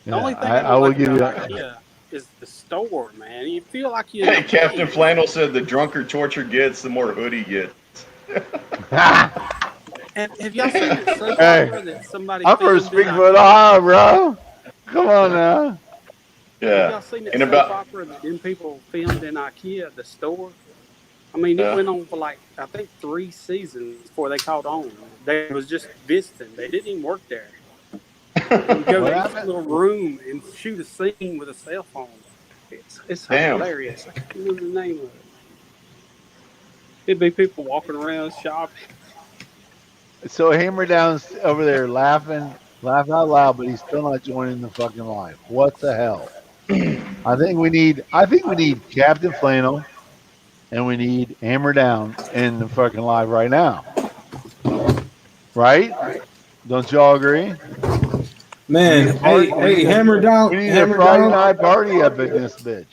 The only thing I will like give you about that. IKEA is the store, man. You feel like you. Hey, Captain Flannel said the drunker Torture gets, the more hood he gets. And have y'all seen the soap Hey, opera that somebody? I'm first filmed in Bigfoot High, bro. Come on now. Yeah. Y'all seen that In soap about opera that them people filmed in IKEA, the store? I mean, it Yeah. went on for like, I think 3 seasons before they caught on. They was just visiting. They didn't even work there. They would go What to each happened? little room and shoot a scene with a cell phone. It's Damn. hilarious. I can't remember the name of it. It'd be people walking around shopping. So Hammer Down's over there laughing out loud, but he's still not joining the fucking live. What the hell? I think we need Captain Flannel and we need Hammer Down in the fucking live right now. Right? Don't y'all agree? Man, hey, Hammer We Down, need a Hammer Friday Down, night party up in this bitch.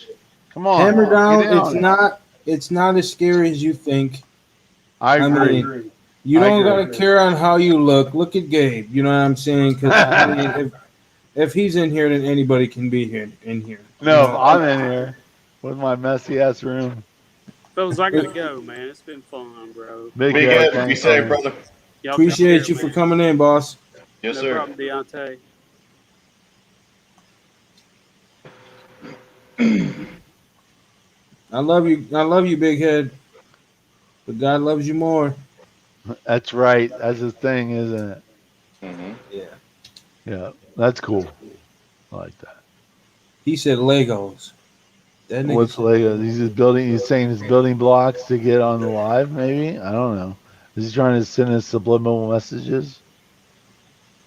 Come on. Hammer Get Down. down. It's not as scary as you think. I agree. mean, you I don't agree. gotta care on how you look. Look at Gabe. You know what I'm saying? Because I mean, if he's in here, then anybody can be here in here. No, You know? I'm in here with my messy ass room. Fellas, I gotta go, man. It's been fun, bro. Big Big head, Ed, be thanks, safe, man. brother. Y'all Appreciate take you care, for man. coming in, boss. Yes, No sir. problem, Deontay. I love you, Big Head. But God loves you more. That's right. That's his thing, isn't it? Hmm. Yeah. Yeah, that's cool. I like that. He said Legos. That nigga What's said Lego? He's just building. He's saying he's building blocks to get on the live. Maybe I don't know. Is he trying to send us subliminal messages?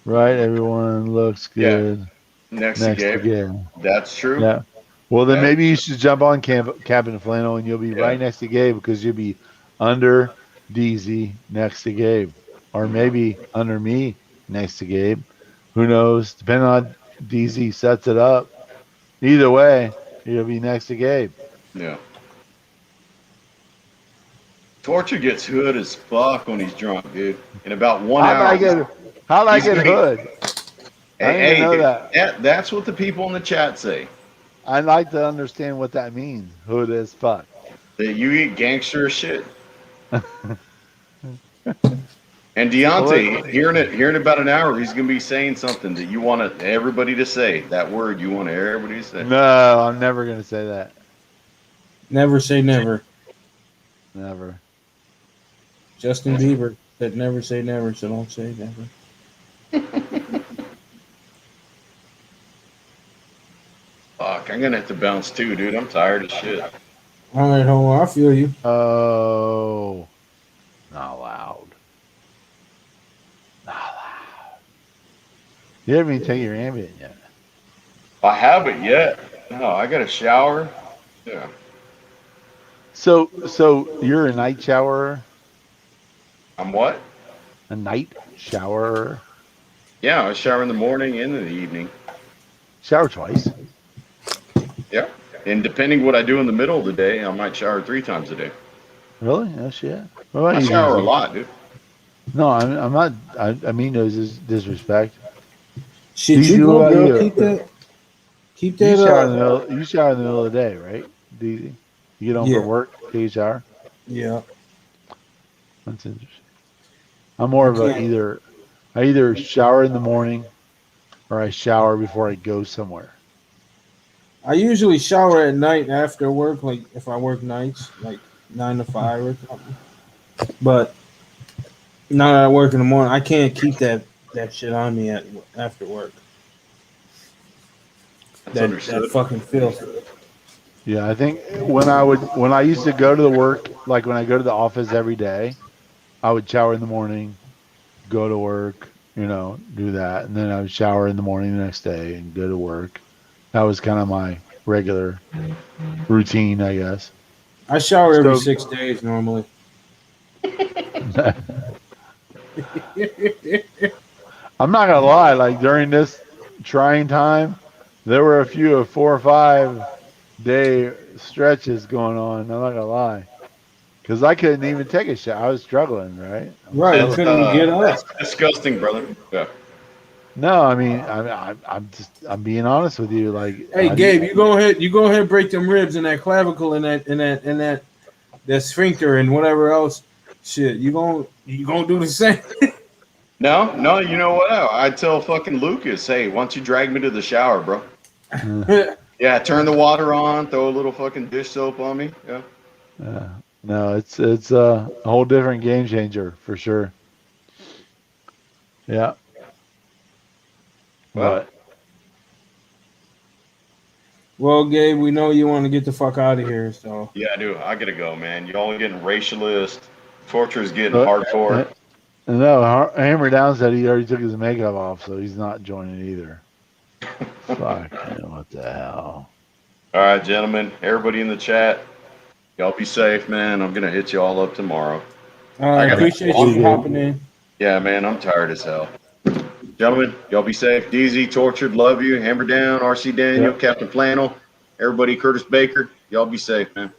Right. Everyone looks Yeah. good Next next to to Gabe. Gabe. That's true. Yeah. Well, then Yeah. maybe you should jump on Captain Flannel, and you'll be right next to Gabe because you'll be under DZ next to Gabe, or maybe under me next to Gabe. Who knows? Depending on DZ sets it up. Either way, you'll be next to Gabe. Yeah. Torture gets hood as fuck when he's drunk, dude. In about 1 How'd hour. I He's get gonna be- hood? I didn't even know that. That's what the people in the chat say. I'd like to understand what that means. Hood as fuck. That you eat gangster shit. And Deontay, here in about an hour, he's gonna be saying something that you want everybody to say. That word you want everybody to say. No, I'm never gonna say that. never say never. Never. Justin Bieber said never say never, so don't say never. Fuck, I'm gonna have to bounce too, dude. I'm tired of shit. All right, hold on. I feel you. Oh, not loud. Not loud. You haven't even taken your Ambien yet. I haven't yet. No, I got a shower. Yeah. So you're a night showerer? I'm what? A night showerer? Yeah, I shower in the morning and in the evening. Shower twice. Yeah. And depending what I do in the middle of the day, I might shower 3 times a day. Really? Oh shit. What about I you, shower a DZ? lot, dude. No, I'm not. I mean no disrespect. Shit, DZ, you what go, about girl. you? Keep You that. shower in the middle. You shower in the middle of the day, right, DZ? You get home Yeah. from work, take a shower. Yeah. That's interesting. I'm more of a Okay. I either shower in the morning or I shower before I go somewhere. I usually shower at night after work, like if I work nights, like 9 to 5 or something. But now that I work in the morning, I can't keep that shit on me after work. That's That understood. fucking filth. Yeah, I think when I used to go to the work, like when I go to the office every day, I would shower in the morning, go to work, do that, and then I would shower in the morning the next day and go to work. That was kind of my regular routine, I guess. I shower every So- 6 days normally. I'm not gonna lie, like during this trying time, there were a few of 4 or 5 day stretches going on. I'm not gonna lie, because I couldn't even take a shower. I was struggling, right? Right, you That's, couldn't even get up. that's disgusting, brother. Yeah. No, I mean, I'm being honest with you. Like, Hey Gabe, you go ahead and break them ribs and that clavicle and that sphincter and whatever else. Shit, you gonna do the same? No, you know what? I tell fucking Lucas, hey, why don't you drag me to the shower, bro? Yeah, turn the water on, throw a little fucking dish soap on me. Yeah. No, it's a whole different game changer for sure. Yeah, Well, but Well, Gabe, we know you want to get the fuck out of here, so yeah, I do. I gotta go, man. Y'all are getting racialist. Torture is getting uh, hardcore. no, Hammer Down said he already took his makeup off, so he's not joining either. Fuck, man, what the hell? All right, gentlemen, everybody in the chat, y'all be safe, man. I'm gonna hit you all up tomorrow. I gotta appreciate walk. you hopping in. Yeah, man, I'm tired as hell. Gentlemen, y'all be safe. DZ, Tortured, love you. Hammer Down, RC Daniel, Yep. Captain Flannel, everybody, Curtis Baker. Y'all be safe, man.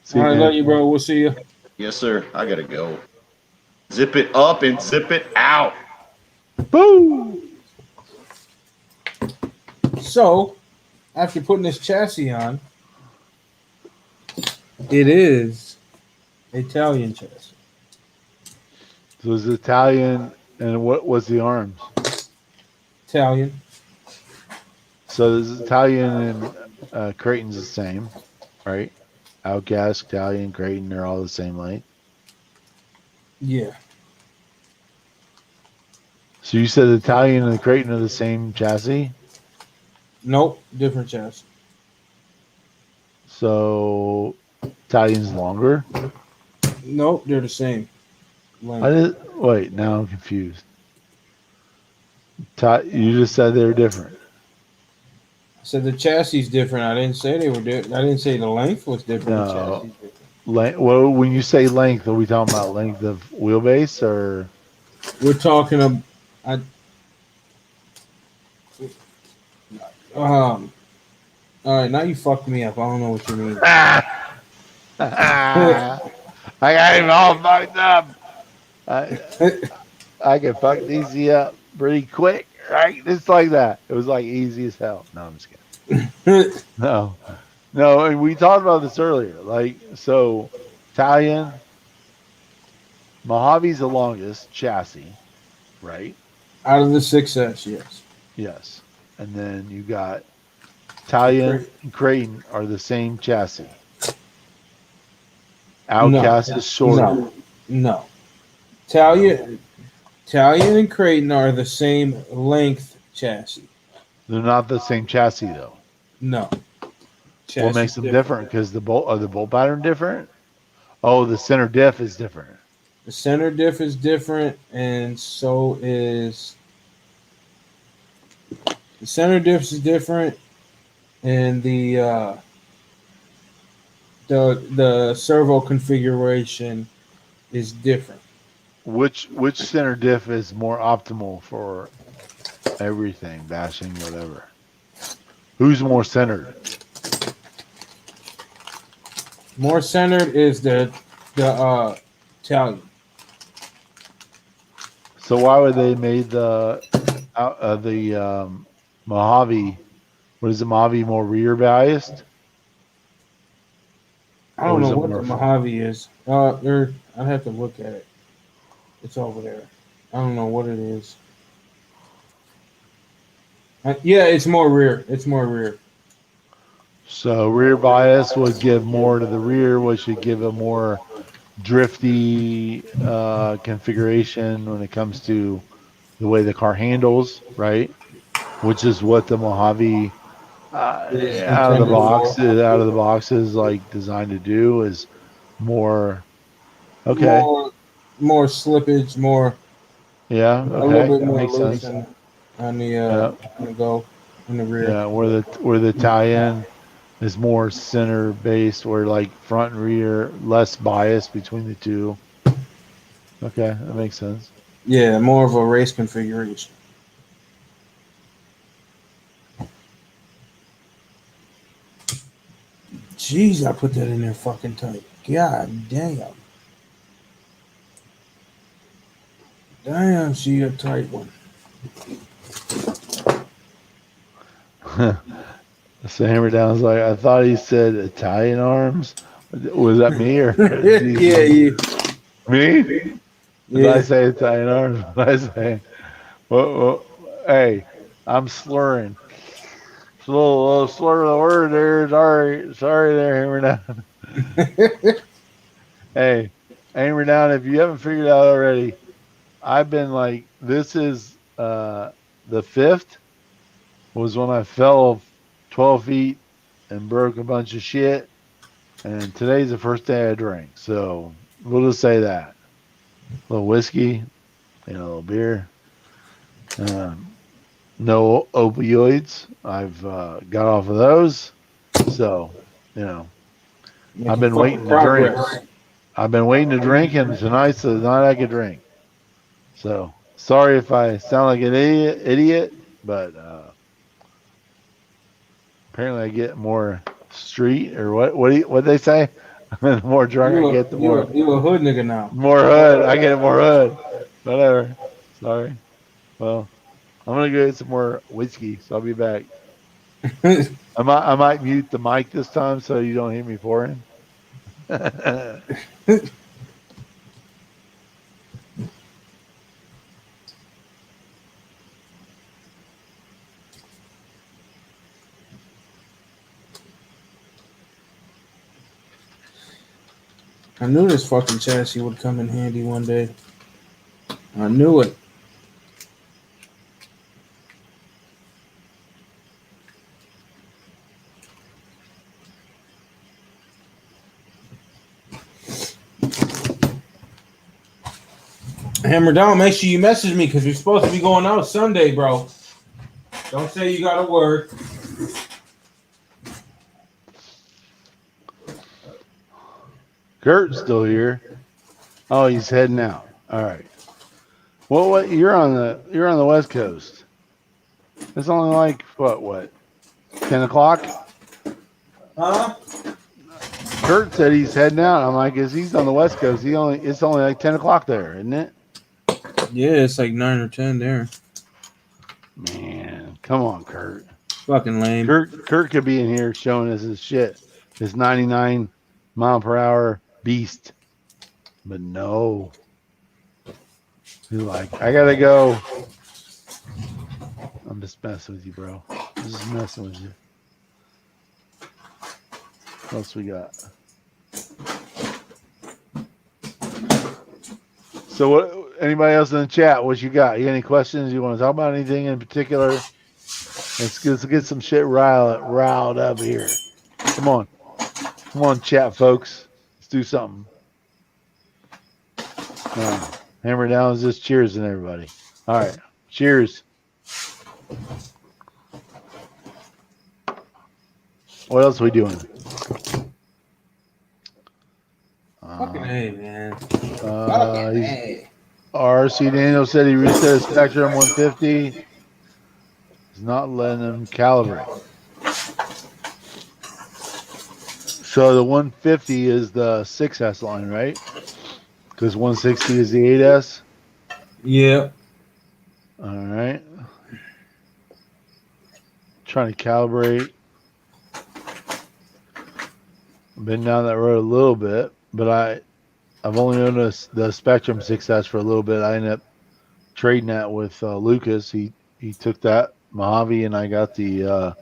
See, All right, man. love you, bro. We'll see you. Yes, sir. I gotta go. Zip it up and zip it out. Boo! So, after putting this chassis on, it is Italian chassis. So it's Italian, and what was the arms? Italian. So this Italian and Creighton's the same, right? Outcast, Italian, Creighton, they're all the same length. Yeah. So you said Italian and the Creighton are the same chassis? Nope. Different chassis. So Italian's longer? Nope. They're the same. Wait, now I'm confused. You just said they were different. I said the chassis is different. I didn't say they were different. I didn't say the length was different. The No. chassis is different. Well, when you say length, are we talking about length of wheelbase or? We're talking about. All right, now you fucked me up. I don't know what you mean. I got him all fucked up. I can fuck these up pretty quick, right? Just like that. It was like easy as hell. No, I'm just kidding. No, and we talked about this earlier. Like, so Italian, Mojave's the longest chassis, right? Out of the 6S, yes. Yes. And then you got Italian and Creighton are the same chassis. Outcast is shorter. No. Italian and Creighton are the same length chassis. They're not the same chassis though. No. What makes them different? Because the bolt pattern different? Oh, the center diff is different. The center diff is different, and so is the center diff is different, and the servo configuration is different. Which center diff is more optimal for everything, bashing, whatever? Who's more centered? More centered is the Italian. So why would they made the Mojave? What is the Mojave more rear biased? I don't Or is know it what more the Mojave is. I'd have to look at it. It's over there. I don't know what it is. Yeah, it's more rear. It's more rear. So rear bias would give more to the rear, which should give a more drifty configuration when it comes to the way the car handles, right? Which is what the Mojave out of the box is like designed to do is more. Okay. More slippage, more. Yeah. A Okay. little bit That more makes loose sense. on the go in the rear. Yeah, where the tie-in is more center based, where like front and rear less bias between the two. Okay, that makes sense. Yeah, more of a race configuration. Jeez, I put that in there fucking tight. God damn. Damn, she a tight one. So Hammer Down's like, I thought he said Italian arms. Was that me or Yeah, you. me? Did Yeah. I say Italian arms? What did I say? Well, hey, I'm slurring. little slur of the word there. Sorry there, Hammer Down. Hey, Hammer Down, if you haven't figured out already, I've been like, this is the 5th was when I fell 12 feet and broke a bunch of shit. And today's the first day I drank. So we'll just say that. A little whiskey, a little beer. No opioids. I've got off of those. So, I've been waiting to drink. I've been waiting to drink, and tonight's the night I could drink. So, sorry if I sound like an idiot, but apparently I get more street or what they say. The more drunk I get, the more you a hood nigga now. more hood. I get more hood. Whatever. Sorry. Well, I'm gonna go get some more whiskey, so I'll be back. I might mute the mic this time so you don't hear me pouring. I knew this fucking chassis would come in handy one day. I knew it. Hammer Down, make sure you message me because we're supposed to be going out Sunday, bro. Don't say you gotta work. Kurt's still here. Oh, he's heading out. All right. Well, what you're on the West Coast. It's only like what 10 o'clock? Huh? Kurt said he's heading out. I'm like, is he's on the West Coast? It's only like 10 o'clock there, isn't it? Yeah, it's like 9 or 10 there. Man, come on, Kurt. Fucking lame. Kurt could be in here showing us his shit, his 99 mile per hour beast, but no. He's like, I gotta go. I'm just messing with you, bro. Just messing with you. What else we got? So what? Anybody else in the chat? What you got? You got any questions? You want to talk about anything in particular? Let's get some shit riled up here. Come on, chat folks. Let's do something. Hammer Down is just cheersing everybody. All right, cheers. What else are we doing? Fucking A, man. RC Daniel said he reset his Spectrum 150. He's not letting him calibrate. So the 150 is the 6S line, right? Because 160 is the 8S. Yeah. All right. Trying to calibrate. I've been down that road a little bit, but I've only noticed the Spectrum 6S for a little bit. I ended up trading that with Lucas. He took that Mojave, and I got the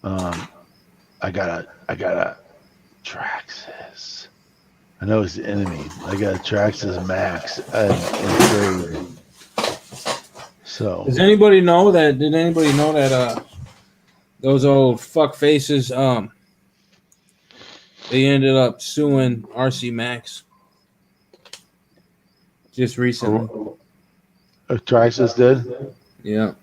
I got a Traxxas. I know it's the enemy. I got a Traxxas Max in trade. So Did anybody know that those old fuck faces they ended up suing RC Max just recently? Traxxas did? Yeah.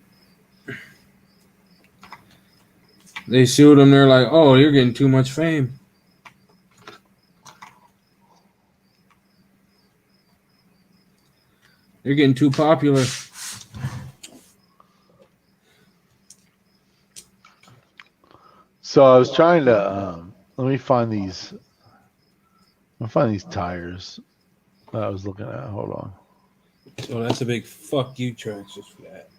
They sued him. They're like, "Oh, you're getting too much fame." You're getting too popular. So I was trying to let me find these. I'll find these tires that I was looking at. Hold on. So that's a big fuck you, Trax, just for that.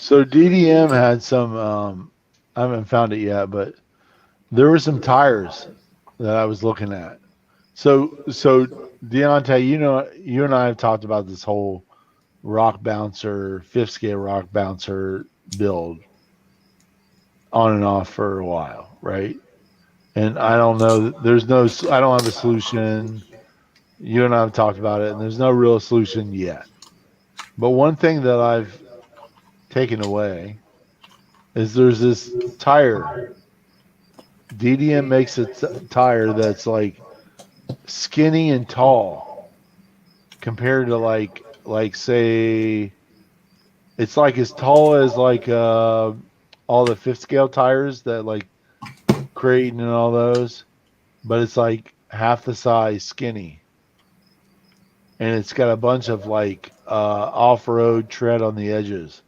So DDM had some. I haven't found it yet, but there were some tires that I was looking at. So Deontay, you and I have talked about this whole rock bouncer, fifth scale rock bouncer build on and off for a while, right? And I don't know. I don't have a solution. You and I have talked about it, and there's no real solution yet. But one thing that I've taken away is there's this tire. DDM makes a tire that's like skinny and tall compared to like say it's like as tall as like all the fifth scale tires that like Creighton and all those, but it's like half the size skinny, and it's got a bunch of like off-road tread on the edges,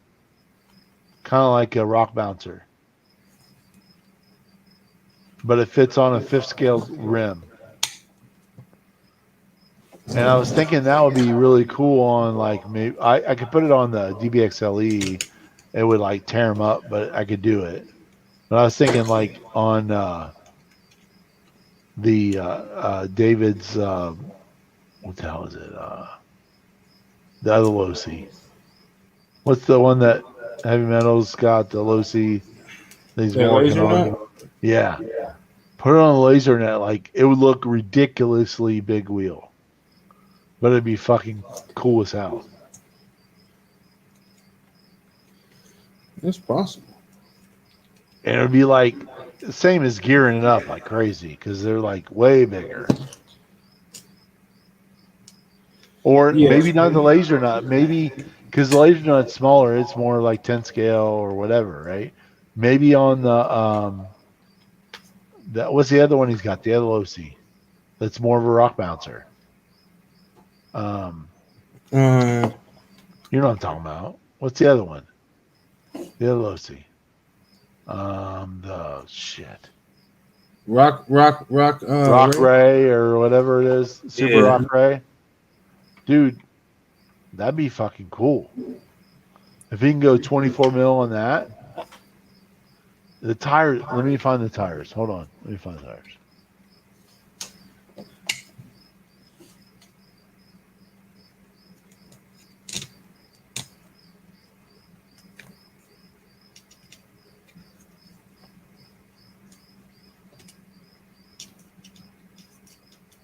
kind of like a rock bouncer, but it fits on a fifth scale rim. And I was thinking that would be really cool on like maybe I could put it on the DBXLE. It would like tear them up, but I could do it. But I was thinking like on the David's what the hell is it? The other Losi. What's the one that Heavy Metal's got? The Losi that he's been working on. Yeah. Put it on a laser net, like it would look ridiculously big wheel. But it'd be fucking cool as hell. It's possible. And it would be like the same as gearing it up like crazy because they're like way bigger. Or maybe not the laser nut. Maybe because the laser nut's smaller, it's more like 10 scale or whatever, right? Maybe on the what's the other one he's got? The other Losi. That's more of a rock bouncer. You know what I'm talking about. What's the other one? The other Losi. The shit. Rock Ray or whatever it is. Super Rock Ray. Dude, that'd be fucking cool. If he can go 24 mil on that. The tires, let me find the tires. Hold on. Let me find the tires.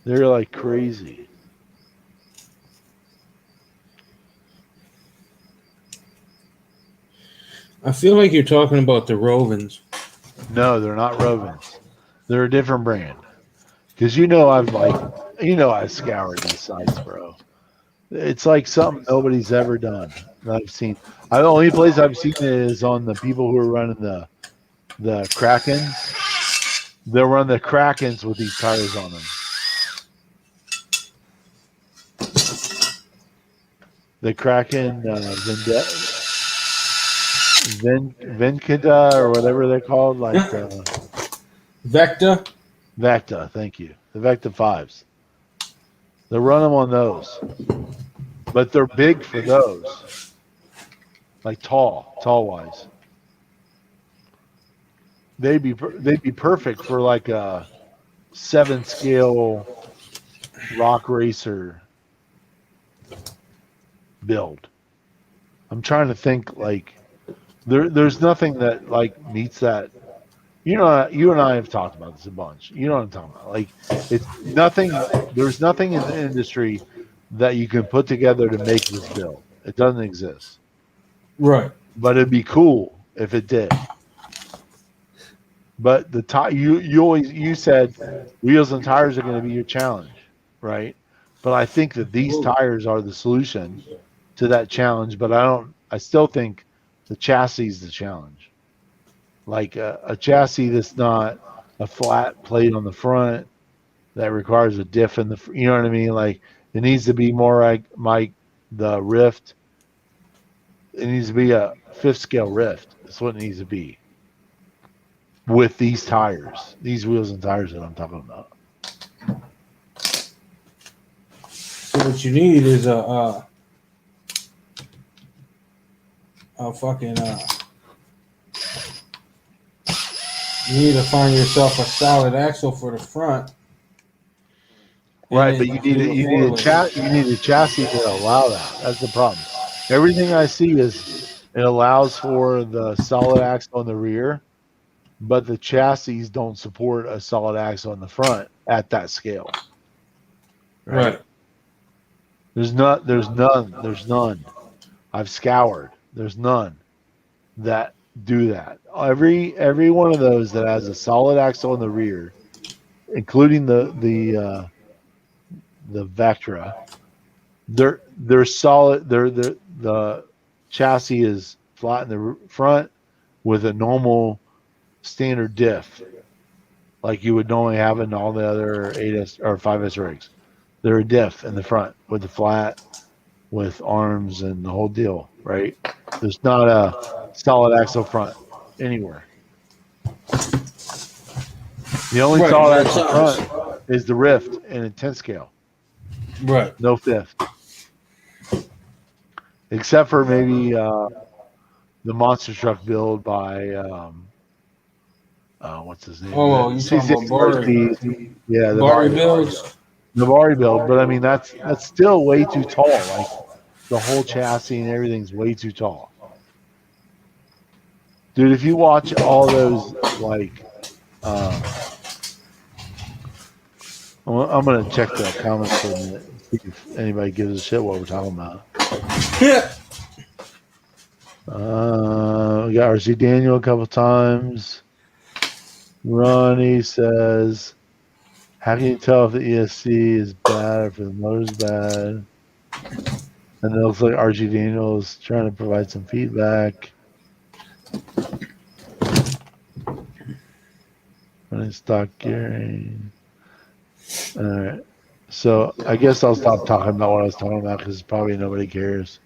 They're like crazy. I feel like you're talking about the Rovens. No, they're not Rovens. They're a different brand. Because I've scoured these sites, bro. It's like something nobody's ever done that I've seen. The only place I've seen it is on the people who are running the Krakens. They'll run the Krakens with these tires on them. The Kraken Venkita or whatever they're called, like Vecta. Vecta, thank you. The Vecta 5s. They run them on those, but they're big for those. Like tall wise. They'd be perfect for like a 7 scale rock racer build. I'm trying to think like there's nothing that like meets that. You and I have talked about this a bunch. You know what I'm talking about. Like it's nothing. There's nothing in the industry that you can put together to make this build. It doesn't exist. Right. But it'd be cool if it did. But the you said wheels and tires are going to be your challenge, right? But I think that these tires are the solution to that challenge. But I still think the chassis is the challenge. Like a chassis that's not a flat plate on the front that requires a diff in the, you know what I mean? Like it needs to be more like the Rift. It needs to be a 5th scale Rift. That's what it needs to be. With these tires, these wheels and tires that I'm talking about. So what you need is a a fucking. You need to find yourself a solid axle for the front. And Right, then but you need a chassis to allow that. That's the problem. Everything I see is it allows for the solid axle in the rear, but the chassis don't support a solid axle in the front at that scale. Right. There's none. I've scoured. There's none that do that. Every one of those that has a solid axle in the rear, including the Vectra, they're solid. The chassis is flat in the front with a normal standard diff, like you would normally have in all the other 8S or 5S rigs. They're a diff in the front with the flat, with arms and the whole deal. Right? There's not a solid axle front anywhere. The only Right, solid that's axle ours. front is the Rift in a 10 scale. Right. No fifth. Except for maybe the monster truck build by what's his name? Oh, you talking about Bari? Yeah, the Bari Bari builds? the Bari build. But I mean that's still way too tall. Like the whole chassis and everything's way too tall. Dude, if you watch all those like I'm gonna check the comments for a minute, see if anybody gives a shit what we're talking about. Yeah. We got RC Daniel a couple times. Ronnie says, how can you tell if the ESC is bad or if the motor's bad? And it looks like RG Daniel is trying to provide some feedback. Running stock gearing. All right. So I guess I'll stop talking about what I was talking about because probably nobody cares.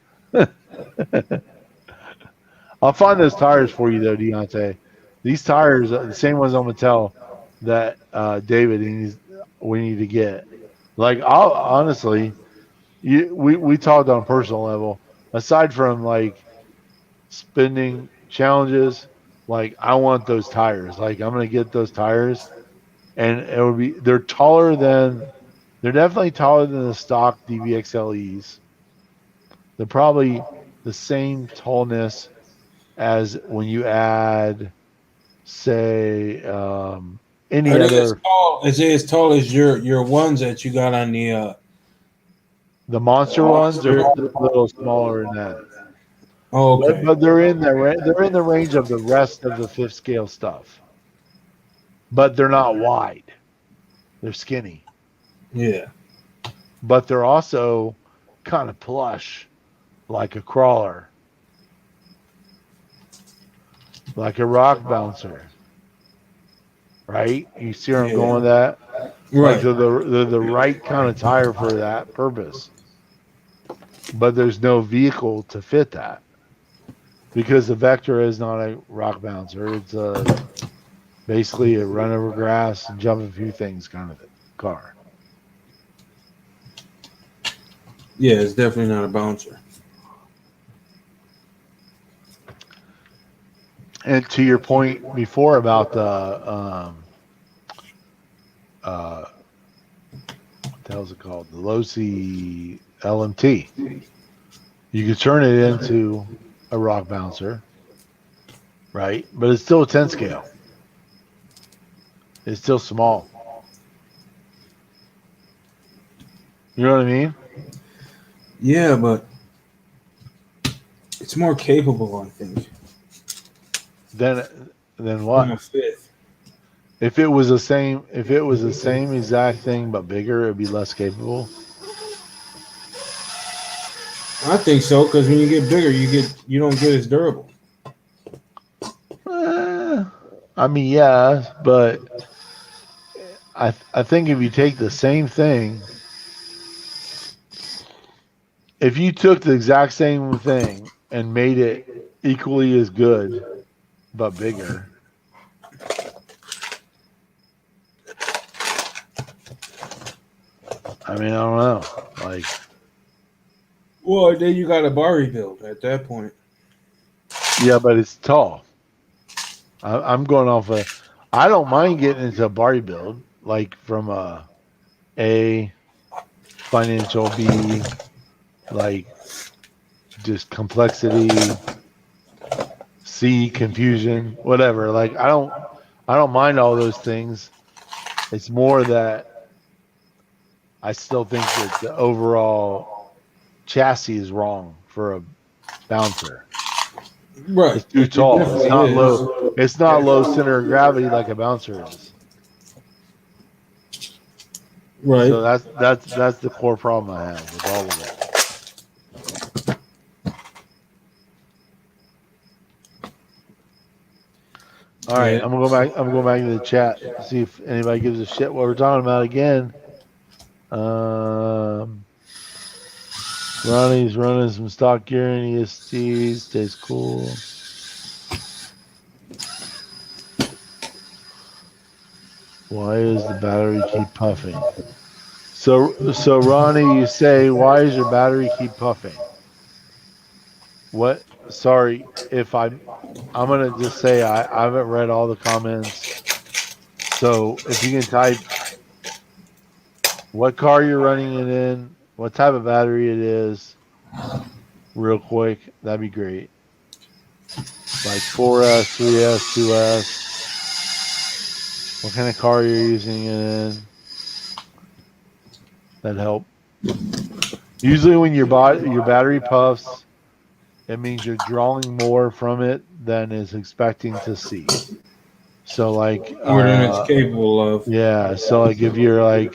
I'll find those tires for you though, Deontay. These tires are the same ones on Mattel that David we need to get. Like I'll honestly, we talked on a personal level. Aside from like spending challenges, like I want those tires. Like I'm gonna get those tires, and they're definitely taller than the stock DBXLEs. They're probably the same tallness as when you add, say, any Are they other. is it as tall as your ones that you got on the The monster ones are a little smaller than that. Oh, okay. But they're in the range of the rest of the fifth scale stuff. But they're not wide. They're skinny. Yeah. But they're also kind of plush, like a crawler, like a rock bouncer. Right? You see where I'm going with that? Right. Like they're the right kind of tire for that purpose. But there's no vehicle to fit that. Because the Vectra is not a rock bouncer. It's basically a run over grass and jump a few things kind of car. Yeah, it's definitely not a bouncer. And to your point before about the what the hell is it called? The Losi LMT. You could turn it into a rock bouncer, right? But it's still a 10 scale. It's still small. You know what I mean? Yeah, but it's more capable, I think. Then Than what? a fifth. If it was the same exact thing but bigger, it'd be less capable. I think so, because when you get bigger, you don't get as durable. I mean, yeah, but I think if you take the same thing, if you took the exact same thing and made it equally as good but bigger, I mean, I don't know. Like, Well, then you got a Bari build at that point. Yeah, but it's tall. I'm going off I don't mind getting into a body build, like from A, financial, B, like just complexity, C, confusion, whatever. Like I don't mind all those things. It's more that I still think that the overall chassis is wrong for a bouncer. Right. It's too It tall. definitely It's not is. low. It's not low center of gravity like a bouncer is. Right. So that's the core problem I have with all of it. All right, Yeah. I'm gonna go back. I'm going back to the chat to see if anybody gives a shit what we're talking about again. Ronnie's running some stock gear in EST. Stays cool. Why does the battery keep puffing? So Ronnie, you say, why does your battery keep puffing? What? Sorry, if I'm gonna just say I haven't read all the comments. So if you can type what car you're running it in, what type of battery it is, real quick, that'd be great. Like 4S, 3S, 2S. What kind of car you're using it in? That'd help. Usually when your battery puffs, it means you're drawing more from it than is expecting to see. So like More than it's capable of. yeah, so like if you're like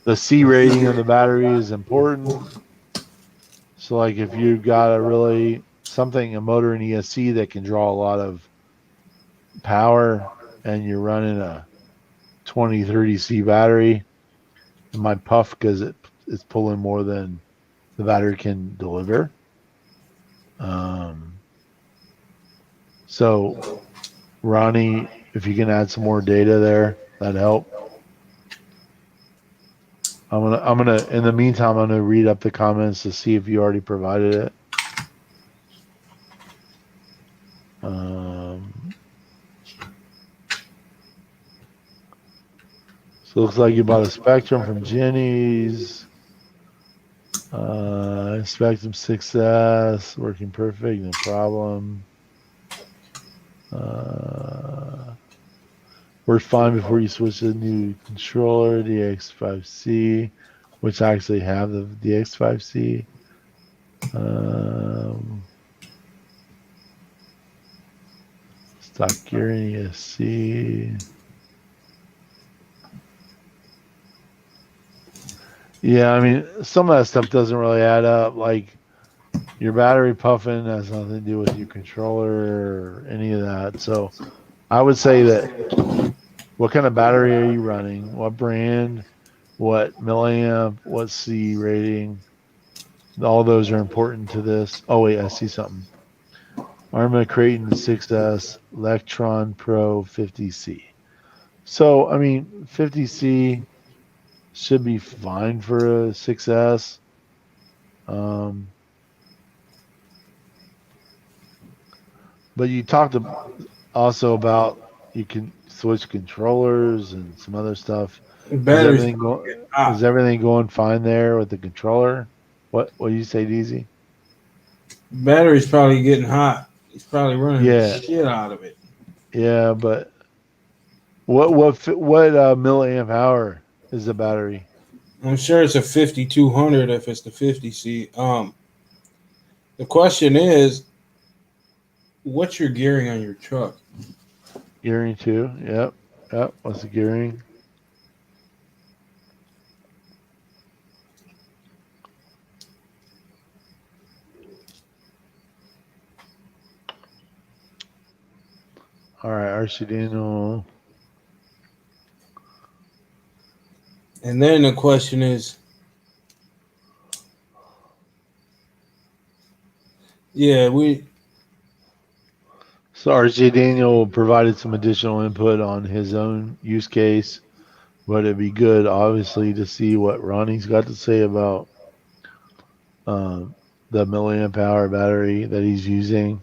the C rating of the battery is important. So like if you've got a motor in ESC that can draw a lot of power and you're running a 2030C battery, it might puff because it's pulling more than the battery can deliver. So Ronnie, if you can add some more data there, that'd help. I'm gonna in the meantime I'm gonna read up the comments to see if you already provided it. So it looks like you bought a Spectrum from Jenny's. Spectrum 6S working perfect, no problem. Worked fine before you switch to the new controller, the X5C, which I actually have the X5C. Stock gear in ESC. Yeah, I mean, some of that stuff doesn't really add up. Like your battery puffing has nothing to do with your controller or any of that. So I would say that what kind of battery are you running? What brand? What milliamp? What C rating? All those are important to this. Oh, wait, I see something. Arma Creighton 6S Electron Pro 50C. So, I mean, 50C should be fine for a 6S. But you talked also about you can switch controllers and some other stuff. Is everything going fine there with the controller? What do you say, DZ? Battery's probably getting hot. He's probably running the shit out of it. Yeah, but what milliamp hour is the battery? I'm sure it's a 5200 if it's the 50C. The question is, what's your gearing on your truck? Gearing 2. Yep. What's the gearing? All right, RC Daniel. And then the question is, So RC Daniel provided some additional input on his own use case, but it'd be good, obviously, to see what Ronnie's got to say about the milliamp hour battery that he's using.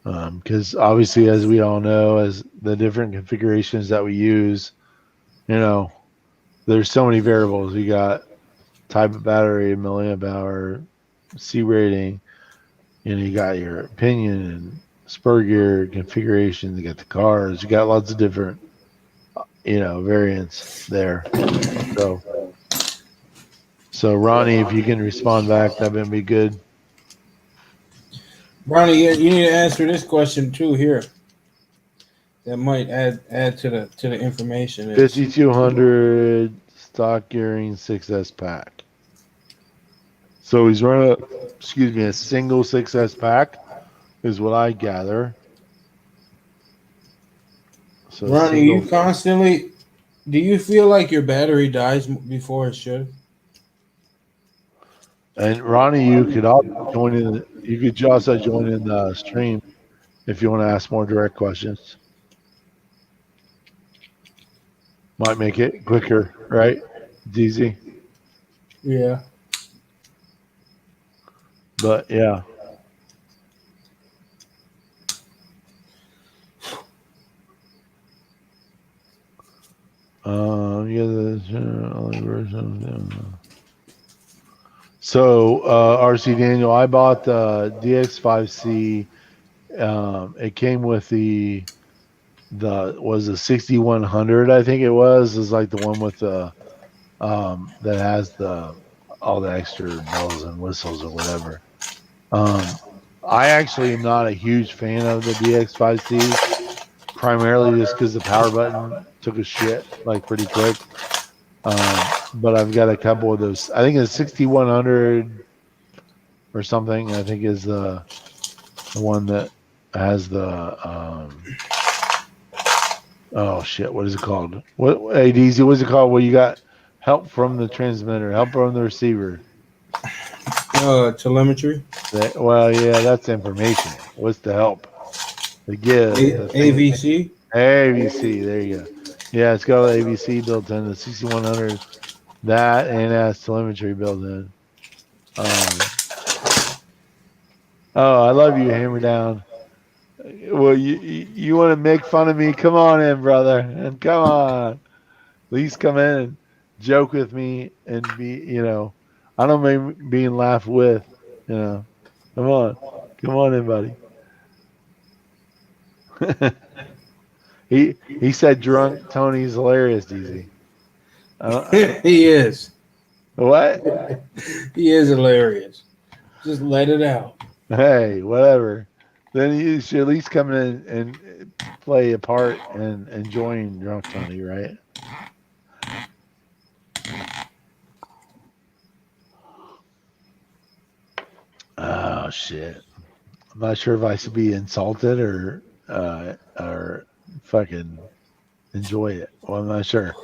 Because obviously, as we all know, as the different configurations that we use, there's so many variables. You got type of battery, milliamp hour, C rating, you got your opinion and spur gear configuration. You got the cars. You got lots of different, variants there. So Ronnie, if you can respond back, that would be good. Ronnie, you need to answer this question too here. That might add to the information. 5200 stock gearing 6S pack. So he's running a single 6S pack, is what I gather. So Ronnie, do you feel like your battery dies before it should? And Ronnie, you could also join in. You could also join in the stream if you want to ask more direct questions. Might make it quicker, right? It's easy. Yeah. But yeah. Yeah, the only version. So, RC Daniel, I bought the DX5C. It came with the 6100, I think it was. Is like the one with the that has all the extra bells and whistles or whatever. I actually am not a huge fan of the DX5C, primarily just because the power button took a shit like pretty quick. But I've got a couple of those. I think it's 6100 or something. I think is the one that has the oh shit, what is it called? Hey DZ, what's it called? Well, you got help from the transmitter, help from the receiver. Telemetry. Well, yeah, that's information. What's the help? The give. AVC. AVC. There you go. Yeah, it's got AVC built in. The 6100. That and has telemetry built in. Oh, I love you, Hammer Down. Well, you want to make fun of me? Come on in, brother, and come on. At least come in and joke with me and be, I don't mind being laughed with, Come on in, buddy. He said drunk Tony's hilarious, DZ. He is. What? He is hilarious. Just let it out. Hey, whatever. Then you should at least come in and play a part and join drunk Tony, right? Oh shit! I'm not sure if I should be insulted or fucking enjoy it. Well, I'm not sure.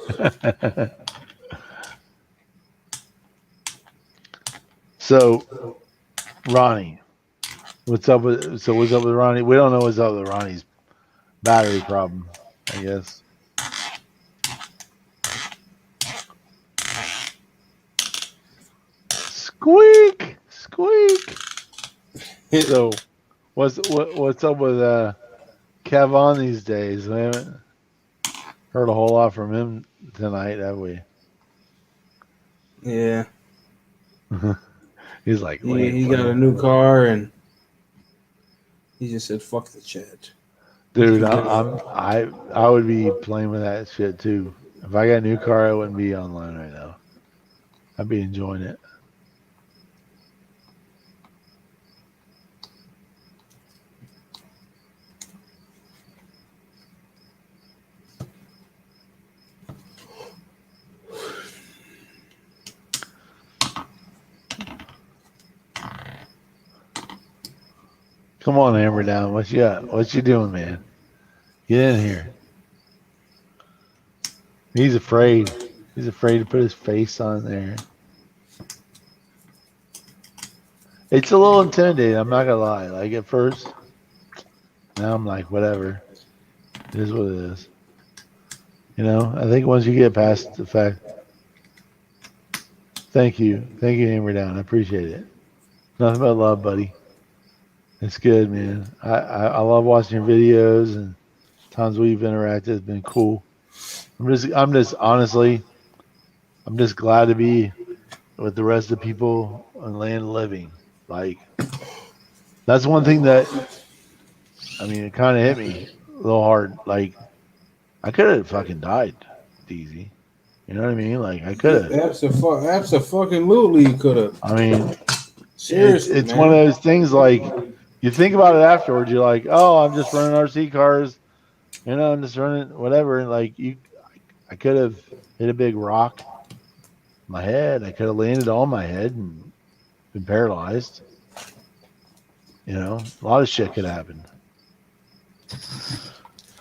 So, Ronnie, what's up with Ronnie? We don't know what's up with Ronnie's battery problem, I guess. Squeak. So, what's up with Kev on these days? We haven't heard a whole lot from him tonight, have we? Yeah. He's like, he got a new car and he just said, "Fuck the chat." Dude, I would be playing with that shit too. If I got a new car, I wouldn't be online right now. I'd be enjoying it. Come on, Hammer Down. What you got? What you doing, man? Get in here. He's afraid. He's afraid to put his face on there. It's a little intimidating. I'm not gonna lie. Like at first, now I'm like, whatever. It is what it is. I think once you get past the fact. Thank you, Hammer Down. I appreciate it. Nothing but love, buddy. It's good, man. I love watching your videos and times we've interacted. It's been cool. I'm just honestly, I'm just glad to be with the rest of the people on land of the living. Like that's one thing that I mean, it kind of hit me a little hard. Like I could have fucking died, DZ. You know what I mean? Like I could have. Absolutely, you could have. I mean, Seriously, it's one of man. those things. Like you think about it afterwards, you're like, oh, I'm just running RC cars. You know, I'm just running whatever. And like I could have hit a big rock in my head. I could have landed on my head and been paralyzed. You know, a lot of shit could happen.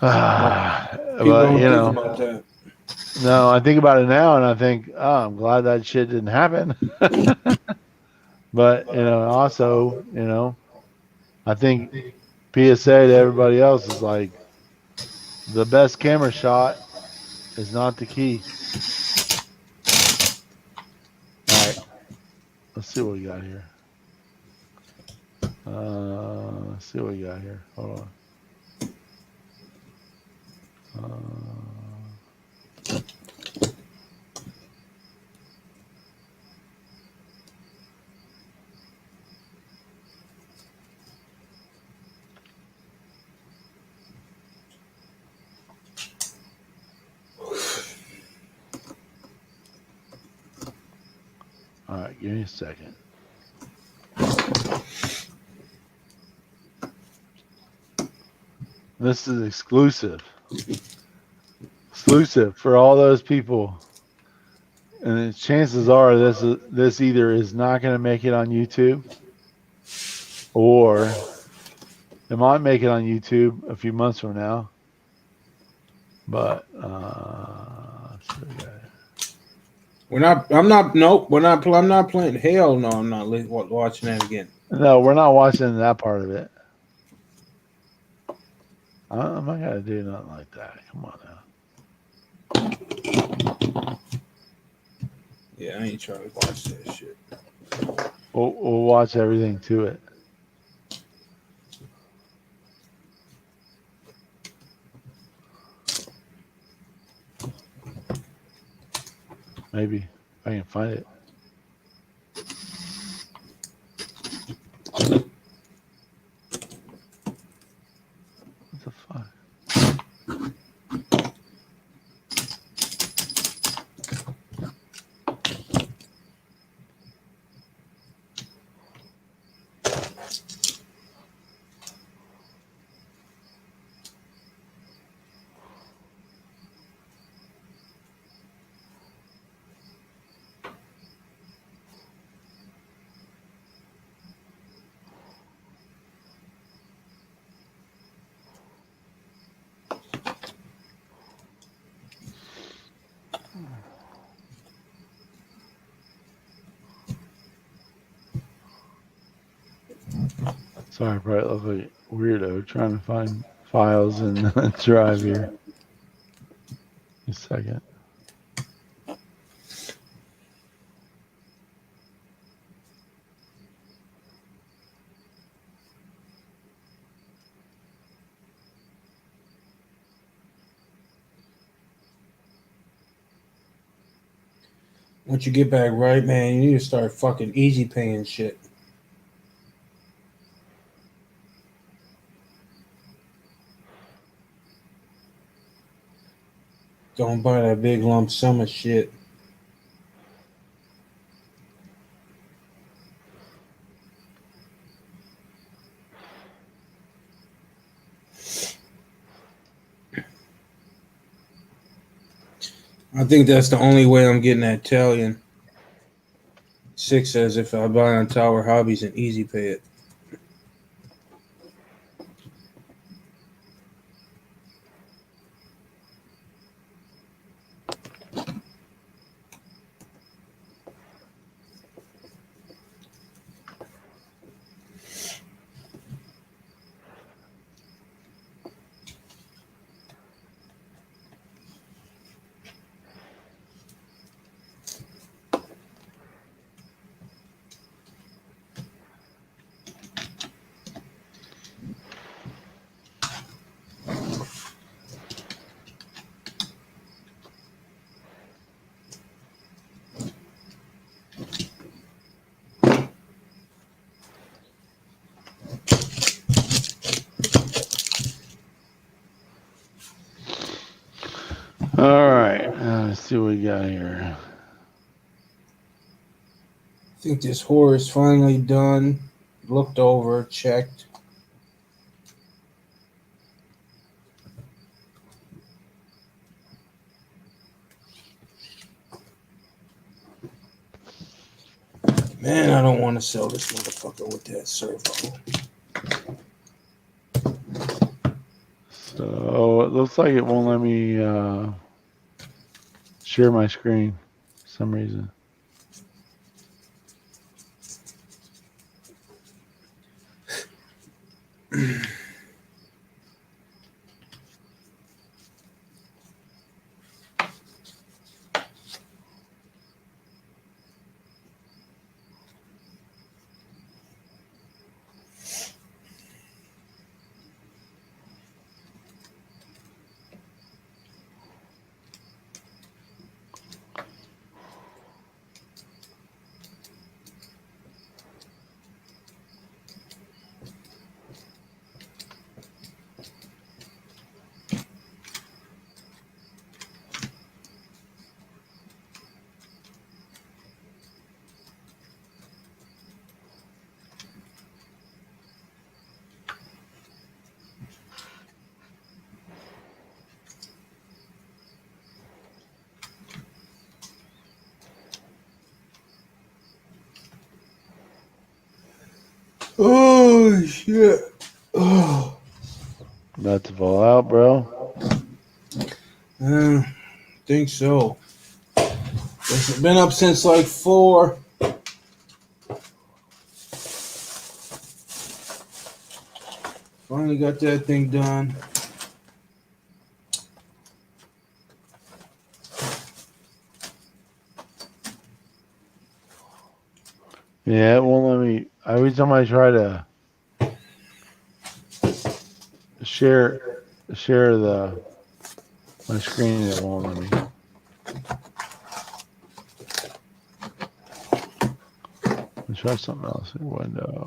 People But don't you think know, about that. no, I think about it now, and I think, oh, I'm glad that shit didn't happen. But you know, also, you know, I think PSA to everybody else is like the best camera shot is not the key. All right, let's see what we got here. Let's see what we got here. Hold on. All right, give me a second. This is exclusive for all those people. And chances are this either is not going to make it on YouTube or it might make it on YouTube a few months from now. But We're not. I'm not. Nope. We're not. I'm not playing. Hell no. I'm not watching that again. no, we're not watching that part of it. I'm not gonna do nothing like that. Come on now. Yeah, I ain't trying to watch that shit. We'll watch everything to it. Maybe if I can find it. What the fuck? Sorry, I probably look like a weirdo trying to find files in the drive here. A second. Once you get back right, man, you need to start fucking easy paying shit. Don't buy that big lump sum of shit. I think that's the only way I'm getting that Italian. Six says if I buy on Tower Hobbies and easy pay it. All right. Let's see what we got here. I think this whore is finally done. Looked over, checked. Man, I don't want to sell this motherfucker with that servo. So it looks like it won't let me share my screen for some reason. Oh, shit. Oh. About to fall out, bro. Think so. It's been up since like 4. Finally got that thing done. Yeah, it won't let me. Every time I try to share my screen, it won't let me. Let's try something else. Window.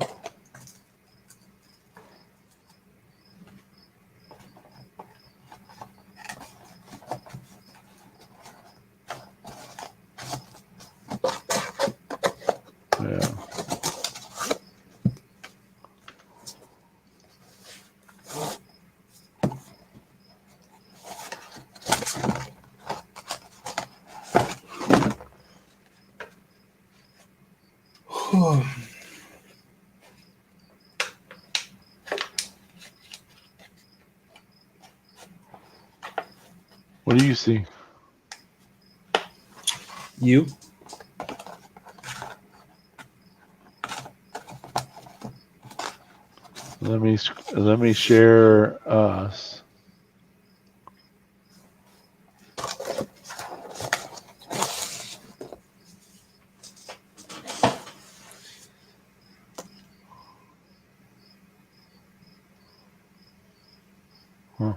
Yeah. What do you see? You? Let me share us. Huh.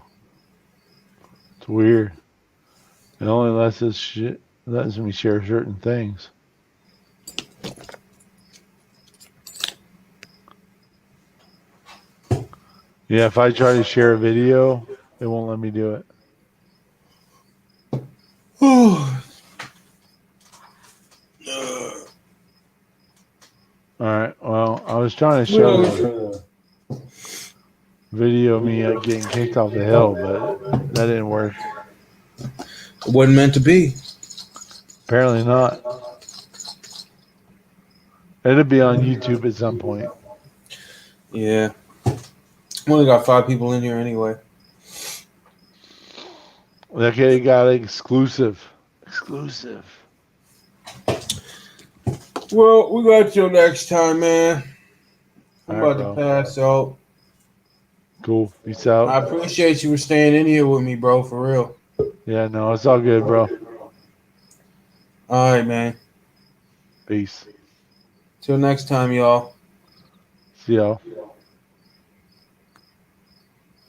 It's weird. It only lets me share certain things. Yeah, if I try to share a video, it won't let me do it. All right. Well, I was trying to show the video of me getting kicked off the hill, but that didn't work. It wasn't meant to be. Apparently not. It'll be on YouTube at some point. Yeah. We only got 5 people in here anyway. Okay, got exclusive. Exclusive. Well, we got till next time, man. I'm All right, about to bro. pass out. Cool. Peace I out. appreciate you for staying in here with me, bro, for real. Yeah, no, it's all good, bro. All right, man. Peace. Till next time, y'all. See y'all.